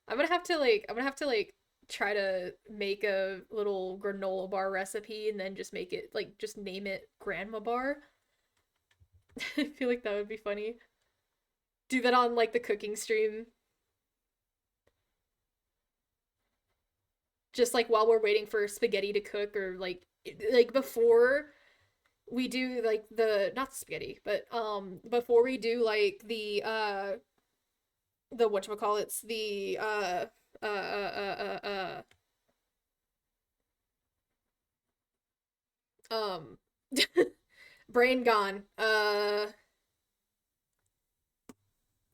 I'm gonna have to like try to make a little granola bar recipe and then just make it like just name it grandma bar. I feel like that would be funny. Do that on like the cooking stream. Just like while we're waiting for spaghetti to cook or like before we do like the not spaghetti, but before we do like the whatchamacallits, the uh uh uh um brain gone.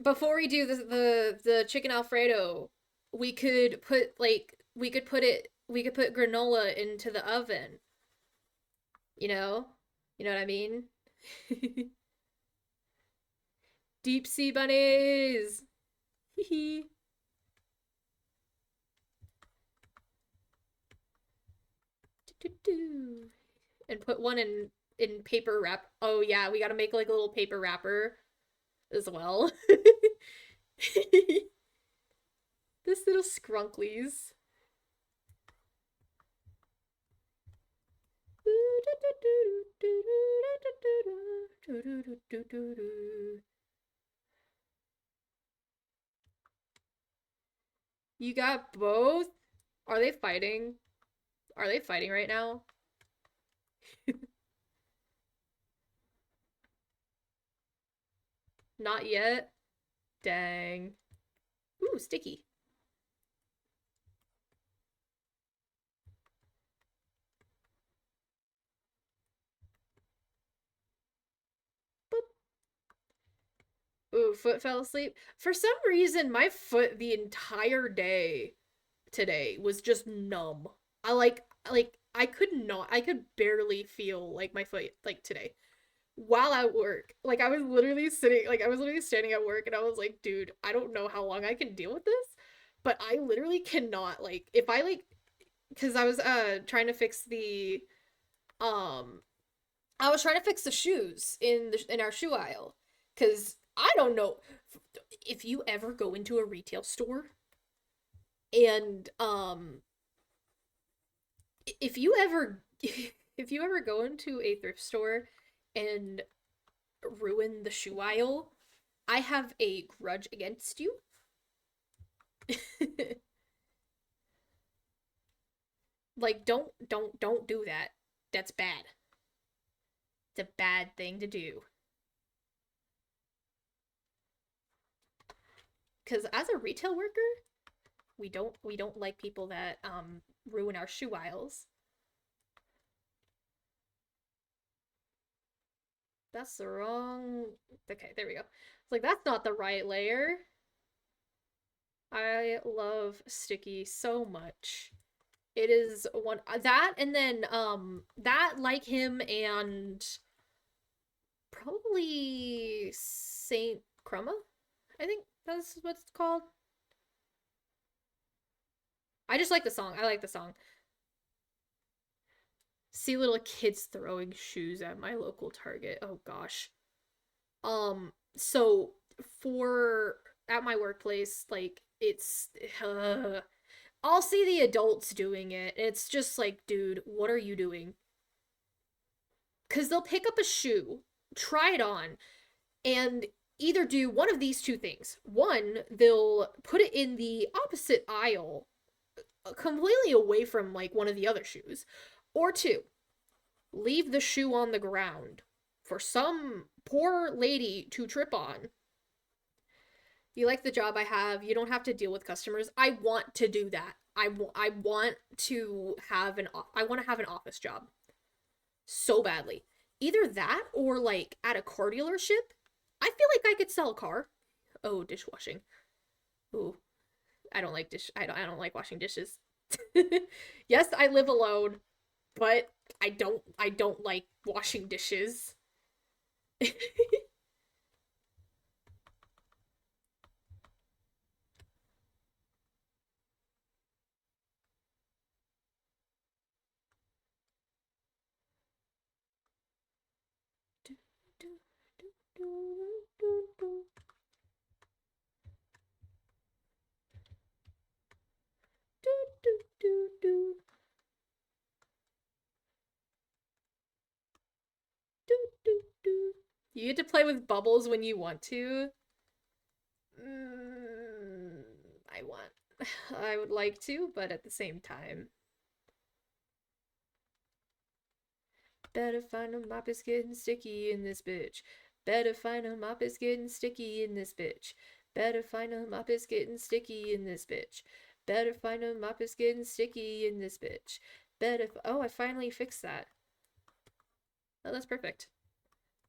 Before we do the chicken alfredo, we could put granola into the oven. You know? You know what I mean? Deep sea bunnies. Hee Do-do. And put one in paper wrap. Oh yeah, we gotta make like a little paper wrapper as well. This little scrunklies. You got both? Are they fighting? Are they fighting right now? Not yet? Dang. Ooh, sticky. Ooh, foot fell asleep. For some reason, my foot the entire day today was just numb. I could not, I could barely feel like my foot like today while at work. Like I was literally sitting, like I was literally standing at work and I was like, dude, I don't know how long I can deal with this, but I literally cannot like if I like because I was trying to fix the um I was trying to fix the shoes in our shoe aisle cuz I don't know if you ever go into a retail store and if you ever if you ever go into a thrift store and ruin the shoe aisle, I have a grudge against you. Like don't do that. That's bad. It's a bad thing to do. Cuz as a retail worker, we don't like people that ruin our shoe aisles. That's the wrong. Okay, there we go. It's like that's not the right layer. I love Sticky so much. It is one that and then that like him and probably Saint Chroma. I think that's what it's called. I just like the song. I like the song. See little kids throwing shoes at my local Target. Oh gosh. So for at my workplace, like it's I'll see the adults doing it. It's just like, dude, what are you doing? Cuz they'll pick up a shoe, try it on, and either do one of these two things. One, they'll put it in the opposite aisle, completely away from like one of the other shoes. Or two, leave the shoe on the ground for some poor lady to trip on. You like the job I have, you don't have to deal with customers. I want to do that. I want to have I want to have an office job so badly. Either that or like at a car dealership. I feel like I could sell a car. Oh, dishwashing. Ooh, I don't like washing dishes. Yes, I live alone, but I don't like washing dishes. You get to play with bubbles when you want to. Mm, I want. I would like to, but at the same time. Better find a mop, it's getting sticky in this bitch. Better find a mop, it's getting sticky in this bitch. Better find a mop, it's getting sticky in this bitch. Better find a mop, it's getting sticky in this bitch. Oh, I finally fixed that. Oh, that's perfect.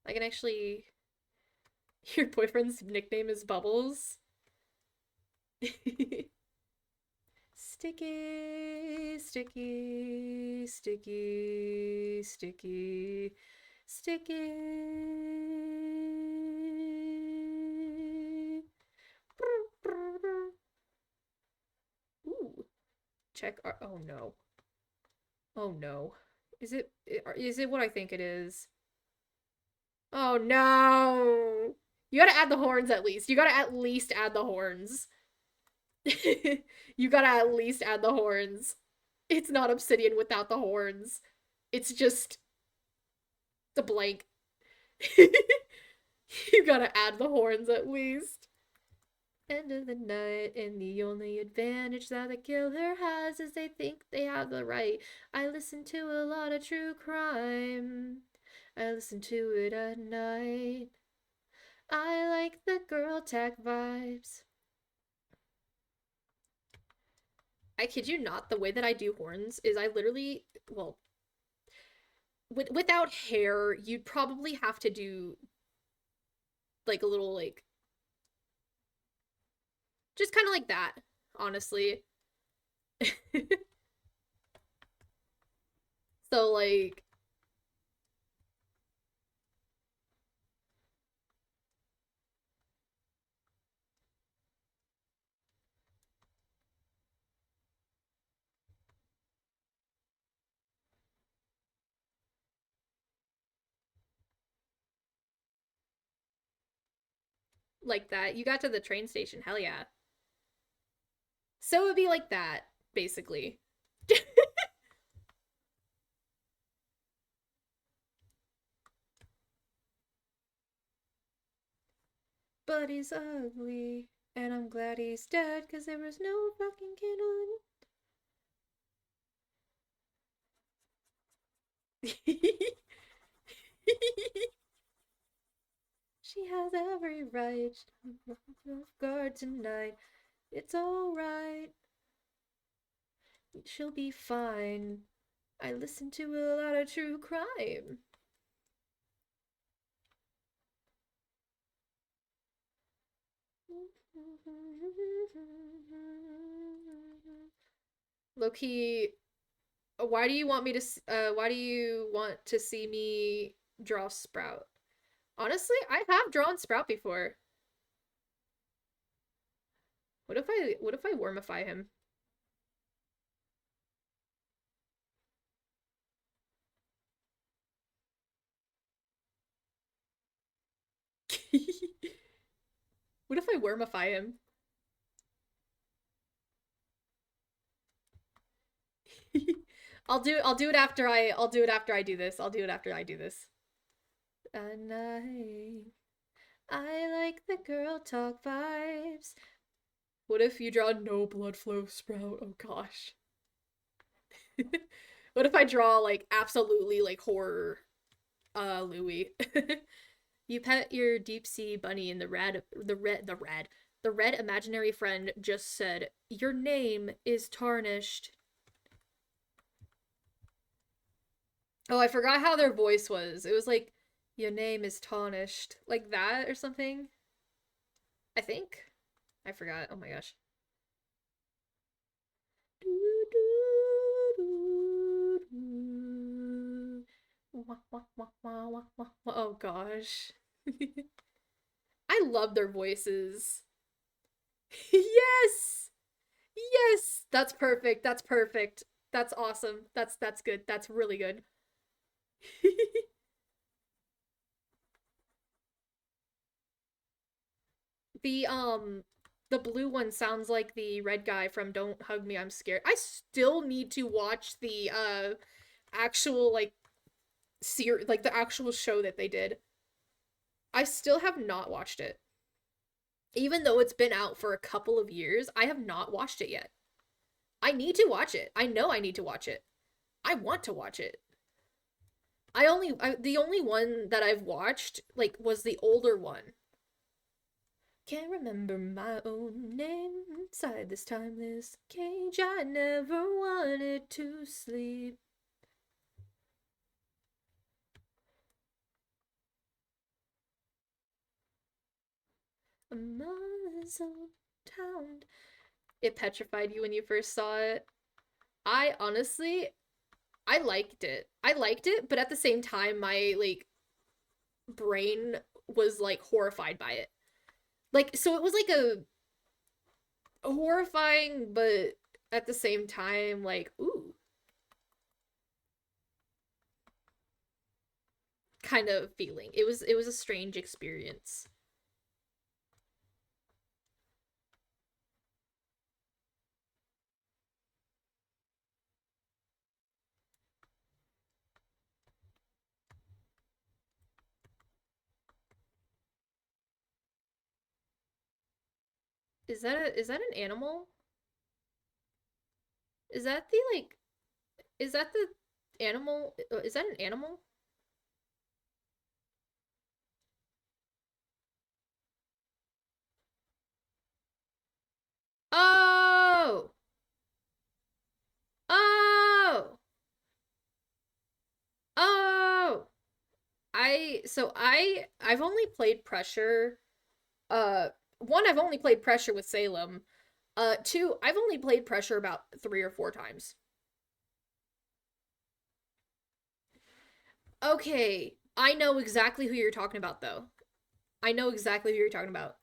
I can actually. Your boyfriend's nickname is Bubbles. Sticky, sticky, sticky, sticky, sticky. Ooh, check our. Oh no. Oh no. Is it what I think it is? Oh no. You gotta add the horns at least. You gotta at least add the horns. You gotta at least add the horns. It's not obsidian without the horns. It's just the blank. You gotta add the horns at least. End of the night, and the only advantage that the killer has is they think they have the right. I listen to a lot of true crime. I listen to it at night. I like the girl tech vibes. I kid you not, the way that I do horns is I literally, well, without hair, you'd probably have to do like a little like just kind of like that, honestly. So like that. You got to the train station. Hell yeah. So it would be like that, basically. But he's ugly, and I'm glad he's dead, cause there was no fucking killing. She has every right. I'm off guard tonight. It's alright. She'll be fine. I listen to a lot of true crime. Loki, why do you want me to why do you want to see me draw Sprout? Honestly, I have drawn Sprout before. What if I wormify him? What if I wormify him? I'll do it after I'll do it after I do this. I'll do it after I do this. At night, I like the girl talk vibes. What if you draw no blood flow Sprout? Oh gosh. What if I draw like absolutely like horror Louis? You pet your deep sea bunny and the red imaginary friend just said, "Your name is tarnished." Oh, I forgot how their voice was. It was like, "Your name is tarnished." Like that or something. I think. I forgot. Oh my gosh. Oh gosh. I love their voices. Yes! Yes! That's perfect. That's perfect. That's awesome. That's good. That's really good. the the blue one sounds like the red guy from Don't Hug Me, I'm Scared. I still need to watch the actual like like the actual show that they did. I still have not watched it. Even though it's been out for a couple of years, I have not watched it yet. I need to watch it. I know I need to watch it. I want to watch it. The only one that I've watched like was the older one. Can't remember my own name inside this timeless cage. I never wanted to sleep. A muzzle town. It petrified you when you first saw it. I honestly, I liked it. I liked it, but at the same time, my like brain was like horrified by it. Like, so it was like a horrifying, but at the same time, like, ooh. kind of feeling. It was a strange experience. Is that an animal? Is that the like is that the animal? Is that an animal? Oh! Oh! Oh! I've only played Pressure. One, I've only played Pressure with Salem. Two, I've only played Pressure about 3 or 4 times. Okay, I know exactly who you're talking about though. I know exactly who you're talking about.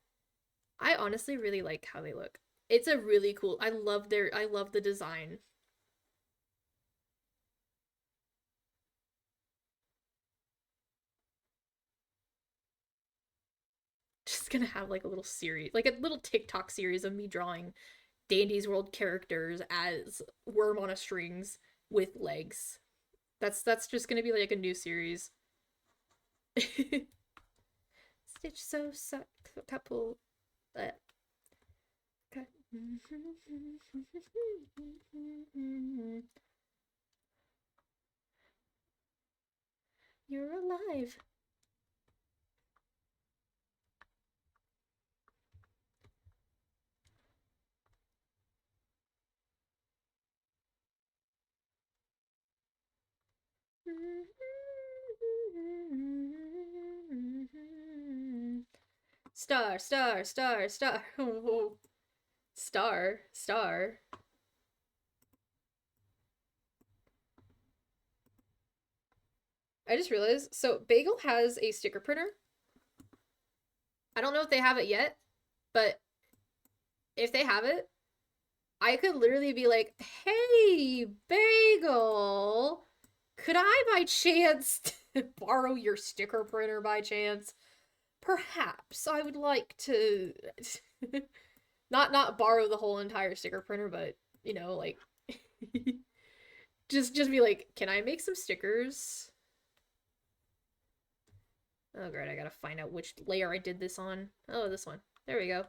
I honestly really like how they look. It's a really cool. I love the design. Just gonna have like a little series, like a little TikTok series of me drawing Dandy's World characters as worm on a strings with legs. That's just gonna be like a new series. Stitch so suck couple. Okay. You're alive. Star, star, star, star. Star, star. I just realized, so Bagel has a sticker printer. I don't know if they have it yet, but if they have it, I could literally be like, "Hey, Bagel, could I by chance borrow your sticker printer by chance? Perhaps I would like to not borrow the whole entire sticker printer, but like just be like, "Can I make some stickers?" Oh great, I gotta find out which layer I did this on. Oh, this one. There we go.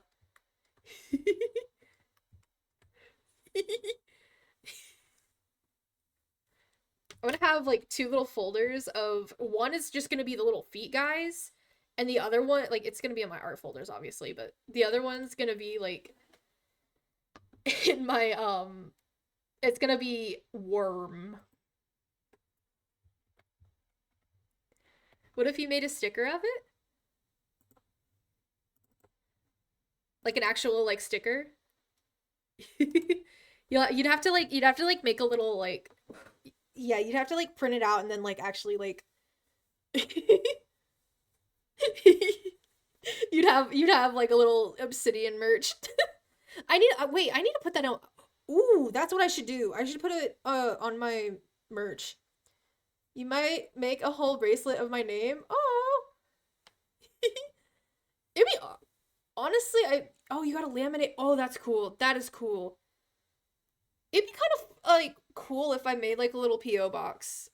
I'm gonna have like two little folders of one is just gonna be the little feet guys, and the other one, like, it's gonna be in my art folders, obviously, but the other one's gonna be like in my it's gonna be worm. What if you made a sticker of it? Like an actual like sticker? You'd have to make a little like, yeah, you'd have to like print it out and then like actually like you'd have like a little obsidian merch. I need to put that out. Ooh, that's what I should do. I should put it on my merch. You might make a whole bracelet of my name. Oh. It'd be honestly, you gotta laminate. Oh, that's cool. That is cool. It'd be kind of like cool if I made like a little PO box.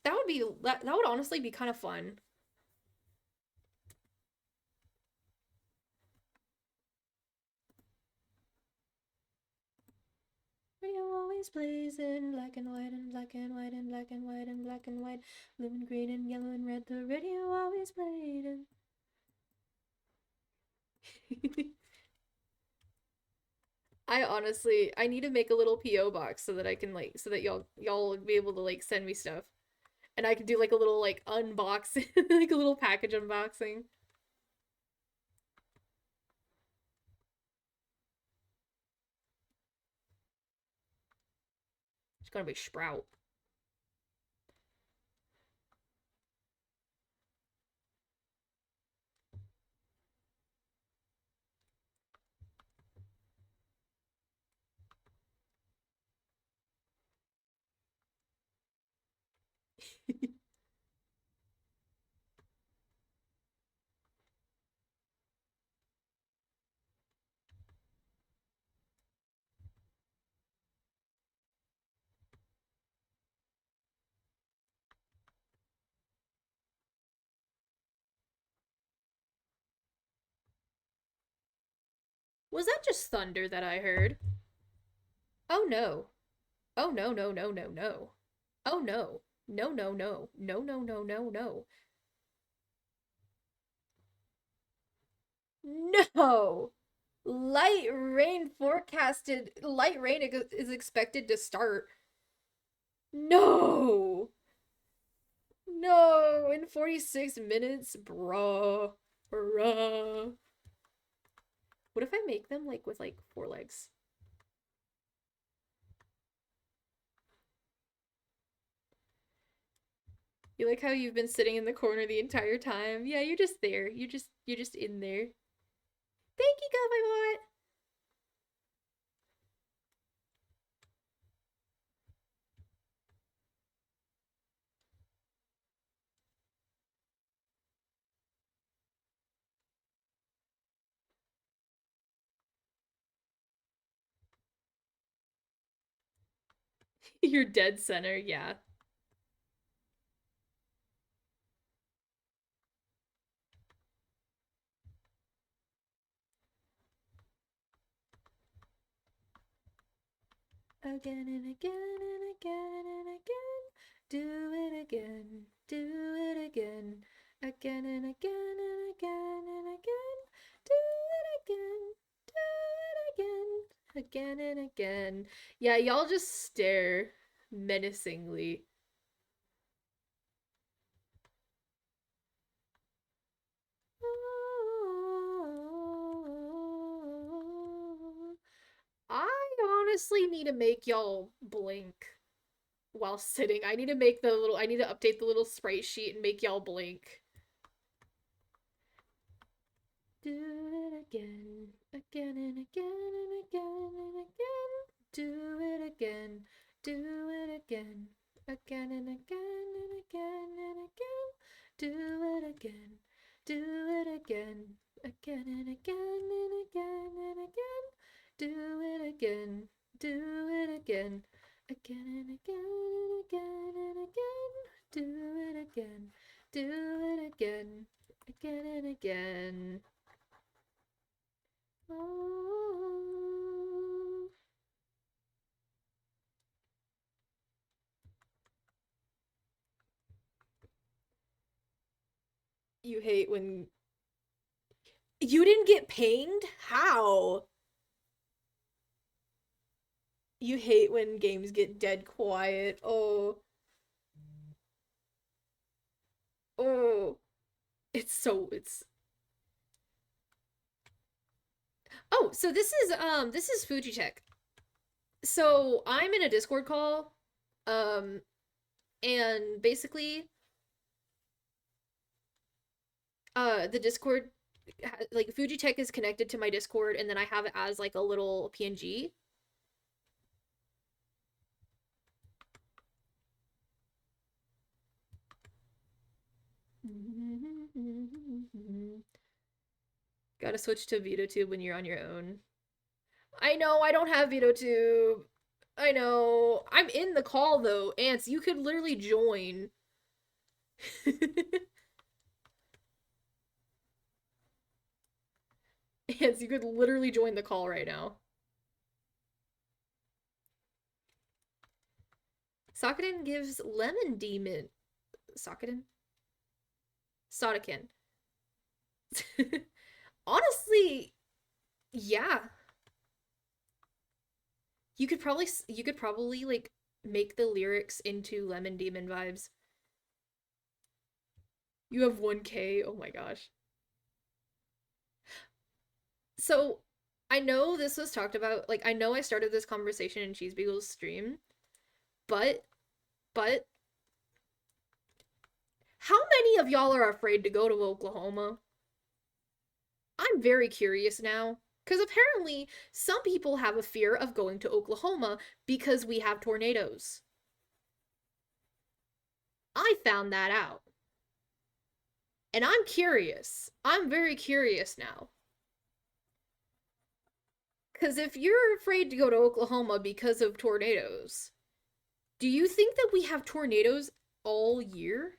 That would honestly be kind of fun. Radio always plays in black and white and black and white and black and white and black and white, blue and green and yellow and red. The radio always played in. I need to make a little PO box so that I can like so that y'all would be able to like send me stuff, and I can do like a little like unboxing, like a little package unboxing. It's gonna be Sprout. Was that just thunder that I heard? Oh no. Oh no, no, no, no, no. Oh no. No, no, no. No, no, no, no, no. No! Light rain forecasted. Light rain is expected to start. No! No! In 46 minutes? Bruh. Bruh. What if I make them like with like 4 legs? You like how you've been sitting in the corner the entire time? Yeah, you're just there. You're just in there. Thank you, GoBybot! You're dead center, yeah. Again and again and again and again. Do it again. Do it again. Again and again and again and again. Do it again. Do it again. Again and again. Yeah, y'all just stare menacingly. I honestly need to make y'all blink while sitting. I need to make the little, I need to update the little sprite sheet and make y'all blink. Do it again, again and again and again and again. Do it again, do it again, again and again and again and again. Do it again, do it again, again and again and again and again. Do it again, do it again, again and again and again and again. Do it again, do it again, again and again. Oh. You hate when you didn't get pinged? How? You hate when games get dead quiet. Oh. Oh. It's Oh, so this is Fujitech. So I'm in a Discord call. Um and basically the Discord like Fujitech is connected to my Discord and then I have it as like a little PNG. Gotta switch to VitoTube when you're on your own. I know, I don't have VitoTube. I know. I'm in the call though, Ants. You could literally join. Ants, you could literally join the call right now. Sockeden gives Lemon Demon. Sockeden? Sodakin. Honestly, yeah. You could probably like make the lyrics into Lemon Demon vibes. You have 1K. Oh my gosh. So, I know this was talked about, like I know I started this conversation in Cheese Beagle's stream, but but how many of y'all are afraid to go to Oklahoma? I'm very curious now. Because apparently, some people have a fear of going to Oklahoma because we have tornadoes. I found that out. And I'm curious. I'm very curious now. Because if you're afraid to go to Oklahoma because of tornadoes, do you think that we have tornadoes all year?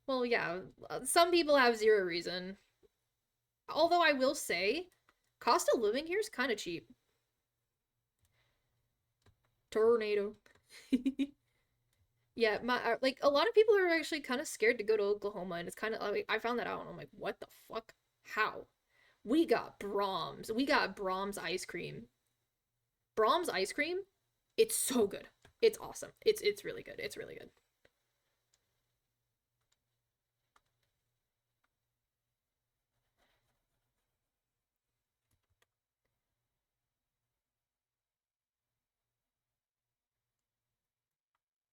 Well, yeah, some people have zero reason. Although I will say, cost of living here is kind of cheap. Tornado. Yeah, like a lot of people are actually kind of scared to go to Oklahoma, and it's kind of like I found that out, and I'm like, what the fuck? How? We got Brahms. We got Brahms ice cream. Brahms ice cream, it's so good. It's awesome. It's really good. It's really good.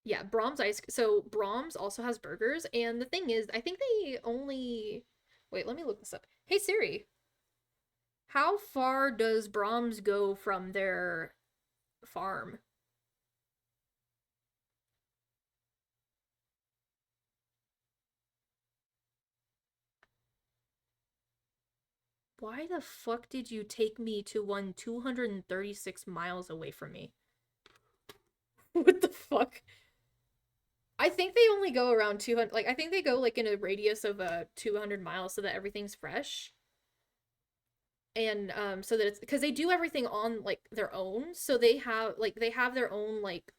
Yeah, Brahms ice. So Brahms also has burgers, and the thing is, I think they only. Wait, let me look this up. Hey Siri, how far does Brahms go from their farm? Why the fuck did you take me to one 236 miles away from me? What the fuck? I think they only go around 200, like I think they go like in a radius of 200 miles so that everything's fresh. And so that it's because they do everything on like their own, so they have their own like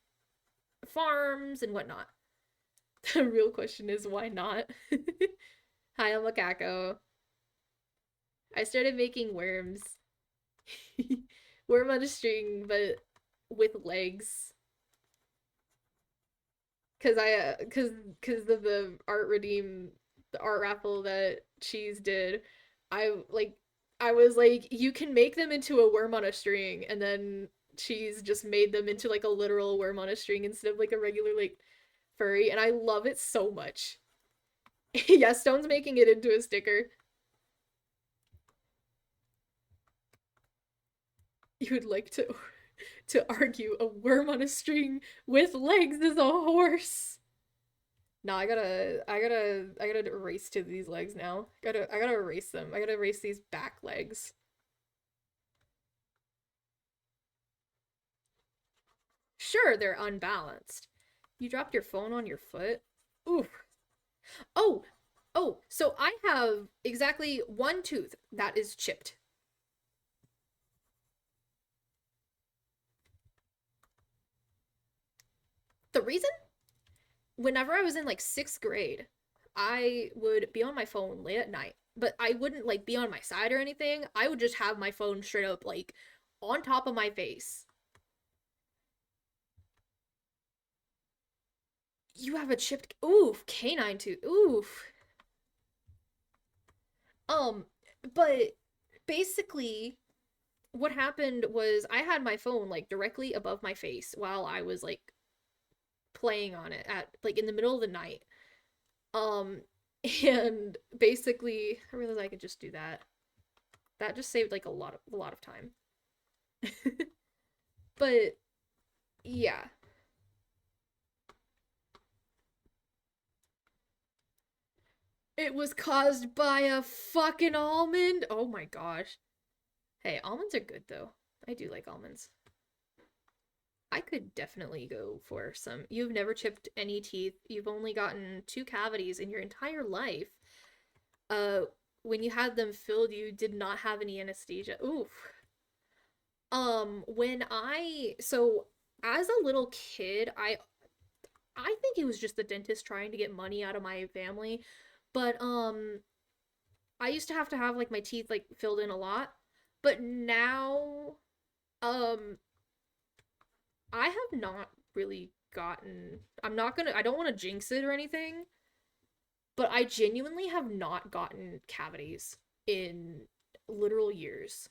farms and whatnot. The real question is why not? Hi, I'm Macaco. I started making worms. Worm on a string, but with legs. Cause of the the art raffle that Cheese did, I like I was like, you can make them into a worm on a string, and then Cheese just made them into like a literal worm on a string instead of like a regular like furry, and I love it so much. Yeah, Stone's making it into a sticker. You would like to argue a worm on a string with legs is a horse. No, I gotta erase to these legs now. I gotta erase them. I gotta erase these back legs. Sure, they're unbalanced. You dropped your phone on your foot? Ooh. Oh, oh, so I have exactly one tooth that is chipped. The reason? Whenever I was in like sixth grade, I would be on my phone late at night, but I wouldn't like be on my side or anything. I would just have my phone straight up like on top of my face. You have a chipped oof, canine tooth. Oof. Um, but basically what happened was I had my phone like directly above my face while I was like playing on it at like in the middle of the night. Um, and basically I realized I could just do that. That just saved like a lot of time. But yeah. It was caused by a fucking almond. Oh my gosh. Hey, almonds are good though. I do like almonds. I could definitely go for some. You've never chipped any teeth. You've only gotten two cavities in your entire life. Uh, when you had them filled, you did not have any anesthesia. Oof. When I so as a little kid, I think it was just the dentist trying to get money out of my family, but I used to have like my teeth like filled in a lot, but now um I have not really gotten I don't want to jinx it or anything, but I genuinely have not gotten cavities in literal years.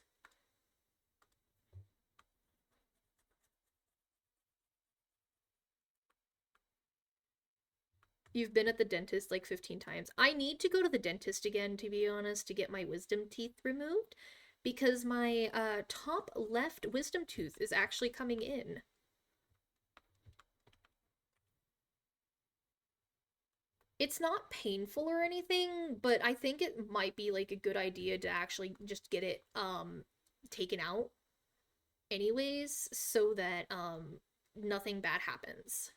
You've been at the dentist like 15 times. I need to go to the dentist again, to be honest, to get my wisdom teeth removed because my top left wisdom tooth is actually coming in. It's not painful or anything, but I think it might be like a good idea to actually just get it taken out anyways so that nothing bad happens.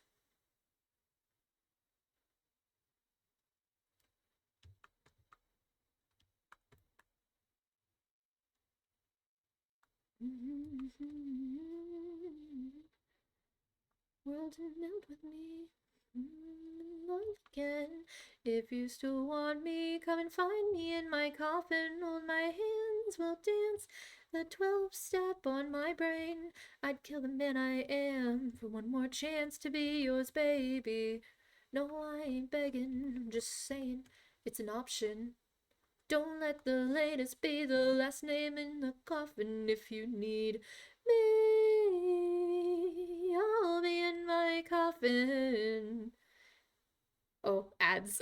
World to melt with me. Love again. If you still want me, come and find me in my coffin. Hold my hands, we'll dance the 12-step on my brain. I'd kill the man I am for one more chance to be yours, baby. No, I ain't begging, I'm just saying it's an option. Don't let the latest be the last name in the coffin. If you need me, I'll be in my coffin. Oh, ads.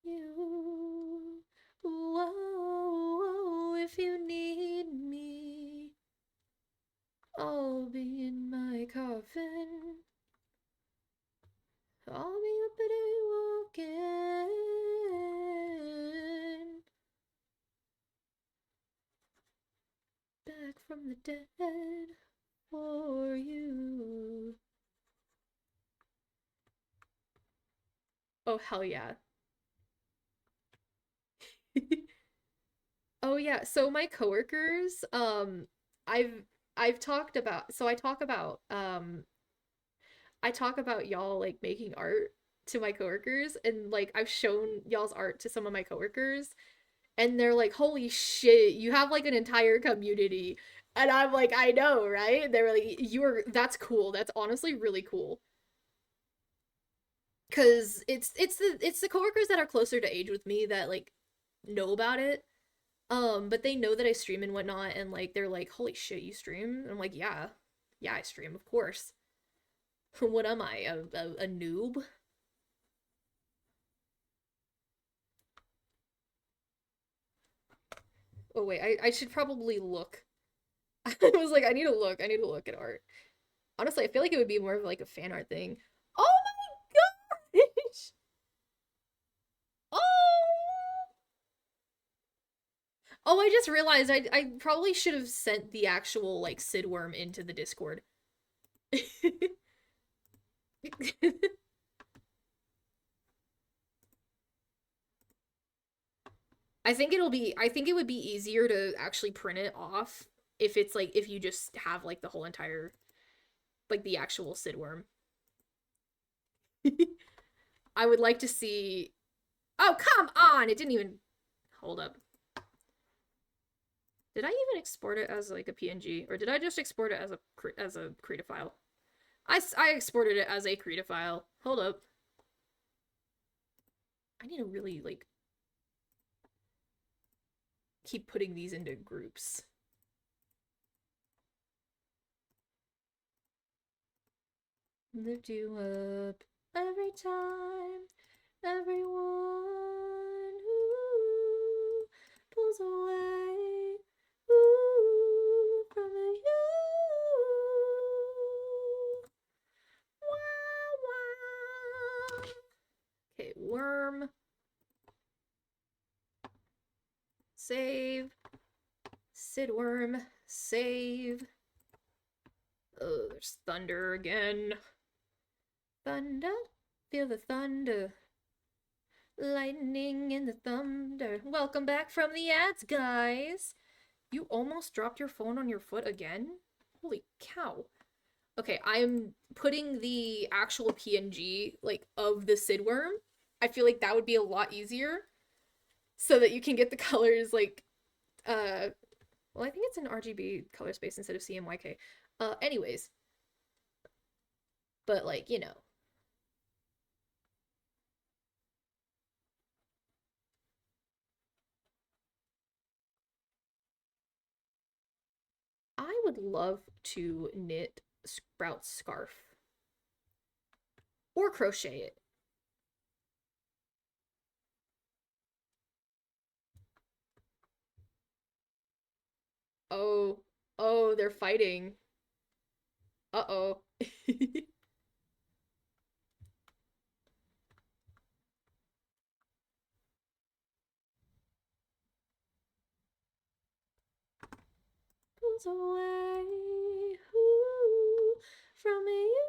You, whoa, if you need me, I'll be in my coffin. I'll be up at walking back from the dead for you. Oh, hell yeah. Oh yeah, so my coworkers, I've I've talked about so I talk about y'all like making art to my coworkers and like I've shown y'all's art to some of my coworkers and they're like, "Holy shit, you have like an entire community." And I'm like, "I know, right?" And they're like, "You're that's cool. That's honestly really cool." 'Cause it's the coworkers that are closer to age with me that like know about it. But they know that I stream and whatnot, and like they're like, "Holy shit, you stream?" And I'm like, "Yeah, yeah, I stream, of course." What am I, a noob? Oh wait, I should probably look. I was like, I need to look at art. Honestly, I feel like it would be more of like a fan art thing. Oh my gosh! Oh! Oh, I just realized I probably should have sent the actual like Sid worm into the Discord. I think it would be easier to actually print it off if it's like if you just have like the whole entire like the actual Sid worm. I would like to see. Oh, come on. It didn't even hold up. Did I even export it as like a PNG or did I just export it as a Krita file? I exported it as a Krita file. Hold up. I need to really like keep putting these into groups. Lift you up every time, everyone who pulls away from you. Wow, wow. Okay, worm. Save. Sid worm. Save. Oh, there's thunder again. Thunder. Feel the thunder. Lightning in the thunder. Welcome back from the ads, guys. You almost dropped your phone on your foot again? Holy cow. Okay, I'm putting the actual PNG, like, of the Sid worm. I feel like that would be a lot easier. So that you can get the colors, like, well, I think it's an RGB color space instead of CMYK. Anyways. But, like, you know. I would love to knit Sprout's scarf. Or crochet it. Oh, oh, they're fighting. Uh-oh. Pulls away from you.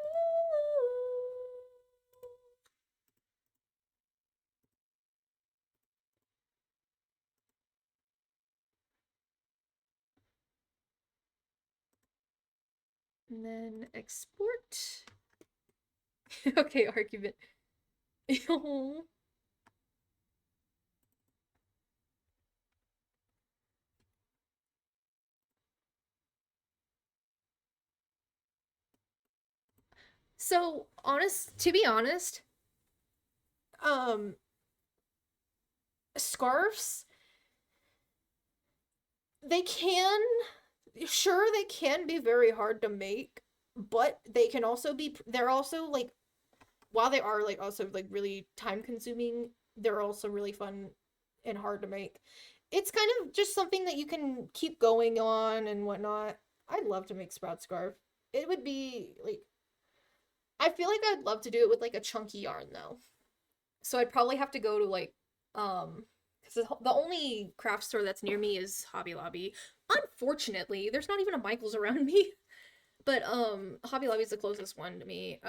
And then export. Okay, argument. So, to be honest, um, scarves, they can, sure, they can be very hard to make, but they can also they're also like, while they are like also like really time consuming, they're also really fun and hard to make. It's kind of just something that you can keep going on and whatnot. I'd love to make sprout scarf. It would be like, I feel like I'd love to do it with like a chunky yarn though. So I'd probably have to go to like because the only craft store that's near me is Hobby Lobby. Unfortunately, there's not even a Michaels around me. But Hobby Lobby is the closest one to me.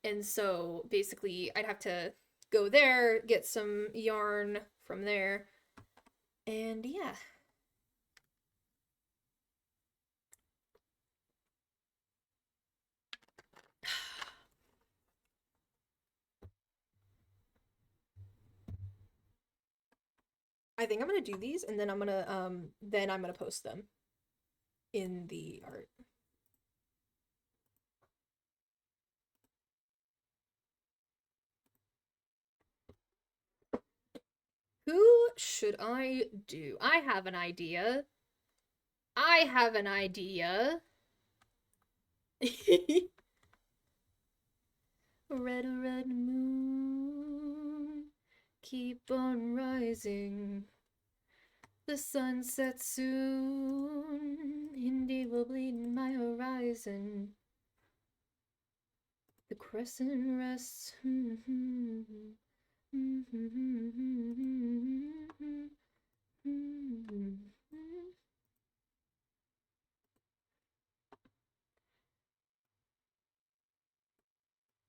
And so basically I'd have to go there, get some yarn from there. And yeah. I think I'm gonna do these and then I'm gonna post them in the art. Who should I do? I have an idea. I have an idea. Red, red moon, keep on rising. The sun sets soon, Indy will bleed in my horizon. The crescent rests.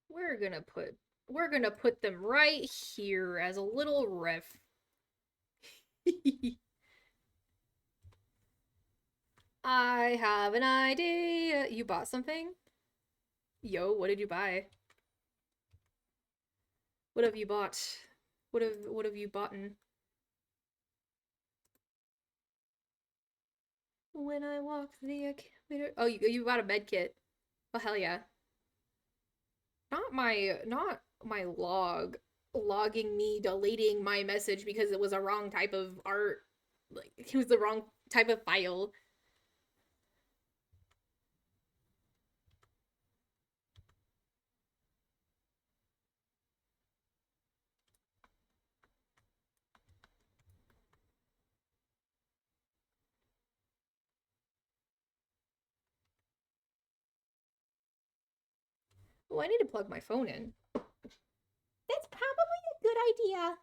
We're gonna put them right here as a little riff. I have an idea. You bought something? Yo, what did you buy? What have you bought? What have you bought? When I walk the accumulator. Oh, you bought a med kit. Oh hell yeah. Not my logging me deleting my message because it was a wrong type of art. Like it was the wrong type of file. Oh, I need to plug my phone in. That's probably a good idea.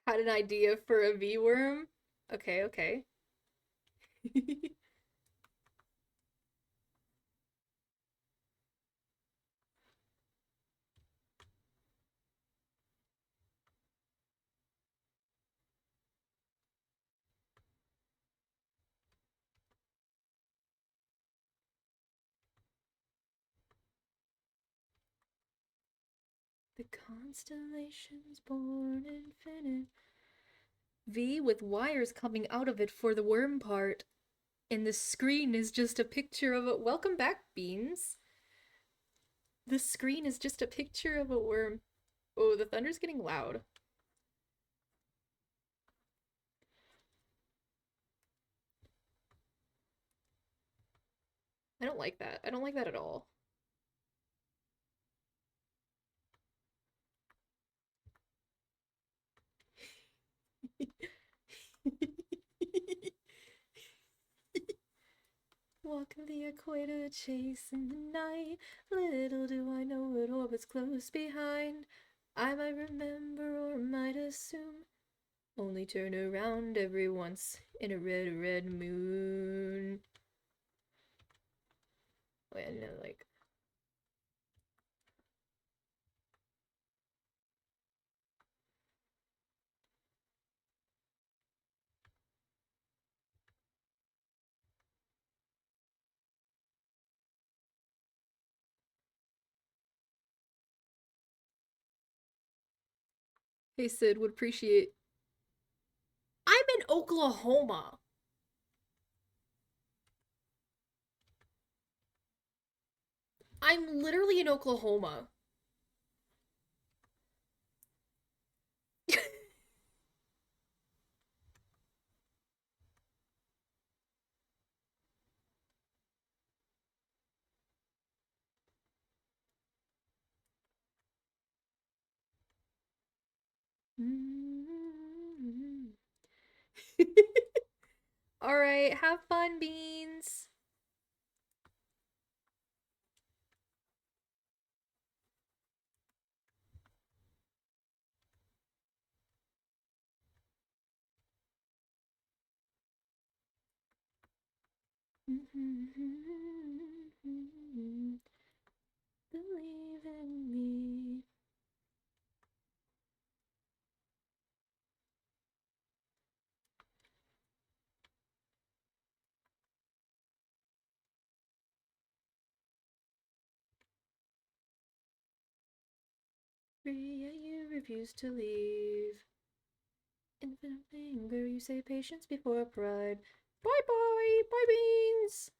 Had an idea for a V worm. Okay, okay. The constellations born infinite. V with wires coming out of it for the worm part. And the screen is just a picture of a. Welcome back, Beans. The screen is just a picture of a worm. Oh, the thunder's getting loud. I don't like that. I don't like that at all. Walk the equator, chasing the night. Little do I know what orbits close behind. I might remember or might assume. Only turn around every once in a red, red moon. Wait, I know, like. Hey, Sid, would appreciate. I'm in Oklahoma. I'm literally in Oklahoma. Alright, have fun, Beans. Believe in me. Free, yet you refuse to leave. Infinite anger, you say patience before pride. Bye bye, bye Beans.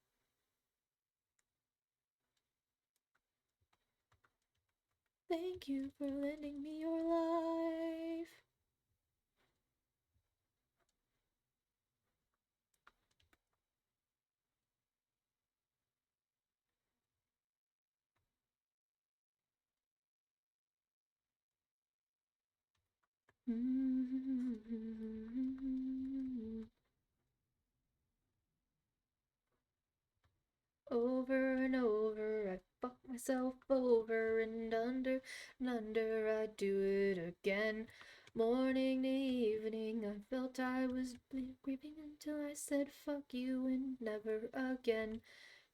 Thank you for lending me your life. Over and over, I fuck myself over and under, I do it again. Morning to evening, I felt I was grieving until I said fuck you and never again.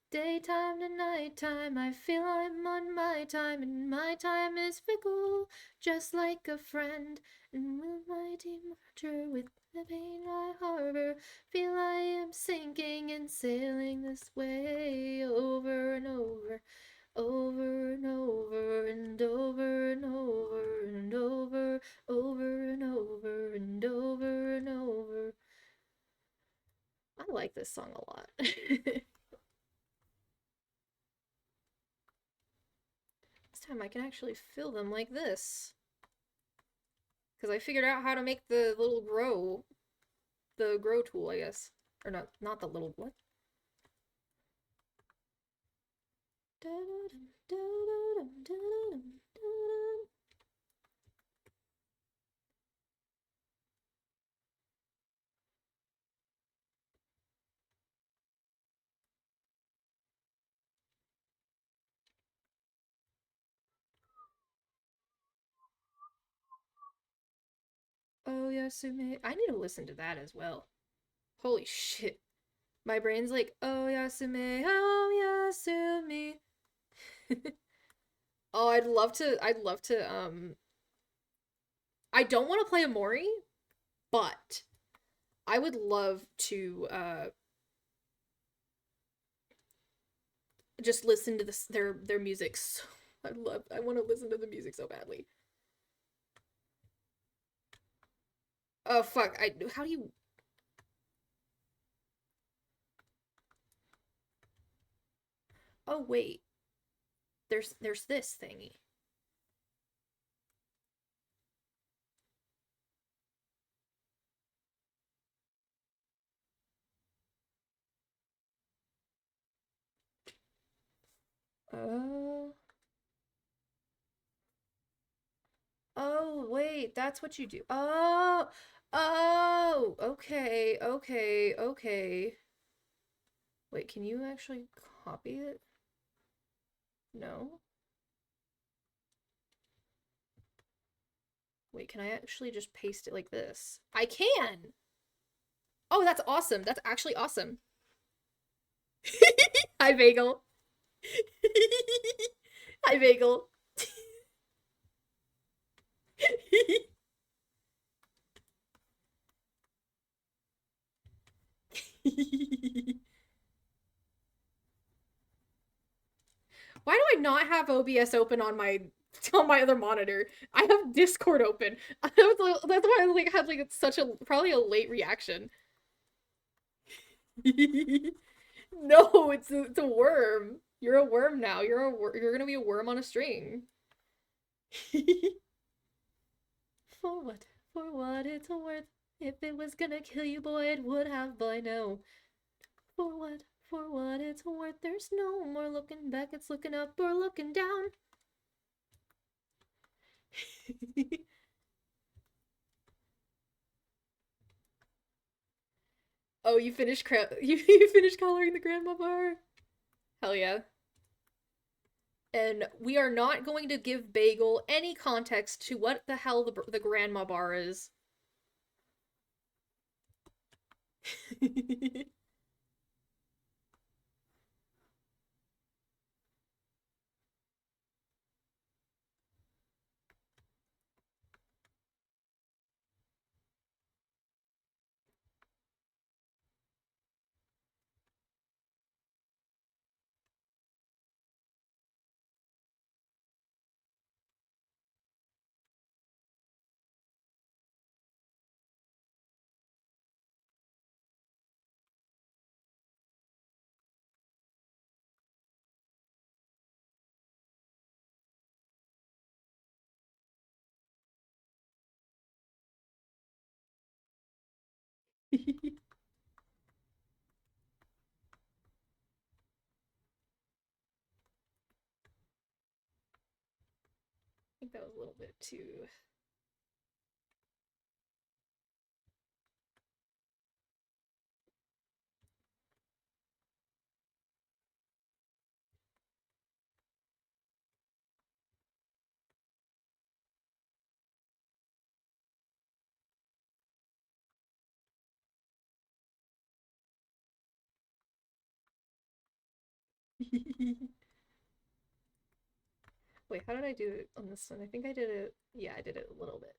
Daytime to nighttime, I feel I'm on my time, and my time is fickle, just like a friend. And will my departure with the pain I harbor, feel I am sinking and sailing this way over and over, over and over and over and over and over, over and over and over and over. I like this song a lot. This time I can actually fill them like this. Because I figured out how to make the little grow. The grow tool, I guess. Or not the little, what? Oh, Yasume. I need to listen to that as well. Holy shit. My brain's like, oh, Yasume, oh, Yasumi. Oh, I'd love to, I don't want to play Amori, but I would love to, just listen to this their music. So I want to listen to the music so badly. Oh fuck! How do you? Oh wait, there's this thingy. Oh. Oh, wait, that's what you do. Oh, oh, okay, okay, okay. Wait, can you actually copy it? No? Wait, can I actually just paste it like this? I can! Oh, that's awesome. That's actually awesome. Hi, Bagel. Hi, Bagel. Why do I not have OBS open on my other monitor? I have Discord open. That's why I like had like such a probably a late reaction. No, it's a worm. You're a worm now. You're gonna be a worm on a string. For what? For what it's worth. If it was gonna kill you, boy, it would have by now. For what? For what it's worth. There's no more looking back. It's looking up or looking down. Oh, you finished coloring the grandma bar? Hell yeah. And we are not going to give Bagel any context to what the hell the grandma bar is. I think that was a little bit too. Wait, how did I do it on this one? I think I did it. Yeah, I did it a little bit.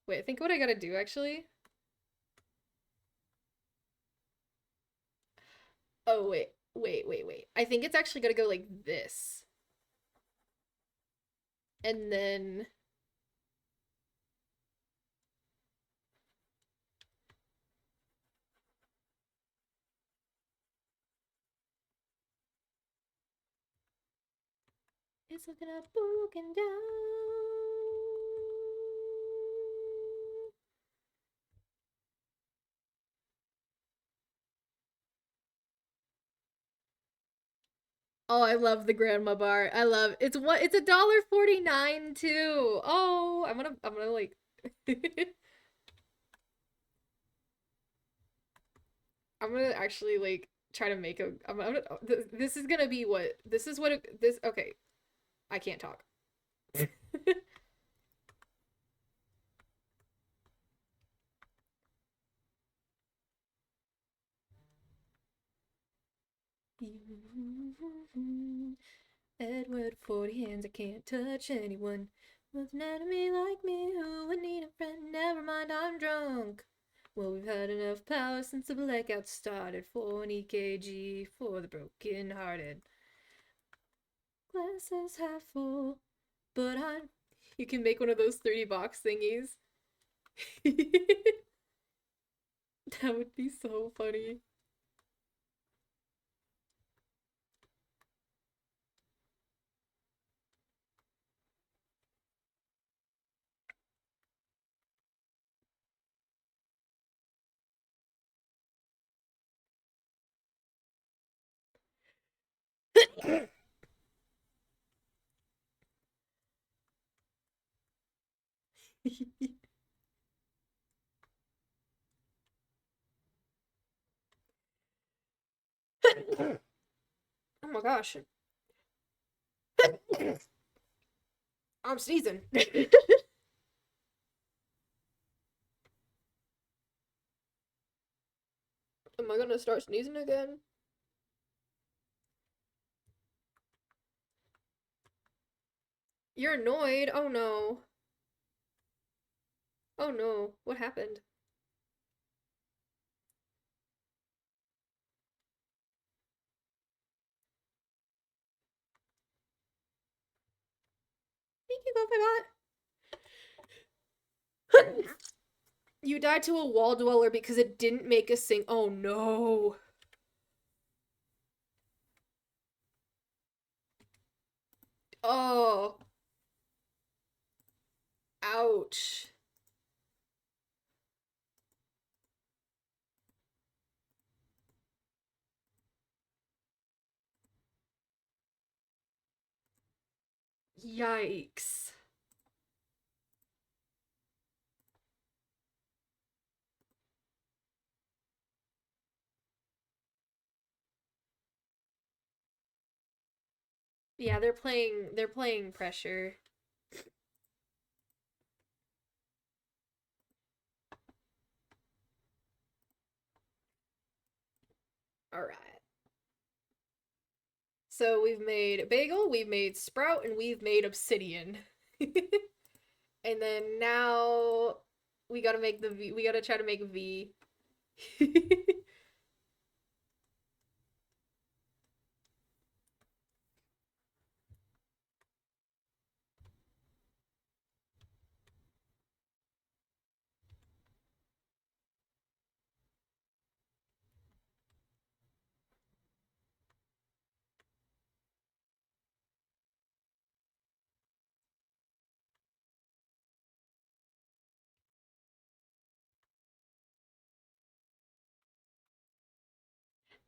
Wait, I think what I gotta do actually. Oh, wait. I think it's actually gonna go like this. And then. It's looking up or looking down. Oh, I love the grandma bar. I love it's $1.49 too. Oh, I'm gonna like I'm gonna actually like try to make a I'm gonna this is gonna be what this is what this okay. I can't talk. Edward, 40 hands, I can't touch anyone. With an enemy like me, who would need a friend? Never mind, I'm drunk. Well, we've had enough power since the blackout started. 40 kg for the broken hearted. Glass is half full, but I'm. You can make one of those 3D box thingies. That would be so funny. Oh my gosh. I'm sneezing. Am I gonna start sneezing again? You're annoyed? Oh no. Oh no. What happened? Thank you, Gofagot. You died to a wall dweller because it didn't make a sing. Oh no. Oh. Ouch. Yikes. Yeah, they're playing pressure. All right. So we've made bagel, we've made sprout, and we've made obsidian. And then now we gotta make the V. We gotta try to make a V.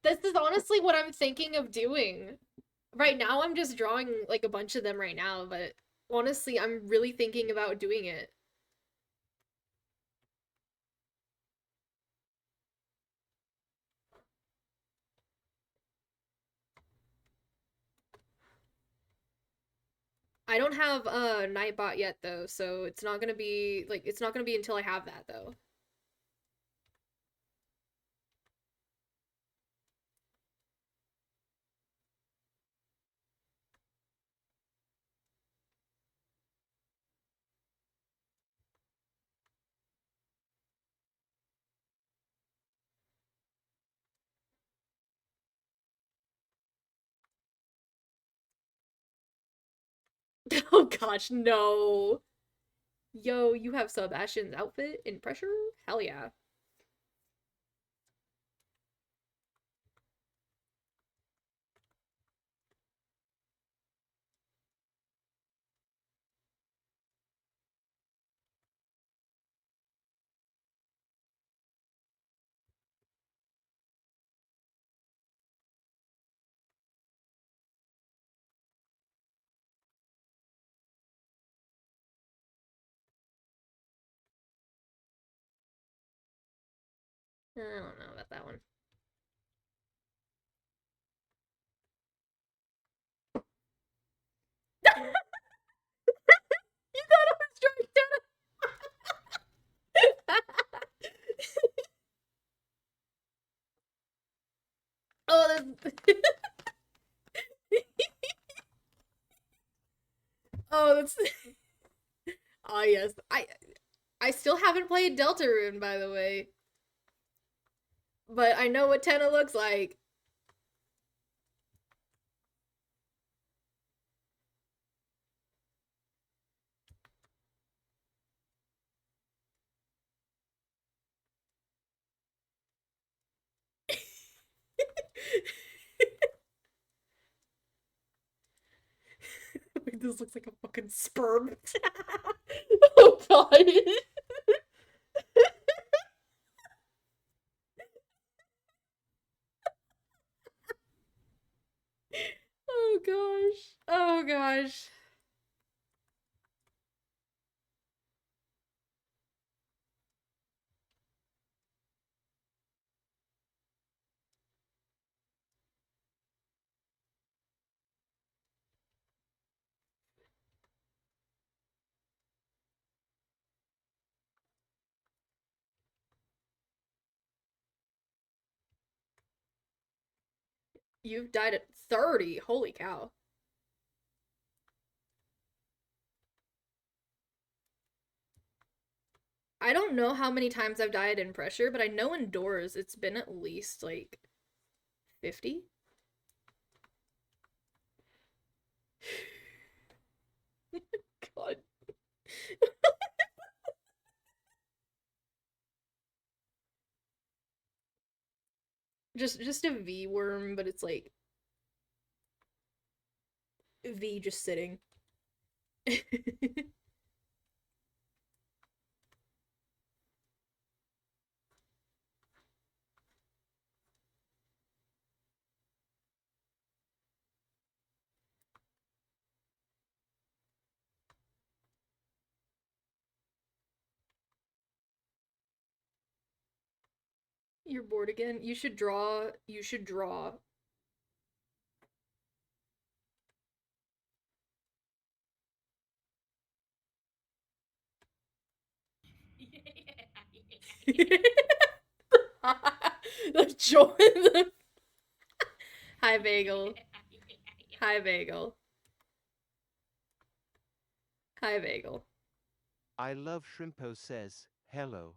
This is honestly what I'm thinking of doing. Right now, I'm just drawing like a bunch of them right now, but honestly, I'm really thinking about doing it. I don't have a Nightbot yet though, so it's not gonna be like it's not gonna be until I have that though. Oh gosh, no. Yo, you have Sebastian's outfit in pressure? Hell yeah. I don't know about that one. You thought I was drawing down. Oh, that's... Oh, that's. Oh yes, I still haven't played Deltarune, by the way, but I know what Tenna looks like. Wait, this looks like a fucking sperm. Oh god. Oh gosh. Oh gosh. You've died at 30. Holy cow. I don't know how many times I've died in pressure, but I know indoors it's been at least like 50. God. Just a V worm, but it's like V just sitting. You're bored again? You should draw. You should draw. The joy. Hi, Bagel. Hi, Bagel. Hi, Bagel. I love Shrimpo says, hello.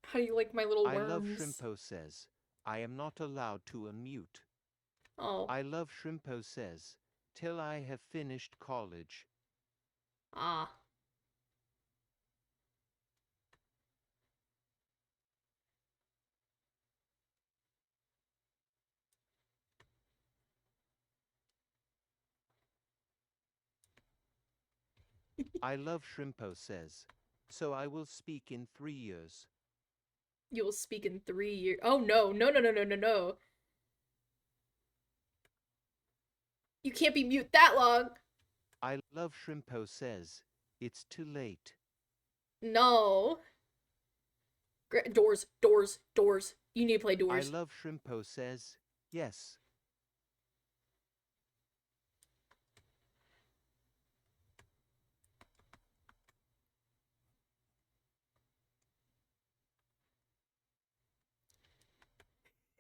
How do you like my little I love worms? Shrimpo says, I am not allowed to unmute. Oh. I love Shrimpo says, till I have finished college. Ah. I love Shrimpo says, so I will speak in 3 years. You will speak in 3 years. Oh no, no, no, no, no, no, no. You can't be mute that long. I love Shrimpo says, it's too late. No. Doors, doors, doors. You need to play I doors. love Shrimpo says, yes.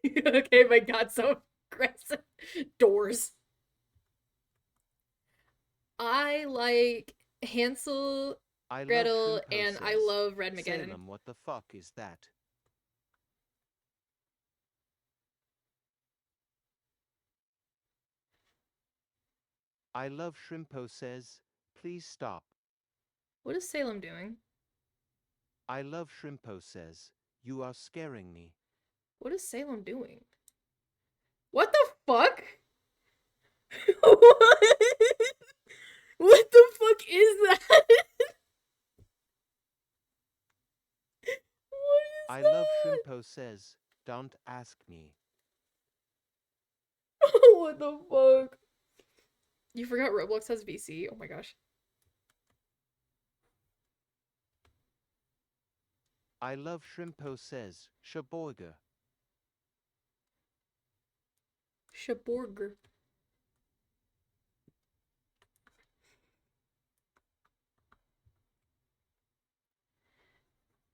Okay, my god, so aggressive. Doors. I like Hansel, I Gretel, love Shrimpo and I says, love Redmageddon. Salem, what the fuck is that? I love Shrimpo says, please stop. What is Salem doing? I love Shrimpo says, you are scaring me. What is Salem doing? What the fuck? What? What the fuck is that? What is I that? love Shrimpo says, don't ask me. What the fuck? You forgot Roblox has VC? Oh my gosh. I love Shrimpo says, Shaborga. Shaborger.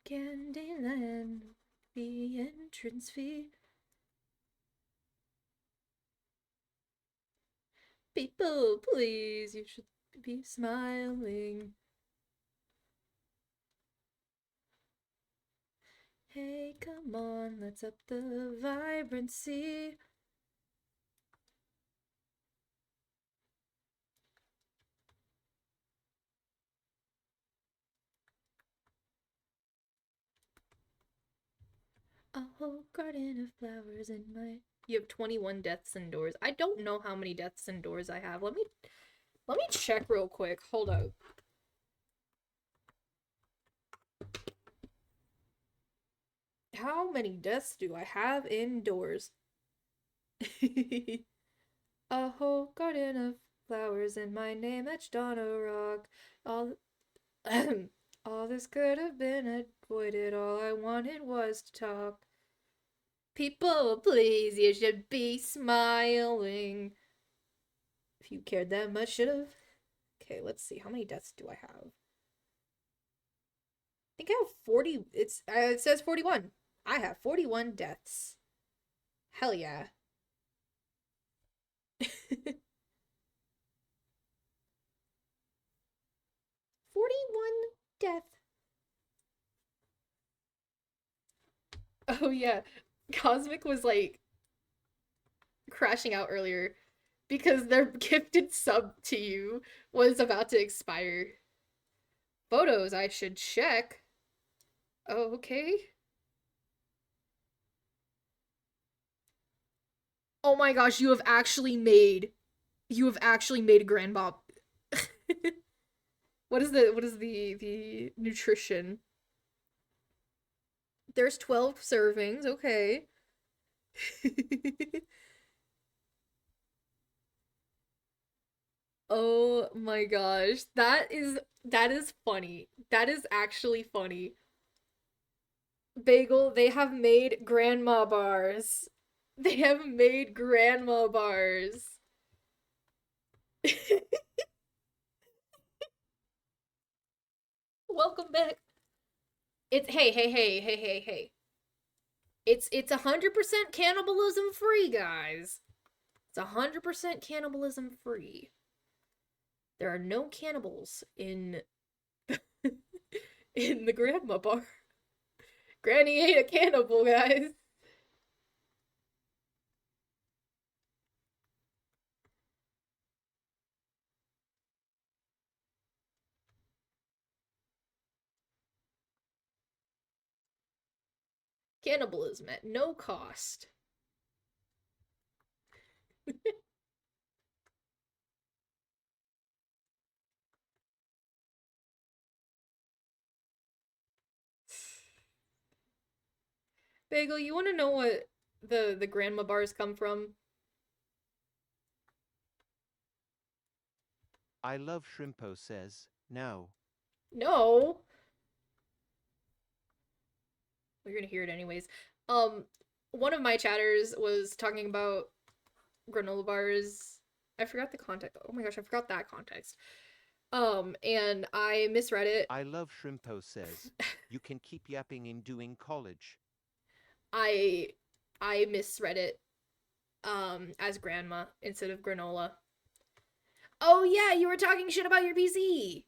Candyland, the entrance fee. People, please, you should be smiling. Hey, come on, let's up the vibrancy. A whole garden of flowers in my. You have 21 deaths indoors. I don't know how many deaths indoors I have. Let me check real quick. Hold up. How many deaths do I have indoors? A whole garden of flowers in my name etched on a rock. All all this could have been avoided. All I wanted was to talk. People, please, you should be smiling. If you cared that much, should have. Okay, let's see. How many deaths do I have? I think I have 40. It says 41. I have 41 deaths. Hell yeah. 41 death. Oh yeah. Cosmic was like crashing out earlier because their gifted sub to you was about to expire. Photos I should check. Oh, okay. Oh my gosh, you have actually made Grandma. What is the nutrition? There's 12 servings, okay. Oh my gosh. That is funny. That is actually funny. Bagel, they have made grandma bars. They have made grandma bars. Welcome back. It's hey. It's 100% cannibalism free, guys. It's 100% cannibalism free. There are no cannibals in in the grandma bar. Granny ain't a cannibal, guys. Cannibalism at no cost. Bagel, you want to know what the grandma bars come from? I love Shrimpo says, no. No. You're gonna hear it anyways. One of my chatters was talking about granola bars. I forgot the context. Oh my gosh, I forgot that context. And I misread it. I love Shrimpo says, you can keep yapping in doing college. I misread it as grandma instead of granola. Oh yeah, you were talking shit about your PC.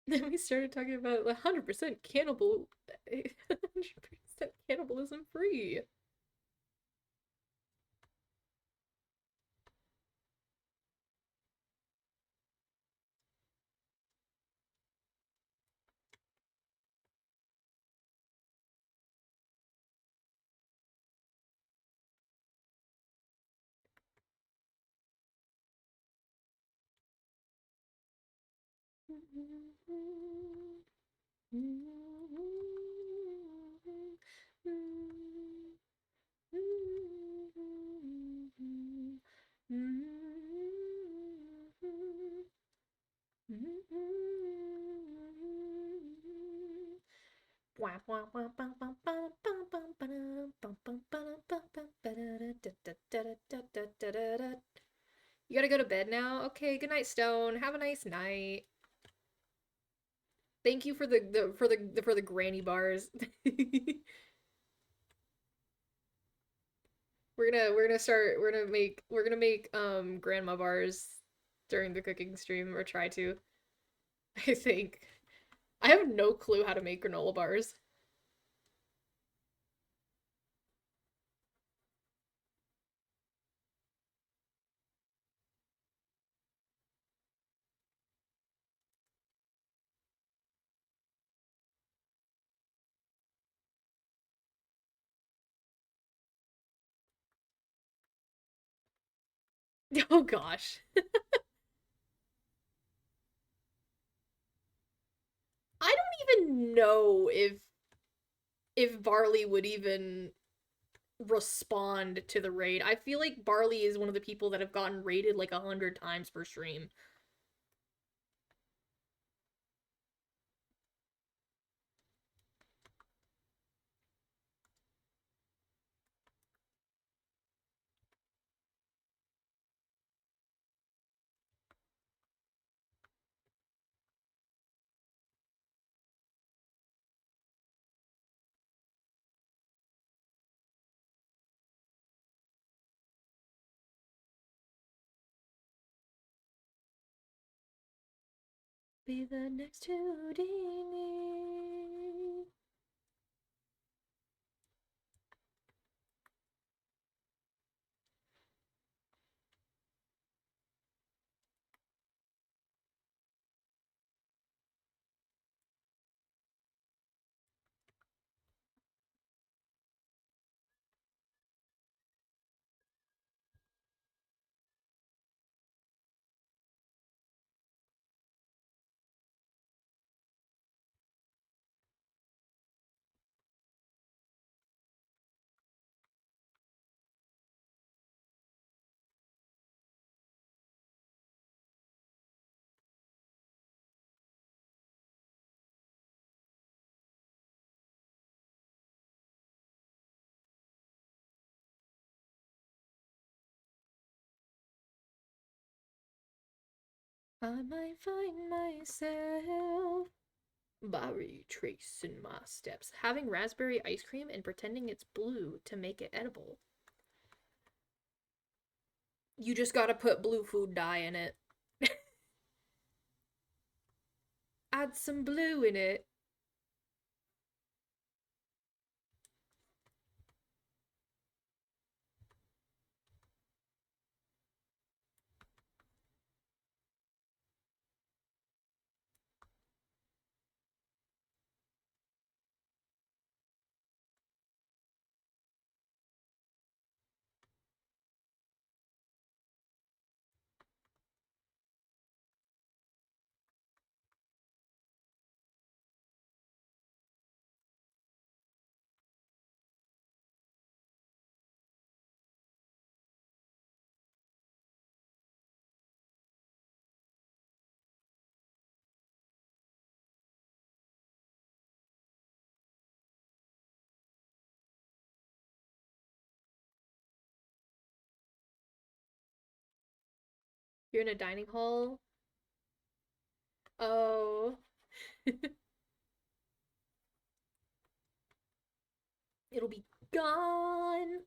Then we started talking about 100% cannibal, 100% cannibalism free. You gotta go to bed now? Okay, good night, Stone. Have a nice night. Thank you for the granny bars. We're gonna make grandma bars during the cooking stream, or try to. I think. I have no clue how to make granola bars. Oh gosh. I don't even know if Barley would even respond to the raid. I feel like Barley is one of the people that have gotten raided like 100 times per stream. Be the next Houdini. I might find myself by retracing my steps, having raspberry ice cream and pretending it's blue to make it edible. You just gotta put blue food dye in it. Add some blue in it. You're in a dining hall. Oh. It'll be gone.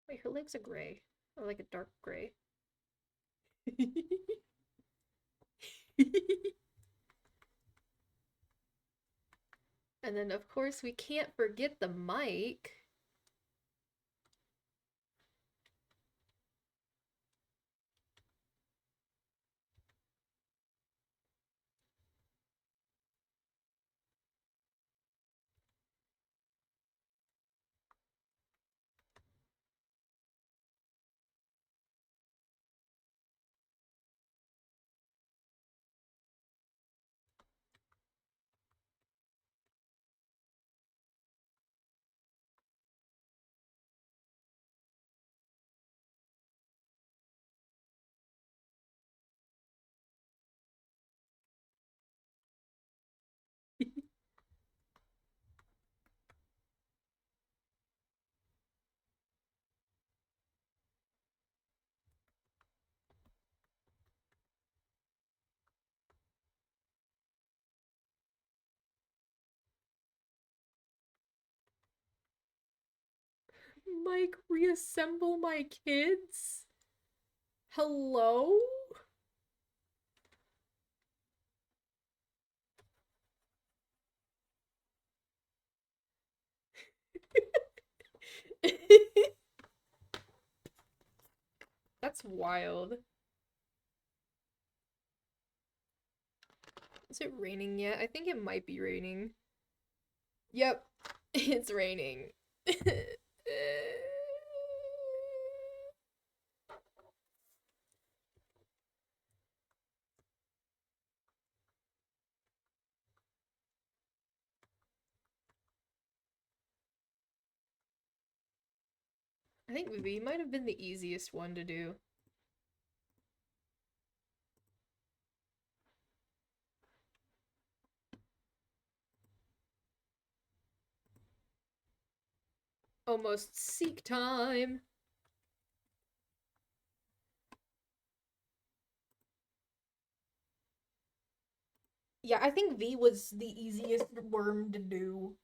Wait, her legs are gray. Or like a dark gray. And then, of course, we can't forget the mic. Mike reassemble my kids? Hello? That's wild. Is it raining yet? I think it might be raining. Yep, it's raining. I think V might have been the easiest one to do. Almost seek time. Yeah, I think V was the easiest worm to do.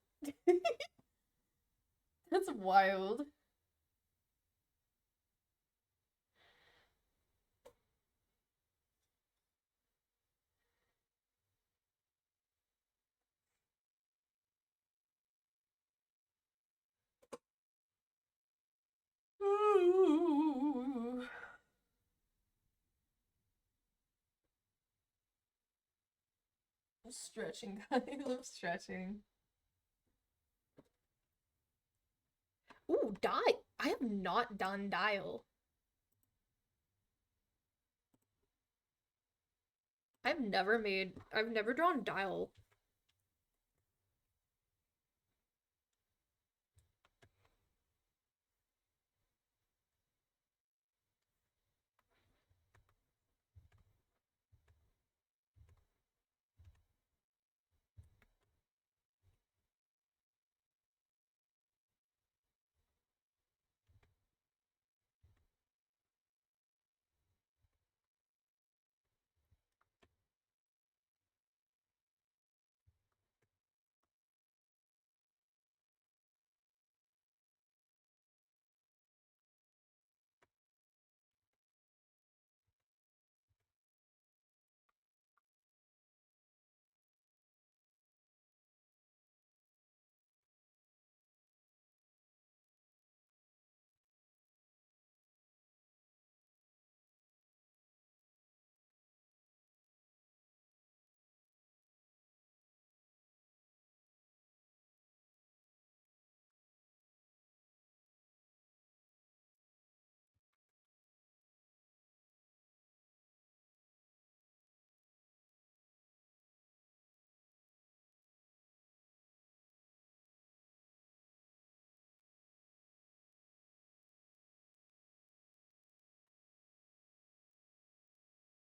That's wild. Ooh. I'm stretching, guys. I'm stretching. Ooh, die. I have not done dial. I've never drawn dial.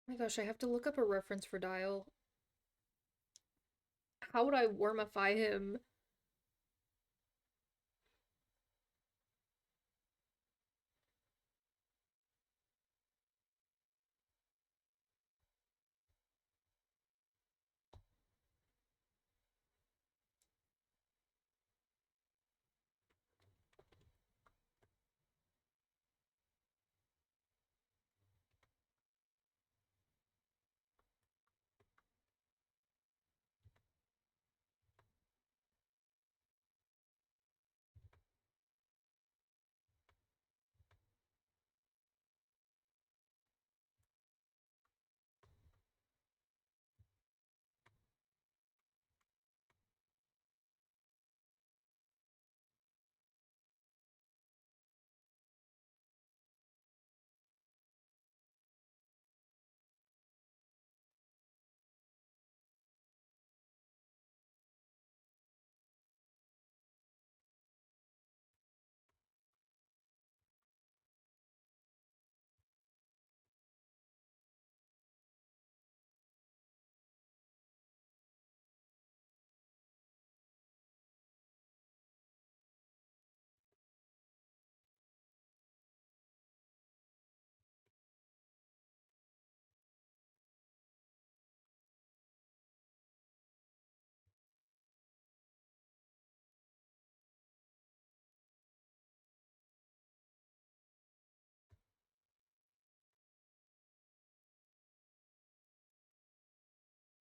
Oh my gosh, I have to look up a reference for dial. How would I wormify him?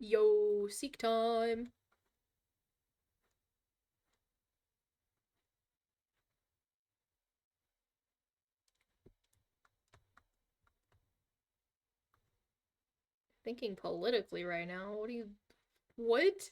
Yo, seek time. Thinking politically right now. What do you. What?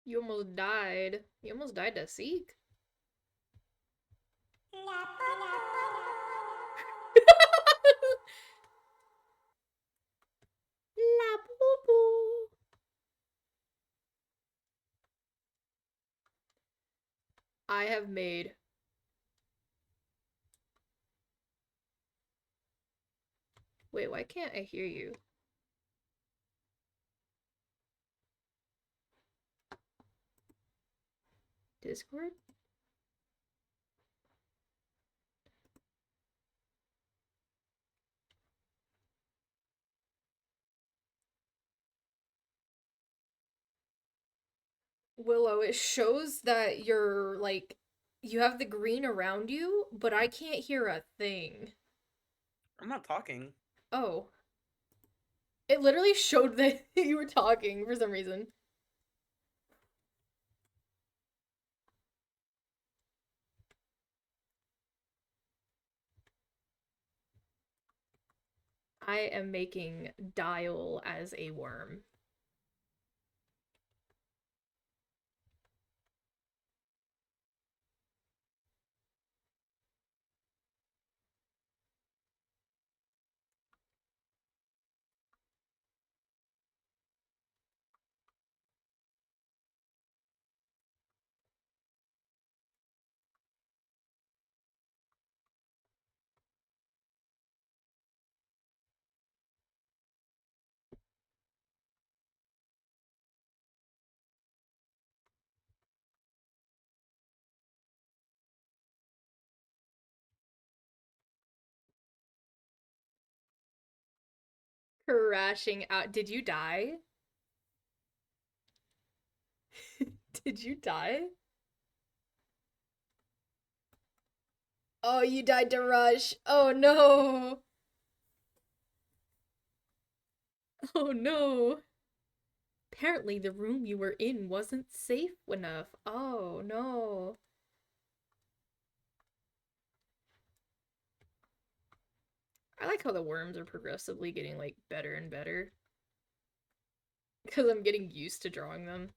You almost died. You almost died to seek. La boo boo. I have made. Wait, why can't I hear you? Discord? Willow, it shows that you're like you have the green around you, but I can't hear a thing. I'm not talking. Oh. It literally showed that you were talking for some reason. I am making Dial as a worm. Crashing out. Did you die? Did you die? Oh, you died to Rush. Oh no. Oh no. Apparently the room you were in wasn't safe enough. Oh no. I like how the worms are progressively getting like better and better. Because I'm getting used to drawing them.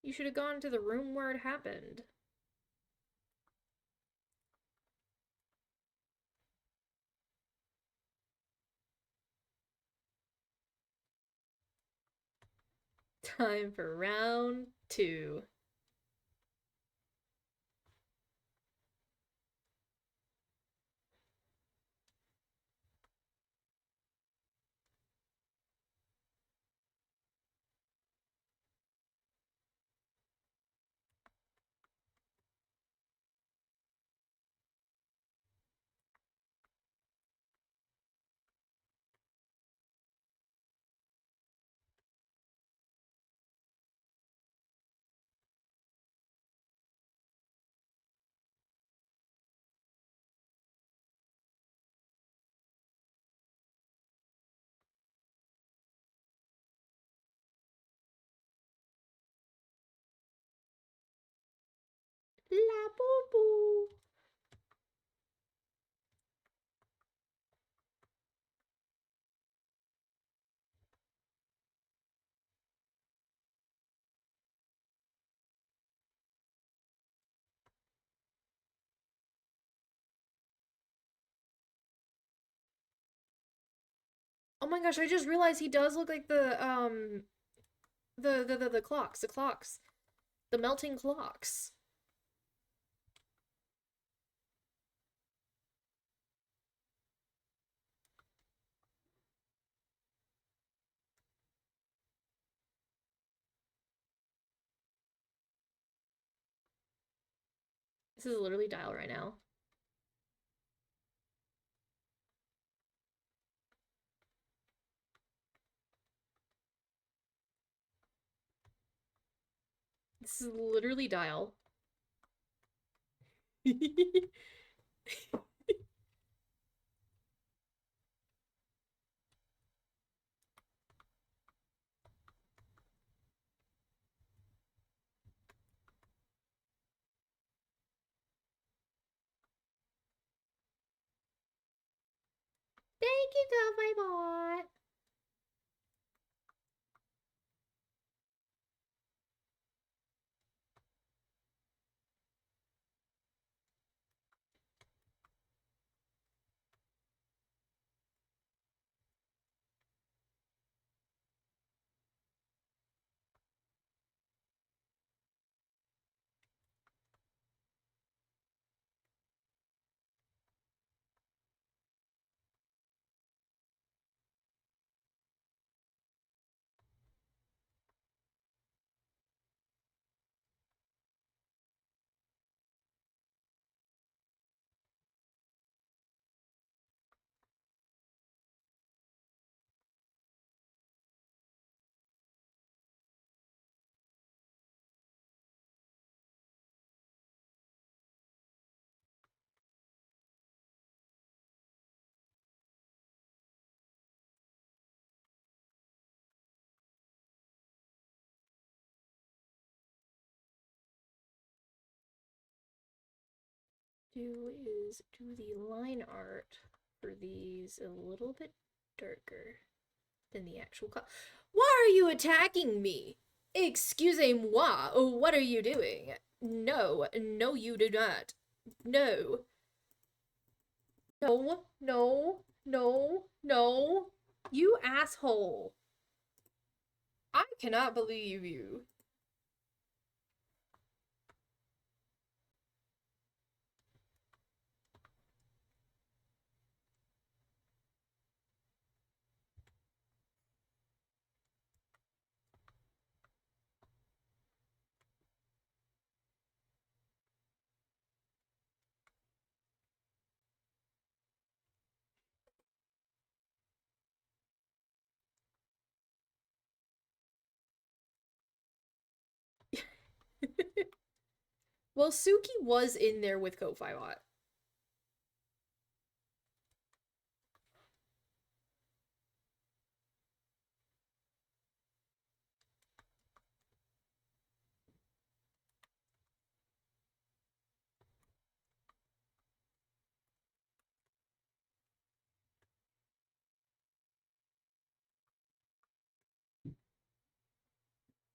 You should have gone to the room where it happened. Time for round 2. La boo boo. Oh my gosh, I just realized he does look like the clocks. The melting clocks. This is literally Dial right now. This is literally Dial. Thank you, Delphi Bot. Do the line art for these a little bit darker than the actual Why are you attacking me? Excusez-moi, what are you doing? No, no you do not. No. No, no, no, no. You asshole. I cannot believe you. Well, Suki was in there with Ko-Fi Bot.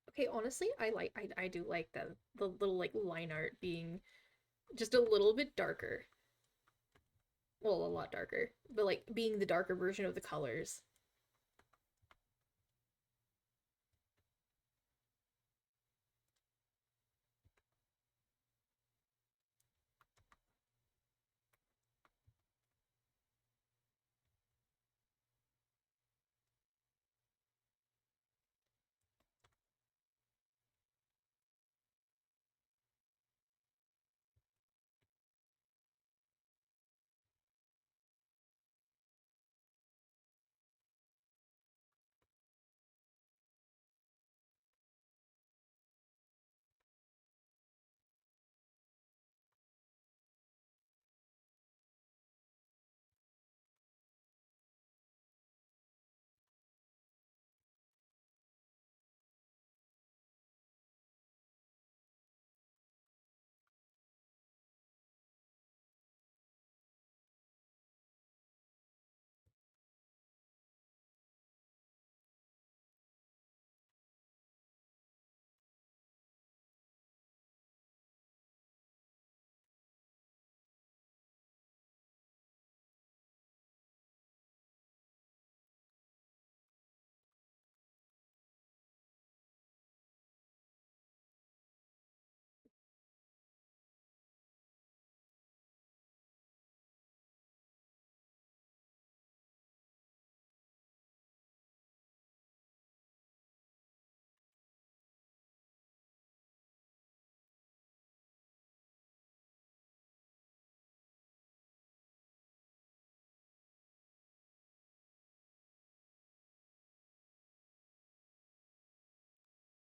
Okay, honestly, I do like the little like line art being just a little bit darker. Well, a lot darker, but like being the darker version of the colors.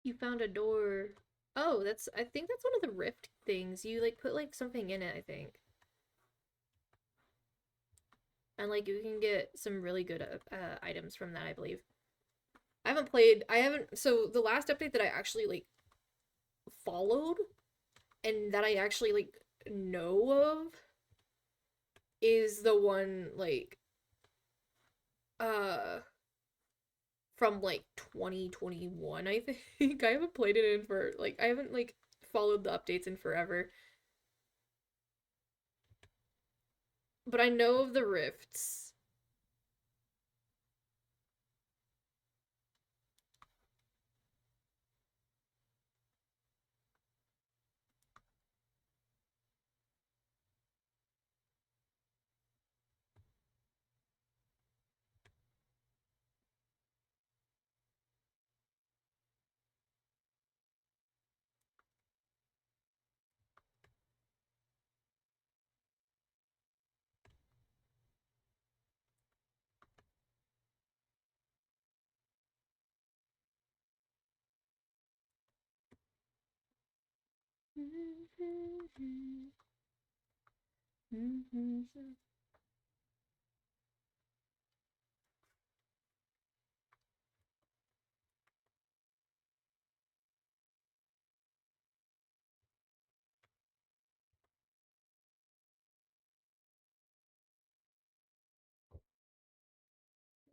You found a door. Oh, I think that's one of the rift things. You like put like something in it, I think. And like you can get some really good items from that, I believe. So the last update that I actually like followed and that I actually like know of is the one like uh from like 2021, I think. I haven't played it in for like I haven't like followed the updates in forever. But I know of the rifts.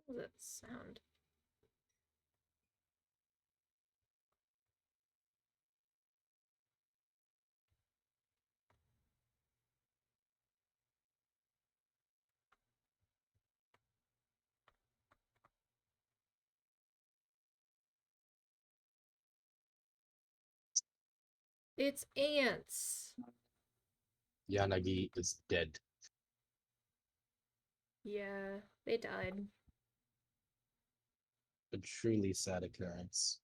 What was that sound? It's ants. Yanagi is dead. Yeah, they died. A truly sad occurrence.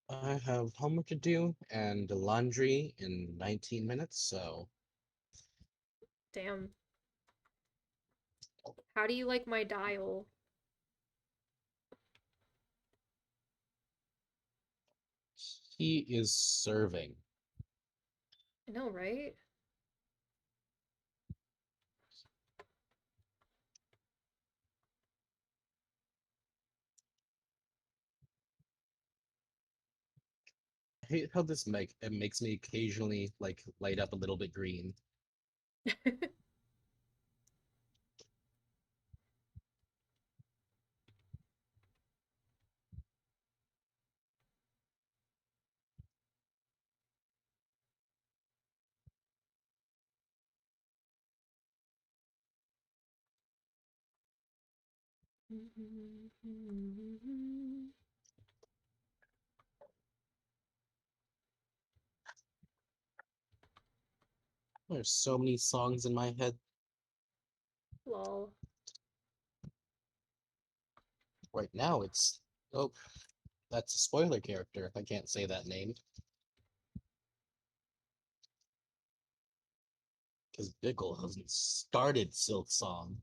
I have homework to do and laundry in 19 minutes, so Damn. How do you like my dial? he is serving. I know, right? I hate how it makes me occasionally like light up a little bit green. There's so many songs in my head Lol. right now. Oh, that's a spoiler character. I can't say that name because Bickle hasn't started Silk Song.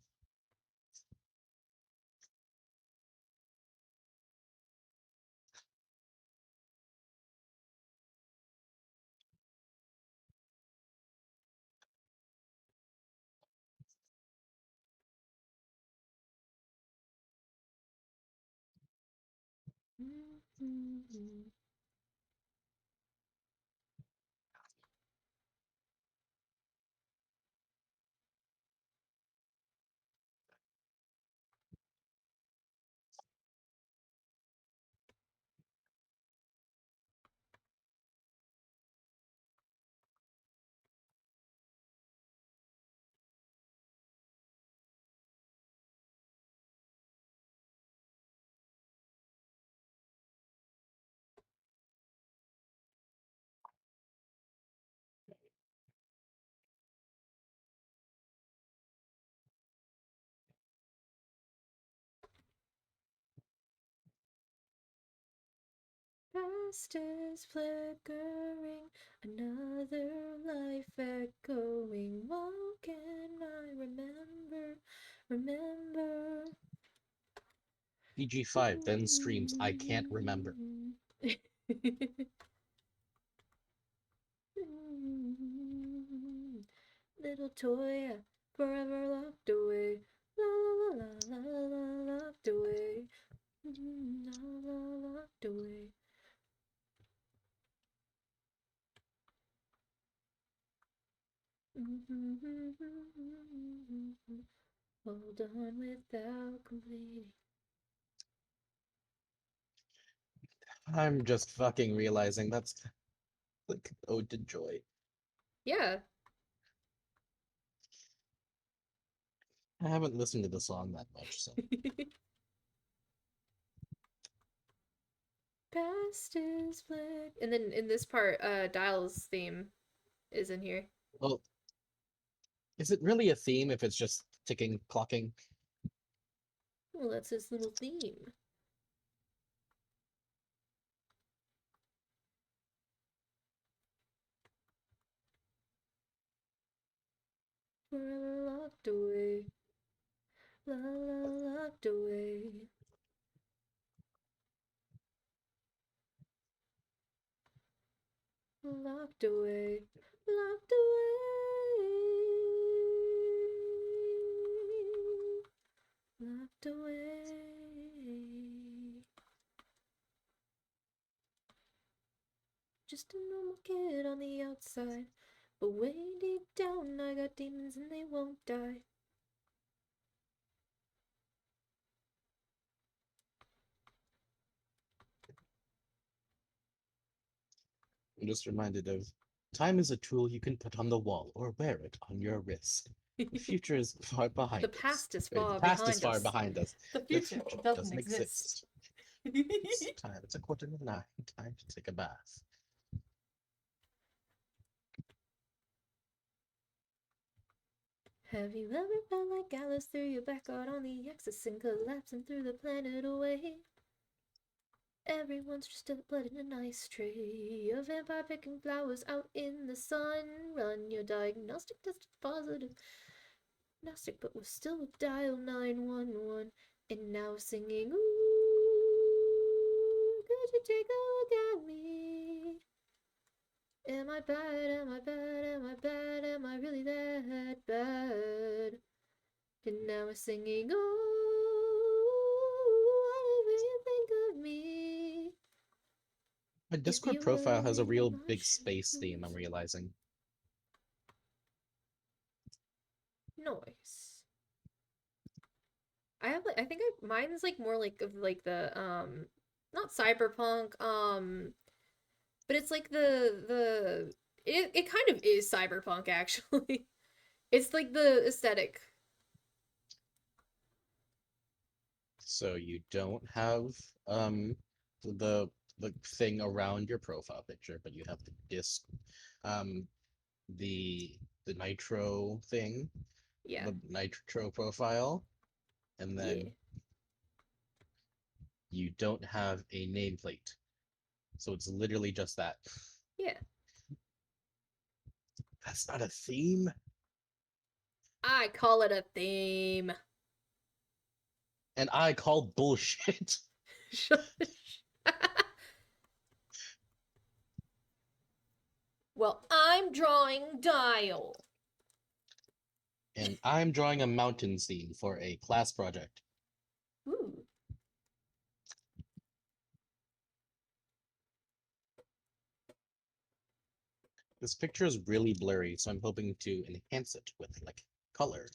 Past is flickering, another life echoing. What can I remember? Remember. PG-5, then screams, "I can't remember." Little toy, forever locked away. La la la la la la, locked away. La la, locked away. Hold on without completing. I'm just fucking realizing that's like Ode to Joy. Yeah. I haven't listened to the song that much, so Past is black. And then in this part, Dial's theme is in here. well, is it really a theme if it's just ticking, clocking? Well, that's his little theme. Forever locked away. La la, locked away. Locked away. Locked away. Locked away. Just a normal kid on the outside, but way deep down I got demons and they won't die. I'm just reminded of time is a tool you can put on the wall or wear it on your wrist. The future is far behind The us. past is Or far the past is behind far us. behind us. The future doesn't exist. It's time. It's 9:15. Time to take a bath. Have you ever felt like Alice threw your back out on the axis and collapsing through the planet away? Everyone's just a blood in an ice tray. A vampire picking flowers out in the sun. Run your diagnostic test is positive. Diagnostic, but we're still dial 911. And now we're singing, ooh, could you take a look at me? Am I bad? Am I bad? Am I bad? Am I really that bad? And now we're singing, oh, whatever you think of me. My Discord you profile has a were real in my big space theme, I'm shoes. realizing. Noise. I have like, I think mine's like more like of like the not cyberpunk but it's like it kind of is cyberpunk actually. It's like the aesthetic. So you don't have the the thing around your profile picture, but you have the disc, um, the nitro thing, Yeah. the nitro profile, and Yeah. then you don't have a nameplate. So it's literally just that. Yeah. That's not a theme. I call it a theme. And I call bullshit. Shush. Well, I'm drawing Dial. And I'm drawing a mountain scene for a class project. Ooh. This picture is really blurry, so I'm hoping to enhance it with like color.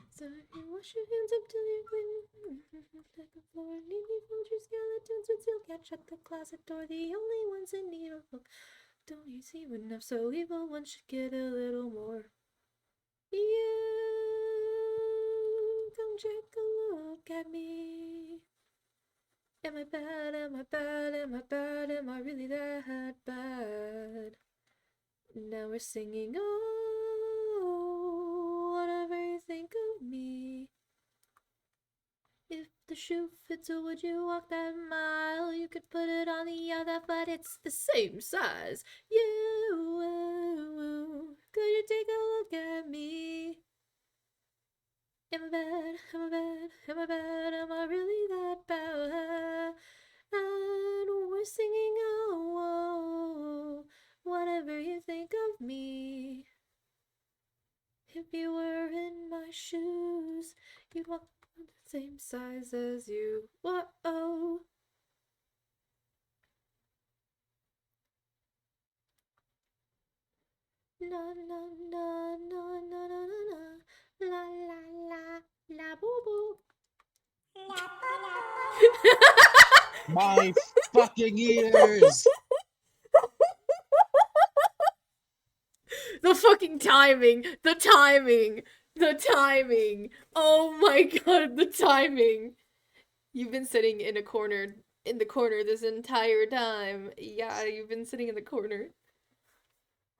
So you wash your hands up till you're clean. Like a floor, neatly fold your skeletons with silk. Can't shut the closet door. The only ones in need of look. Don't you see enough? So evil one should get a little more. You come take a look at me. Am I bad? Am I bad? Am I bad? Am I really that bad? Now we're singing, oh, whatever you think of me. If the shoe fits, or would you walk that mile? You could put it on the other, but it's the same size. You, could you take a look at me? Am I bad? Am I bad? Am I bad? Am I really that bad? And we're singing, oh, oh, whatever you think of me. If you were in my shoes, you'd walk the same size as you. Whoa. Na na na na na na na na. La la la la boo boo. My fucking ears! The fucking timing! The timing! The timing! Oh my god, the timing! You've been sitting in the corner this entire time. Yeah, you've been sitting in the corner.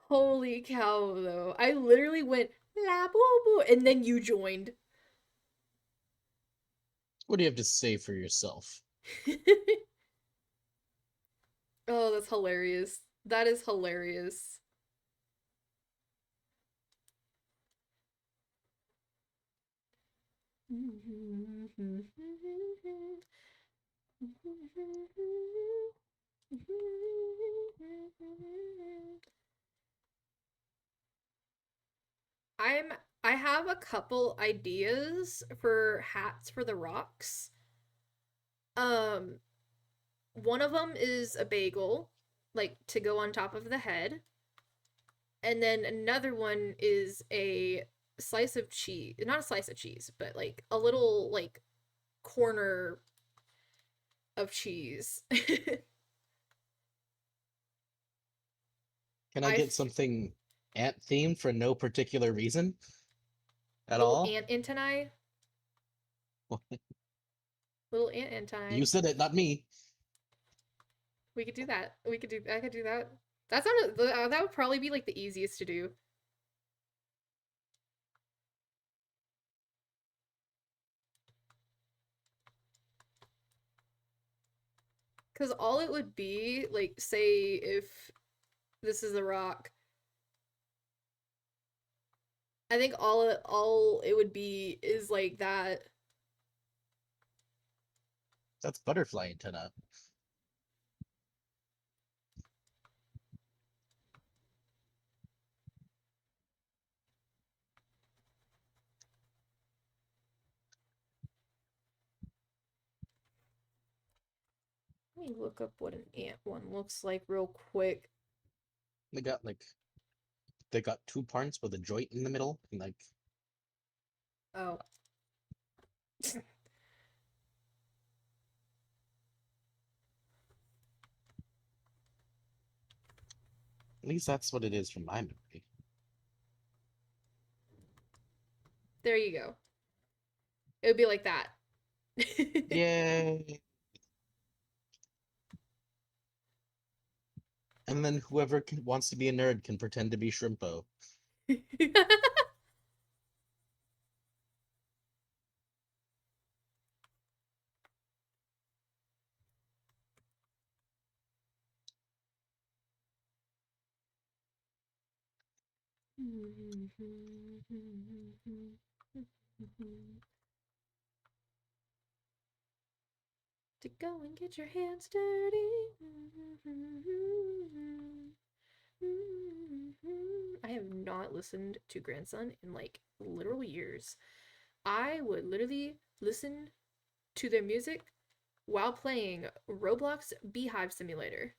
Holy cow, though. I literally went la boo boo, and then you joined. What do you have to say for yourself? Oh, that's hilarious. That is hilarious. I have a couple ideas for hats for the rocks. One of them is a bagel, like to go on top of the head. And then another one is a slice of cheese, not a slice of cheese, but like a little like corner of cheese. Can I I get f- something ant themed for no particular reason at Little all? ant antennae. Little ant antennae. You said it, not me. We could do that. I could do that. That would probably be like the easiest to do. Cause all it would be, like, say if this is a rock. I think all it would be is like that. That's butterfly antenna. Let me look up what an ant one looks like real quick. They got two parts with a joint in the middle, and like Oh. at least that's what it is from my memory. There you go. It would be like that. Yay! And then whoever wants to be a nerd can pretend to be Shrimpo. To go and get your hands dirty. I have not listened to Grandson in like literal years. I would literally listen to their music while playing Roblox Beehive Simulator.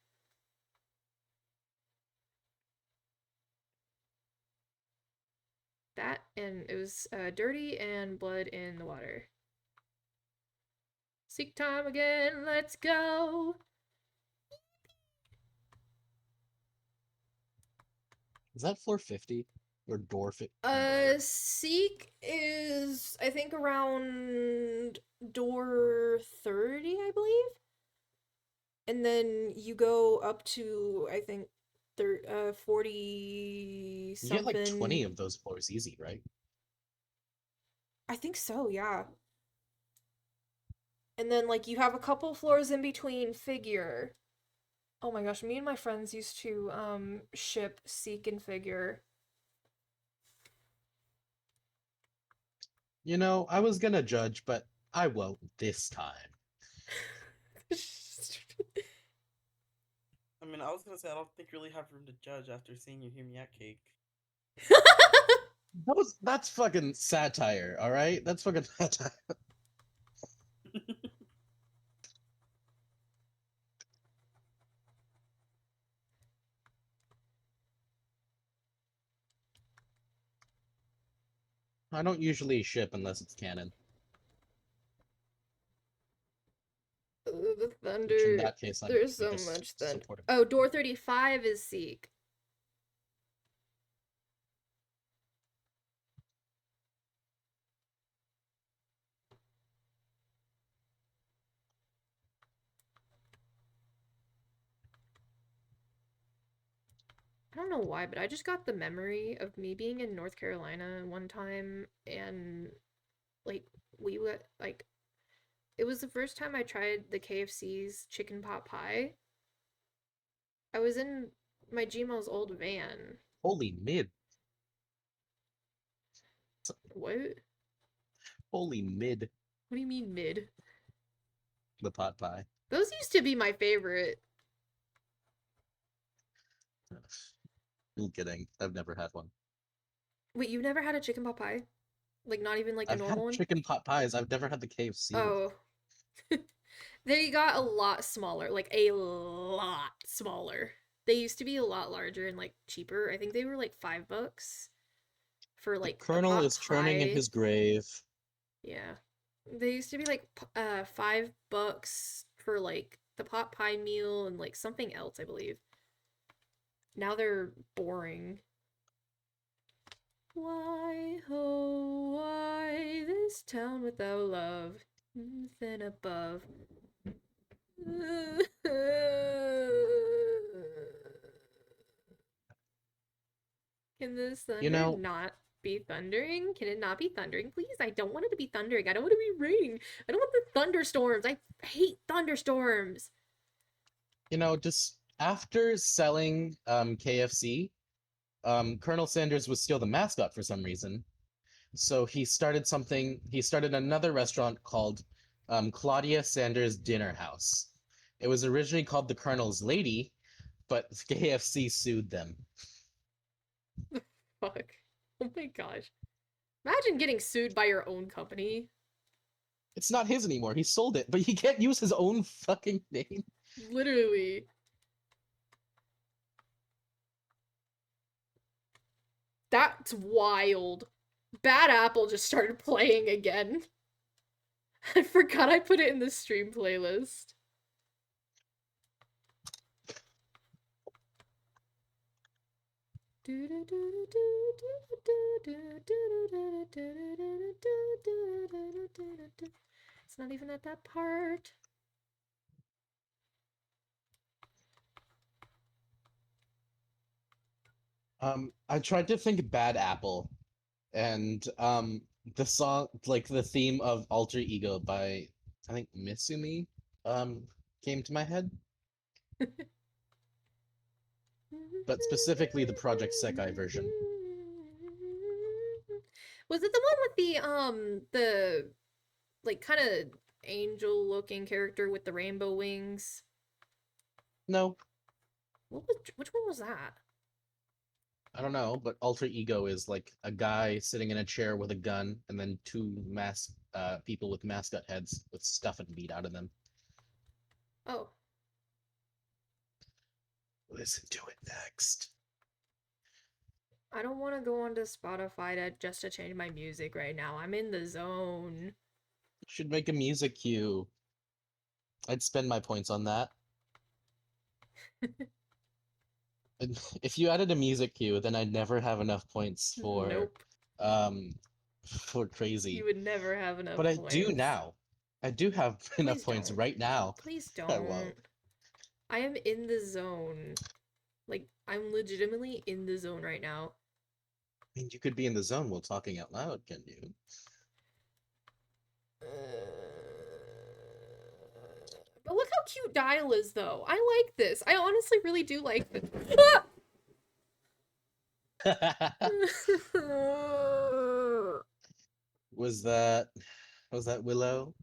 That, and it was Dirty and Blood in the Water. Seek time again, let's go! Is that 450 or door fit? Seek is I think around door 30, I believe. And then you go up to I think 40 You get like 20 something. of those floors easy, right? I think so, yeah. And then like you have a couple floors in between figure. Oh my gosh, me and my friends used to ship Seek and Figure. You know, I was gonna judge, but I won't this time. I mean, I was gonna say I don't think you really have room to judge after seeing you hear me at cake. That's fucking satire, all right? That's fucking satire. I don't usually ship unless it's canon. The Which in thunder. that case, I'm There's so just much thunder. supportive. Oh, door 35 is Seek. I don't know why, but I just got the memory of me being in North Carolina one time and like we were like it was the first time I tried the KFC's chicken pot pie. I was in my Gmail's old van. Holy mid. What? Holy mid. What do you mean mid? The pot pie. Those used to be my favorite. I'm kidding. I've never had one. Wait, you've never had a chicken pot pie? Like not even like a I've had normal one? chicken pot pies. I've never had the KFC one. Oh. They got a lot smaller, like a lot smaller. They used to be a lot larger and like cheaper. I think they were like $5 for The like a Colonel pot is churning in pie. his grave. Yeah. They used to be like $5 for like the pot pie meal and like something else, I believe. Now they're boring. Why, oh, why this town without love? Nothing above. Can this thunder know- not be thundering? Can it not be thundering? Please, I don't want it to be thundering. I don't want it to be raining. I don't want the thunderstorms. I hate thunderstorms. You know, just after selling KFC, Colonel Sanders was still the mascot for some reason. So he started another restaurant called Claudia Sanders Dinner House. It was originally called the Colonel's Lady, but KFC sued them. Fuck. Oh my gosh. Imagine getting sued by your own company. It's not his anymore. He sold it, but he can't use his own fucking name. Literally. That's wild. Bad Apple just started playing again. I forgot I put it in the stream playlist. It's not even at that part. I tried to think Bad Apple, and the song, like the theme of Alter Ego by, I think, Mitsumi, came to my head. But specifically the Project Sekai version. Was it the one with the like kind of angel looking character with the rainbow wings? No, Which one was that? I don't know, but Alter Ego is like a guy sitting in a chair with a gun, and then two people with mascot heads with stuff and beat out of them. Oh. Listen to it next. I don't want to go onto Spotify just to change my music right now. I'm in the zone. You should make a music cue. I'd spend my points on that. And if you added a music cue, then I'd never have enough points for Nope. for crazy. You would never have enough But I points. do now. I do have enough Please points don't. right now. Please I don't. won't. I am in the zone. Like, I'm legitimately in the zone right now. I mean, you could be in the zone while talking out loud, can you? Look how cute Dial is, though. I like this. I honestly really do like this. Was that Willow?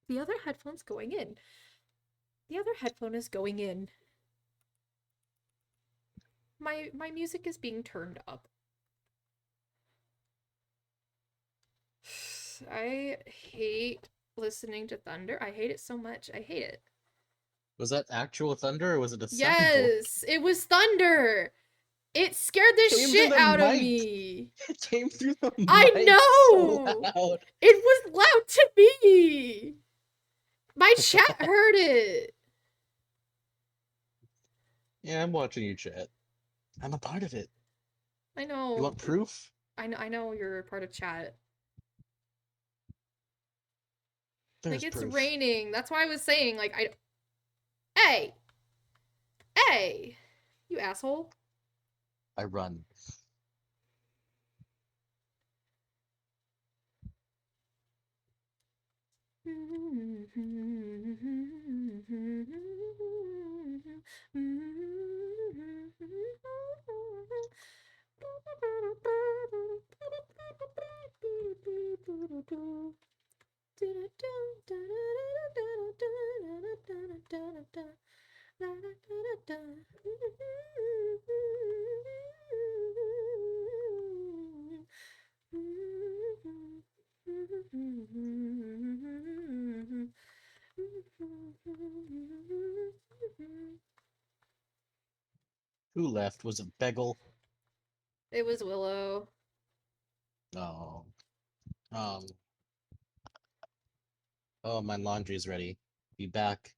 The other headphone's going in. The other headphone is going in. My music is being turned up. I hate listening to thunder. I hate it so much. I hate it. Was that actual thunder or was it a sound? Yes, it was thunder. It scared the Came through shit the out of mic. me. It came through the mic. I so know. loud. It was loud to me. My chat heard it. Yeah, I'm watching you chat. I'm a part of it. I know. You want proof? I know you're a part of chat. There's Like, it's proof. raining. That's why I was saying, like, Hey! Hey! You asshole. I run. Who left? Was it Beggle? It was Willow. Oh. Oh, my laundry's ready. Be back.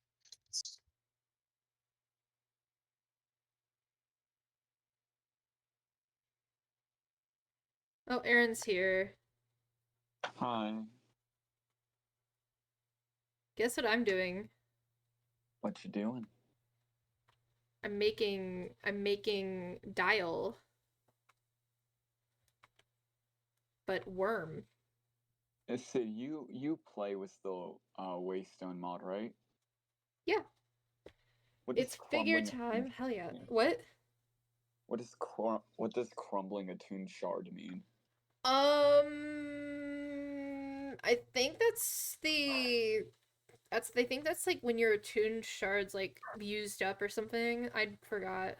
Oh, Aaron's here. Hi. Guess what I'm doing? What you doing? I'm making Dial. But worm. Sid, you play with the Waystone mod, right? Yeah. What does It's figure crumbling a time. toon- Hell yeah. yeah. What? What does crumbling a toon shard mean? I think I think that's like when your attuned shards like used up or something. I forgot.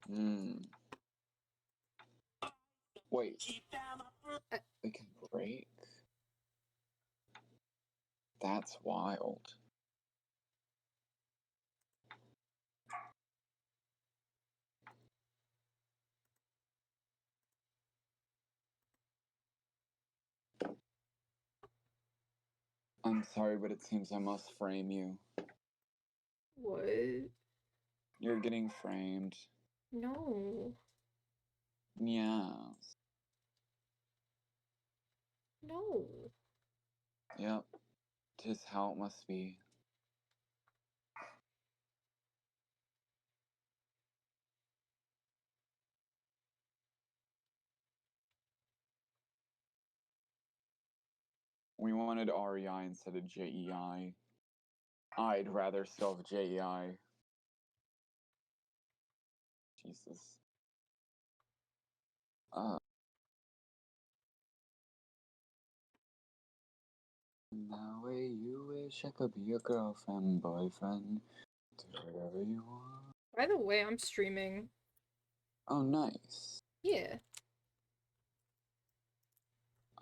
Hmm. Wait. Uh, They can break? That's wild. I'm sorry, but it seems I must frame you. What? You're getting framed. No. Yes. No. Yep. 'Tis how it must be. We wanted REI instead of JEI. I'd rather still have JEI. Jesus. That way you wish I could be your girlfriend, boyfriend. Do whatever you want. By the way, I'm streaming. Oh, nice. Yeah.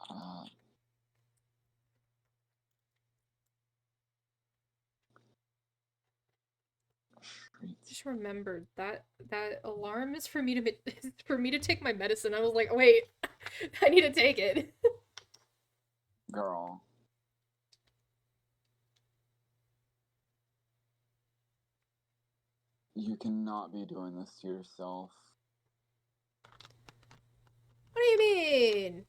Uh, treats. Just remembered that alarm is for me to for me to take my medicine. I was like, wait, I need to take it. Girl. You cannot be doing this to yourself. What do you mean?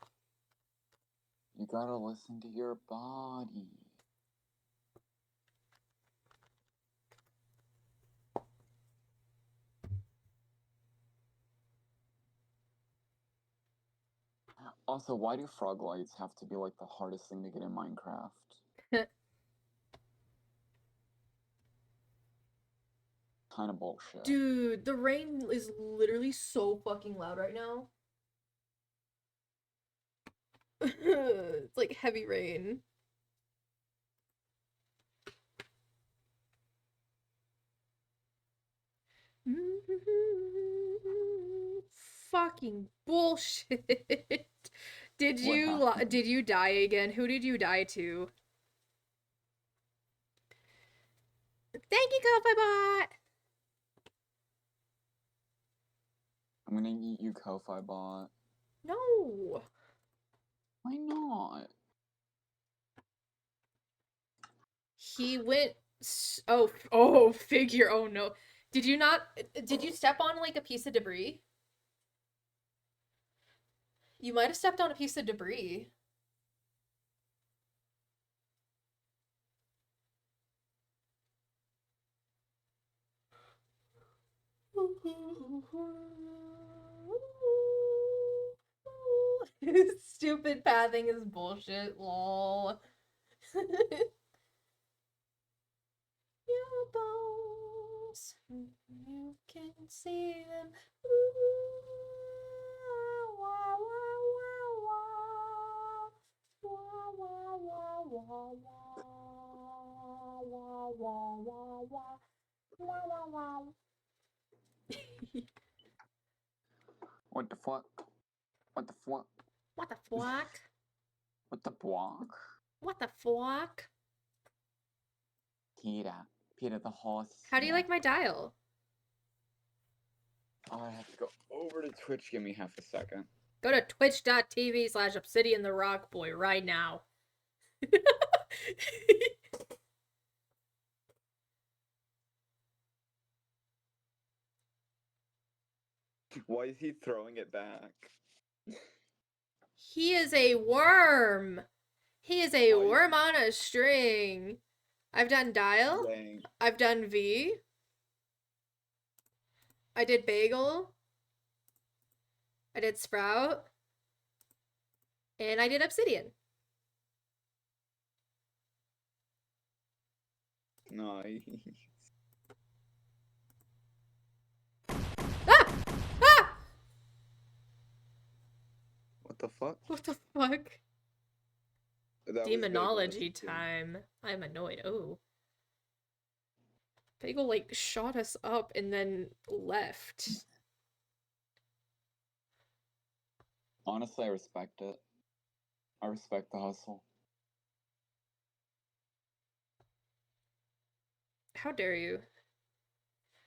You gotta listen to your body. Also, why do frog lights have to be like the hardest thing to get in Minecraft? Kind of bullshit. Dude, the rain is literally so fucking loud right now. It's like heavy rain. Fucking bullshit. Did What you happened? did you die again? Who did you die to? Thank you, Ko-Fi Bot. I'm gonna eat you, Ko-Fi Bot. No. Why not? He went oh figure. Oh no. Did you not did you step on like a piece of debris? You might have stepped on a piece of debris. Stupid pathing is bullshit, lol. Your bones, you can see them. Wah, wah, wah, wah, wah, wah, wah, wah, wah, wah, wah, wah, wah, wah. What the fuck? What the fuck? What the fuck? What the fuck? What the fuck? Peter. Peter the horse. How do you like my dial? Oh, I have to go over to Twitch. Give me half a second. Go to twitch.tv/Obsidian the Rock Boy right now. Why is he throwing it back? He is a worm. He is a Why- worm on a string. I've done dial. Dang. I've done V. I did bagel. I did sprout. And I did obsidian. Nice. Ah! Ah! What the fuck? What the fuck? That was Demonology Bagel. time. I'm annoyed. Oh. Bagel, like, shot us up and then left. Honestly, I respect it. I respect the hustle. How dare you?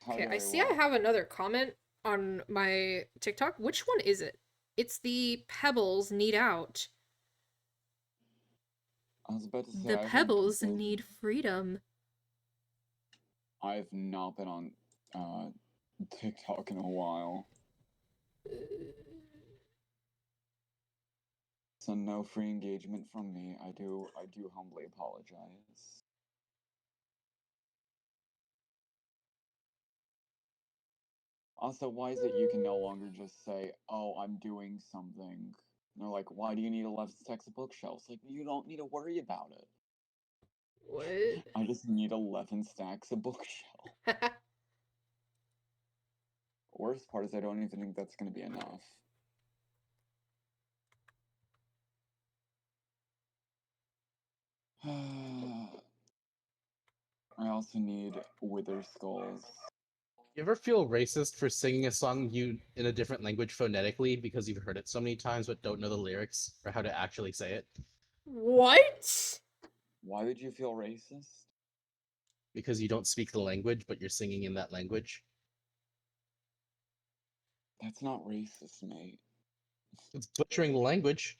How Okay, I dare see I what? have another comment on my TikTok. Which one is it? It's the pebbles need out. I was about to say The I haven't pebbles been- need freedom. I've not been on TikTok in a while, so no free engagement from me. I do humbly apologize. Also, why is it you can no longer just say, "Oh, I'm doing something"? And they're like, "Why do you need 11 stacks of bookshelves?" Like, you don't need to worry about it. What? I just need 11 stacks of bookshelves. Worst part is I don't even think that's gonna be enough. I also need wither skulls. You ever feel racist for singing a song you in a different language phonetically because you've heard it so many times but don't know the lyrics or how to actually say it? What? Why would you feel racist? Because you don't speak the language but you're singing in that language. That's not racist, mate. It's butchering the language.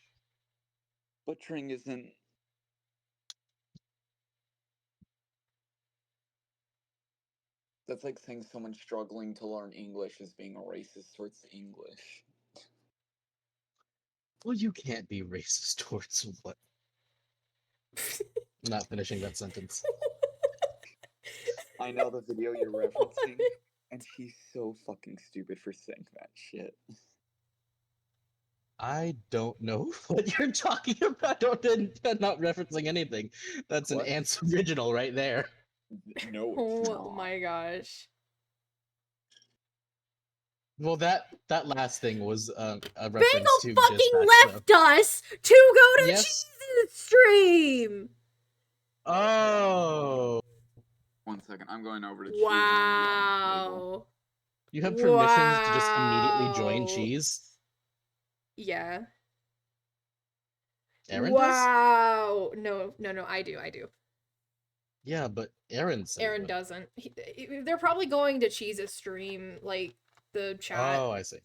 Butchering isn't. That's like saying someone struggling to learn English is being a racist towards English. Well, you can't be racist towards what? Not finishing that sentence. I know the video you're referencing, and she's so fucking stupid for saying that shit. I don't know what you're talking about. I'm not referencing anything. That's an What? Ants original right there. No, it's Oh not. my gosh. Well, that last thing was a reference Bagel to fucking Dispatch, left us to go to Yes. Cheese's stream. Oh, 1 second, I'm going over to Cheese on the table. Wow. you have permissions to just immediately join Wow. Cheese? Yeah. Aaron does? Wow. No, I do. Yeah, but Aaron said he Aaron would. doesn't. They're probably going to Cheese's stream, like the chat. Oh, I see.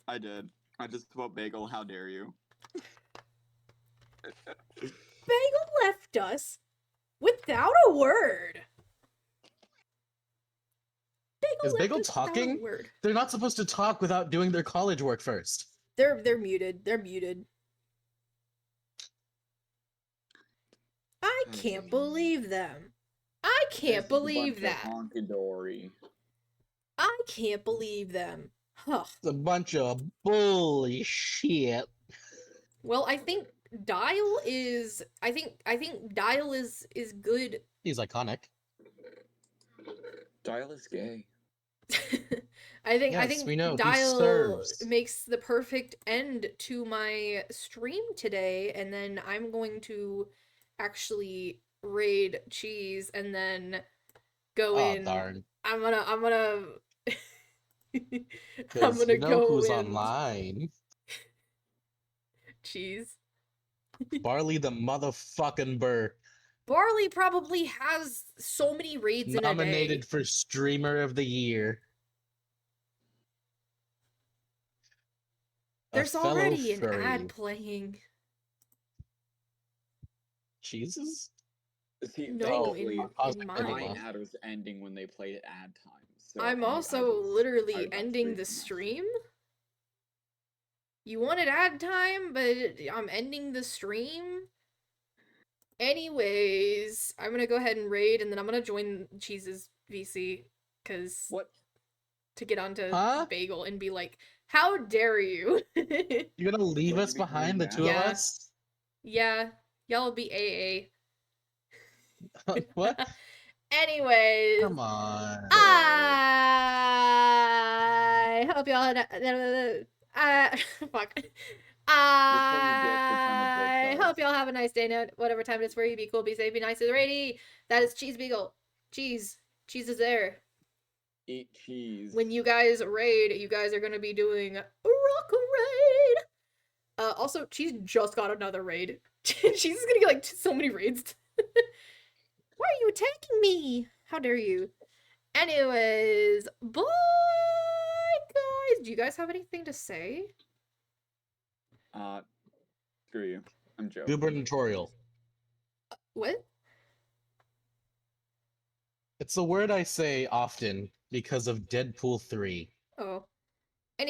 I did. I just put Bagel, how dare you? Bagel left us without a word. Is left Bagel us without a talking? word. They're not supposed to talk without doing their college work first. They're muted. They're muted. I can't believe them. I can't believe that. Honkadory. I can't believe them. Huh. It's a bunch of bully shit. Well, I think Dial is. I think Dial is good. He's iconic. Dial is gay. I Yes, think we know, he Dial serves. makes the perfect end to my stream today, and then I'm going to actually raid Cheese and then go Oh, in. darn. I'm gonna I'm 'Cause gonna you know go who's in. online. Cheese. Barley the motherfucking Burr. Barley probably has so many raids in a day. Nominated for Streamer of the Year. A There's fellow already an furry. ad playing. Jesus? See, No, thankfully, in my mine. ad was ending when they played ad time. So I'm I also was literally tired about ending the freezing that. stream. You wanted ad time, but I'm ending the stream. Anyways, I'm gonna go ahead and raid, and then I'm gonna join Cheese's VC, cause What? to get onto Huh? Bagel and be like, how dare you? You're gonna leave Would us you be behind, the doing two that? of Yeah. us? Yeah, y'all be AA. What? Anyways, Come on. I hope y'all had fuck. I hope y'all have a nice day. Now, whatever time it is for you, be cool, be safe, be nice to the rady. That is Cheese Beagle. Cheese is there. Eat cheese. When you guys raid, you guys are gonna be doing a rock raid. Also, Cheese just got another raid. Cheese is gonna get like so many raids. Why are you attacking me? How dare you? Anyways, bye, guys. Do you guys have anything to say? Screw you. I'm joking. Gubernatorial. What? It's a word I say often because of Deadpool 3. Oh.